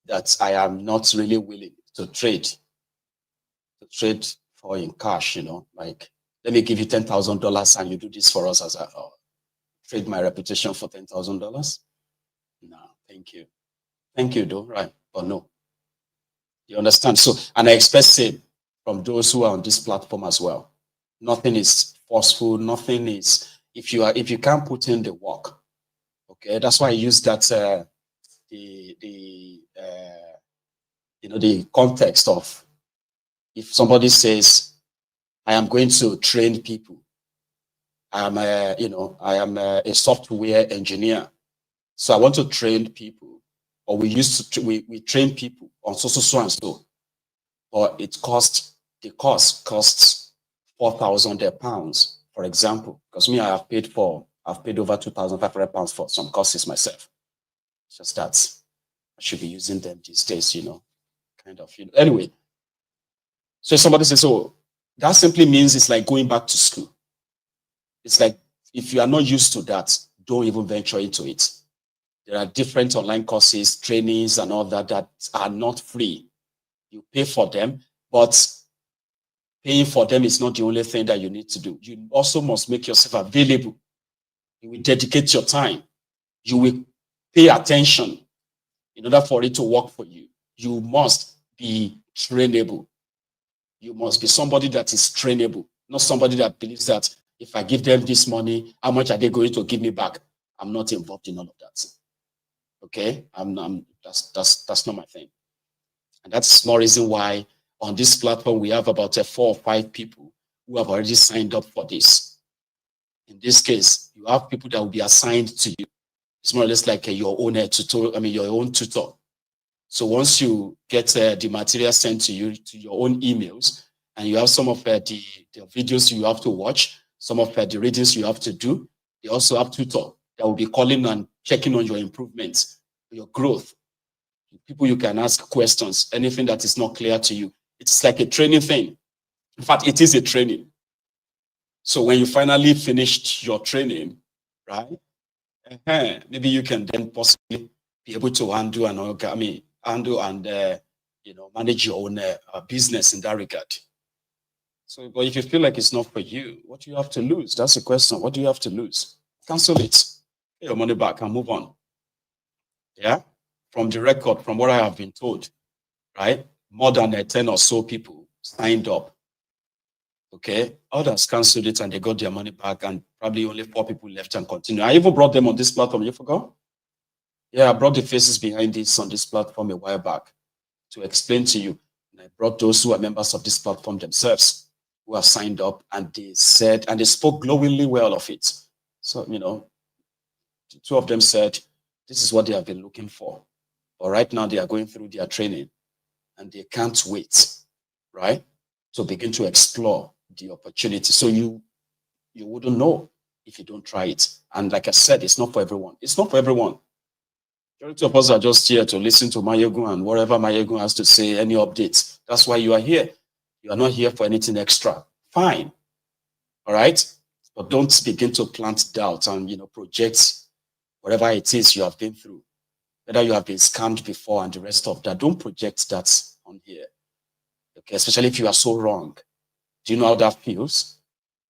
that I am not really willing to trade for in cash, you know, like, let me give you $10,000 and you do this for us as a trade my reputation for $10,000. No, thank you. Thank you, though, right? But no. You understand? So, and I expect same from those who are on this platform as well. Nothing is forceful. Nothing is, if you can't put in the work, okay? That's why I use that, the context of, if somebody says, I am going to train people, I am a software engineer, so I want to train people, or we train people on so and so, but the cost costs £4,000, for example, because me, I've paid over £2,500 for some courses myself. It's just that I should be using them these days, kind of, Anyway, so somebody says, so that simply means it's like going back to school. It's like, if you are not used to that, don't even venture into it. There are different online courses, trainings, and all that are not free. You pay for them, but paying for them is not the only thing that you need to do. You also must make yourself available. You will dedicate your time. You will pay attention in order for it to work for you. You must be trainable. You must be somebody that is trainable, not somebody that believes that if I give them this money, how much are they going to give me back? I'm not involved in all of that. Okay, that's not my thing, and that's more reason why on this platform we have about 4 or 5 people who have already signed up for this. In this case, you have people that will be assigned to you. It's more or less like your own tutor. Your own tutor. So once you get the material sent to you to your own emails, and you have some of the videos you have to watch, some of the readings you have to do, they also have tutor that will be calling and checking on your improvements, your growth. People you can ask questions, anything that is not clear to you. It's like a training thing. In fact, it is a training. So when you finally finished your training, right, maybe you can then possibly be able to handle and manage your own business in that regard. So, but if you feel like it's not for you, what do you have to lose? That's the question. What do you have to lose? Cancel it. Get your money back and move on. Yeah? From the record, from what I have been told, right? More than 10 or so people signed up. Okay? Others canceled it and they got their money back, and probably only 4 people left and continue. I even brought them on this platform. You forgot? Yeah, I brought the faces behind this on this platform a while back to explain to you. And I brought those who are members of this platform themselves, who have signed up, and they said, and they spoke glowingly well of it. So, 2 of them said, this is what they have been looking for. But right now they are going through their training and they can't wait, right, to begin to explore the opportunity. So you wouldn't know if you don't try it. And like I said, it's not for everyone. It's not for everyone. Majority of us are just here to listen to Mayegun and whatever Mayegun has to say, any updates. That's why you are here. You are not here for anything extra. Fine. All right? But don't begin to plant doubt and, project whatever it is you have been through. Whether you have been scammed before and the rest of that. Don't project that on here. Okay? Especially if you are so wrong. Do you know how that feels?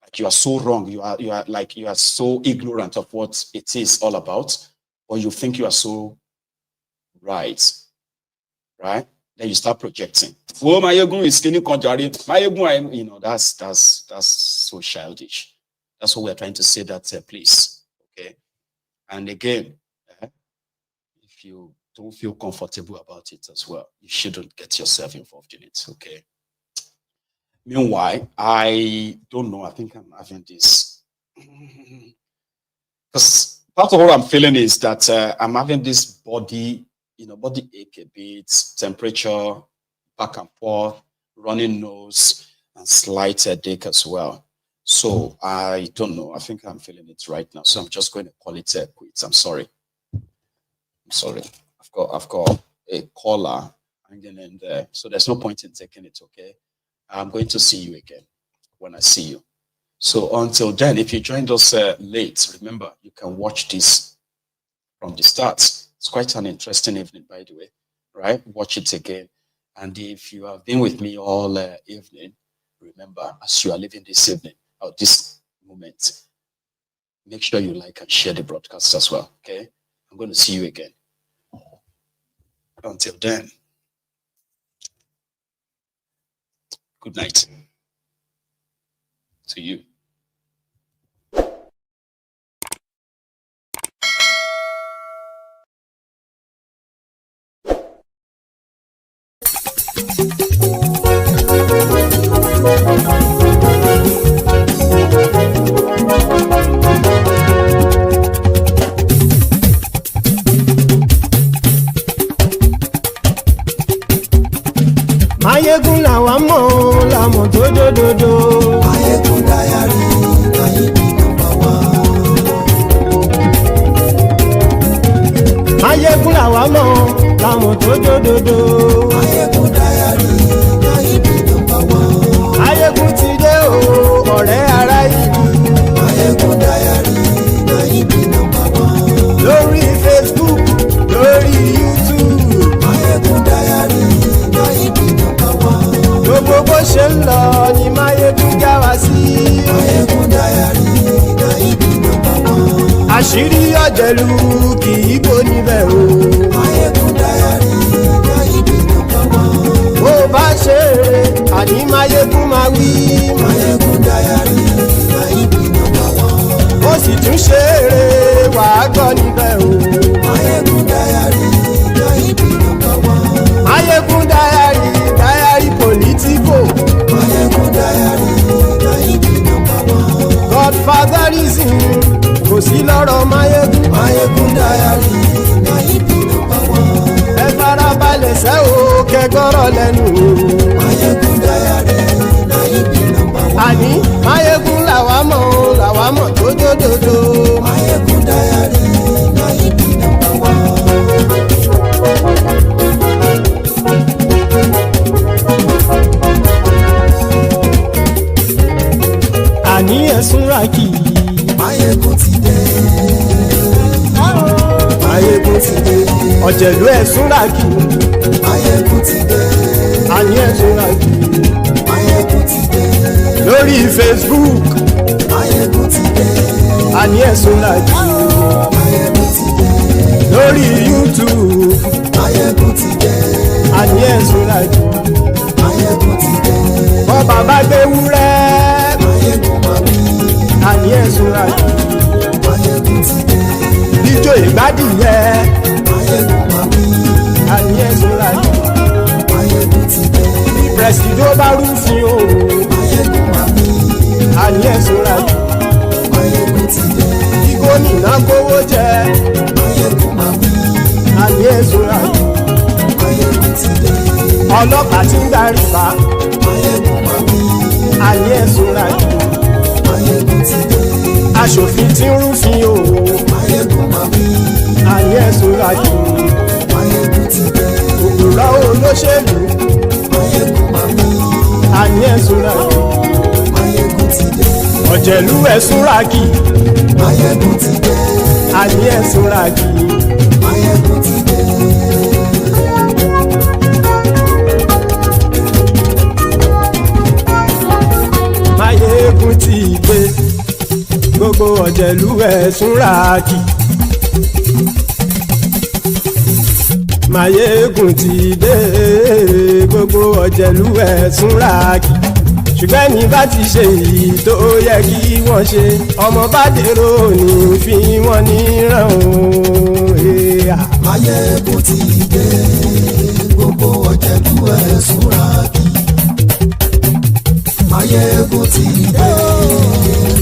Like you are so wrong. You are so ignorant of what it is all about. Or you think you are so right. Right? Then you start projecting. Oh, Mayegun is skinny contrary. Mayegun, that's so childish. That's what we're trying to say that, please. Okay. And again, if you don't feel comfortable about it as well, you shouldn't get yourself involved in it. Okay. Meanwhile, I don't know. I think I'm having this. Because part of what I'm feeling is that I'm having this body ache a bit, temperature, back and forth. running nose, and slight headache as well. So I don't know. I think I'm feeling it right now. So I'm just going to call it quits. I'm sorry. I've got a caller hanging in there. So there's no point in taking it, okay? I'm going to see you again when I see you. So until then, if you joined us late, remember, you can watch this from the start. It's quite an interesting evening, by the way, right? Watch it again. And if you have been with me all evening, remember, as you are leaving this evening, or this moment, make sure you like and share the broadcast as well, okay? I'm going to see you again. Until then, good night to you. Mayegun làwa mọ̀ làmọ̀ tó dòdòdò. Mayegun dayari Nayibi number one. Mayegun làwa mọ̀ làmọ̀ tó dòdòdò. Mayegun dayari Nayibi number one. Mayegun ti dé o ọ̀rẹ́ ara ìlú. Mayegun dayari Nayibi number one. Lórí Facebook, lórí YouTube. Mayegun dayari Nayibi number one. Gbogbo bó ṣe ń lọ ni Mayegun já wa sí. Mayegun dayari Nayibi number one. Àṣírí ọ̀jẹ̀lú kì í bò níbẹ̀ o. Mayegun dayari Nayibi number one. Bó bá ṣe eré àní Mayegun máa wí. Mayegun dayari Nayibi number one. Ó sì tún ṣe eré wàá gbọ́ níbẹ̀ o. Mayegun dayari Nayibi number one. Mayegun dayari politico. Mayegun dayari Nayibi number one. Godfatherism kò sí lọ́rọ̀ Mayegun. Mayegun dayari Nayibi number one. Ẹ farabalẹ̀ sẹ́ o kẹgọ́rọ̀ lẹ́nu o. Mayegun dayari Nayibi number one. Àní Mayegun làwa mọ̀ tó dòdòdò. Mayegun dayari Nayibi number one. Àní ẹ̀sùn ràkì. Mayegun ti dé. Mayegun ti dé. Ọ̀jẹ̀lú ẹ̀sùn ràkì. Mayegun ti dé. Àní ẹ̀sùn ràkì. Mayegun ti dé. Lórí Facebook. Mayegun ti dé. Àní ẹ̀sùn ràkì. Mayegun ti dé. Lórí YouTube. Mayegun ti dé. Àní ẹ̀sùn ràkì. Mayegun ti dé. Bọ́ bàbá gbé wúrẹ́. Mayegun máa wí. Àní ẹ̀sùn ràjò. Mayegun ti dé. Ijó ìgbádìyẹ. Mayegun máa wí. Àní ẹ̀sùn ràjò. Mayegun ti dé. Pẹ̀sìdó bá rúfin o. Mayegun máa wí. Àní ẹ̀sùn ràjò. Mayegun ti dé. Gómìnà kówó jẹ. Mayegun máa wí. Àní ẹ̀sùn ràjò. Mayegun ti dé. Ọlọ́pàá ti ń darí bá. Mayegun máa wí. Àní ẹ̀sùn ràjò. Mayegun ti dé. Aṣòfin tí ń rúfin o. Mayegun máa wí. Àní ẹ̀sùn ràjò. Mayegun ti dé. Òpùrọ́ olóṣèlú. Mayegun máa wí. Àní ẹ̀sùn ràjò. Mayegun ti dé. Ọ̀jẹ̀lú ẹ̀sùn ràkì. Mayegun ti dé. Àní ẹ̀sùn ràkì. Mayegun ti dé. Mayegun ti dé. Gbogbo ọ̀jẹ̀lú ẹ̀sùn ràkì. Mayegun ti dé. Gbogbo ọ̀jẹ̀lú ẹ̀sùn ràkì. Ṣùgbọ́n ní bá ti ṣe èyí tó yẹ kí wọ́n ṣe, ọmọ bá dèrò ní fi wọ́n níran o. Mayegun ti dé. Gbogbo ọ̀jẹ̀lú ẹ̀sùn ràkì. Mayegun ti dé.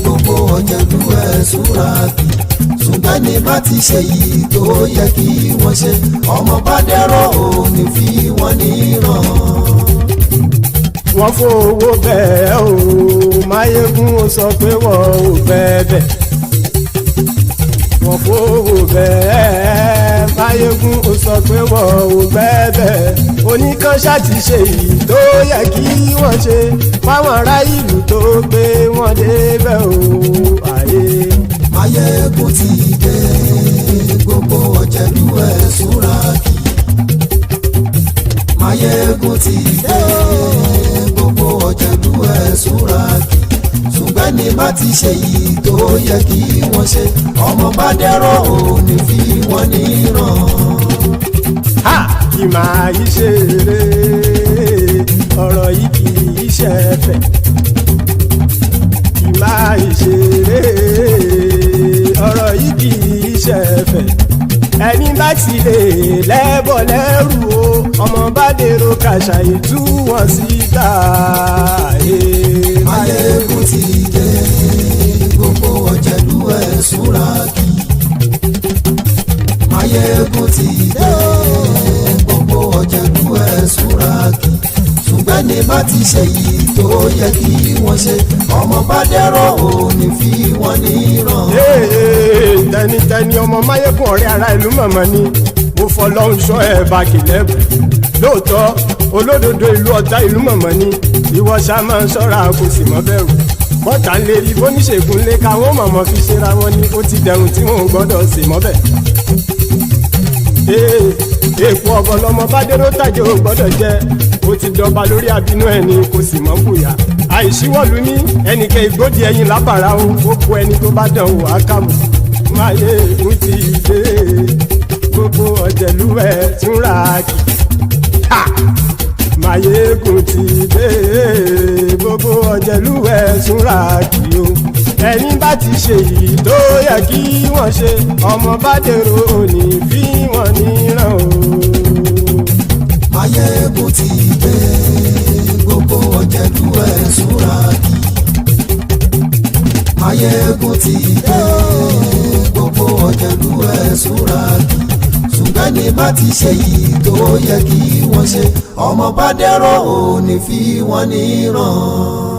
Gbogbo ọ̀jẹ̀lú ẹ̀sùn ràkì. Ṣùgbọ́n ní bá ti ṣe yìí tó yẹ kí wọ́n ṣe, ọmọ bá dẹ́rọ̀ ò ní fi wọ́n níran. wọ́n fowó bẹ́ẹ̀ o Máyégún ó sọ pé wọ́n ò bẹ́ẹ̀ wọ́n fowó bẹ́ẹ̀ Máyégún ó sọ pé wọ́n ò bẹ́ẹ̀ oníkanṣá ti ṣe èyí tó yẹ kí wọ́n ṣe fáwọn ará ìlú tó gbé wọn débẹ̀ o àyè. Máyégún ti dé gbogbo ọ̀jẹ̀lú ẹ̀ súnra kì. Máyégún ti dé gbogbo ọ̀jẹ̀lú ẹ̀ súnra kì. ṣùgbọ́n ní bá ti ṣe yìí tó yẹ kí wọ́n ṣe ọmọ bá dẹ́rọ̀ ò ní fi wọ́n níran. Kì máa yí ṣe eré ọ̀rọ̀ yìí kì í ṣe ẹ̀fẹ̀. Kì máa yí ṣe eré ọ̀rọ̀ yìí kì í ṣe ẹ̀fẹ̀. Ẹni bá ti lè lẹ́bọ̀ lẹ́rù o ọmọ bá dèrò kàṣà ìtú wọn síta. Máyégún ti dé gbogbo ọ̀jẹ̀lú ẹ̀ súnra kì. Máyégún ti dé gbogbo ọ̀jẹ̀lú ẹ̀ súnra kì. ṣùgbọ́n ní bá ti ṣe yìí tó yẹ kí wọ́n ṣe ọmọ bá dẹ́rọ̀ ò ní fi wọ́n níran. Tẹnitẹni ọmọ Máyégún ọ̀rẹ́ ara ìlú mọ̀mọ́ ni mo fọlọ́run ṣọ́ ẹ̀ bá kìlẹ́bù lóòótọ́ olódodo ìlú ọ̀tá ìlú mọ̀mọ́ ni ìwọ ṣá máa ń ṣọ́ra kò sì mọ́ bẹ̀rù bọ́tà ń lè rí bóníṣègùn lé káwọn mọ̀mọ́ fi ṣera wọn ni ó ti dẹrùn tí wọn ò gbọ́dọ̀ sì mọ́ bẹ̀. èèpo ọ̀bọ lọmọ bá dérò tàjẹ́ ò gbọ́dọ̀ jẹ́ ó ti dọba lórí àbínú ẹni kò sì mọ́ bùyà àìsíwọ́lu ní ẹnìkẹ́ ìgbódì ẹyin lábàrá o ó kó ẹni tó bá dán o àkàmù. Máyégún ti dé gbogbo ọ̀jẹ̀lú ẹ̀ túnra kì. Máyégún ti dé gbogbo ọ̀jẹ̀lú ẹ̀ túnra kì o. Ẹni bá ti ṣe yìí tó yẹ kí wọ́n ṣe ọmọ bá dèrò òní fi wọ́n níran o. Máyégún ti dé gbogbo ọ̀jẹ̀lú ẹ̀ súnra kì. Máyégún ti dé gbogbo ọ̀jẹ̀lú ẹ̀ súnra kì. ṣùgbọ́n ní bá ti ṣe yìí tó yẹ kí wọ́n ṣe ọmọ bá dẹ́rọ̀ ò ní fi wọ́n níran.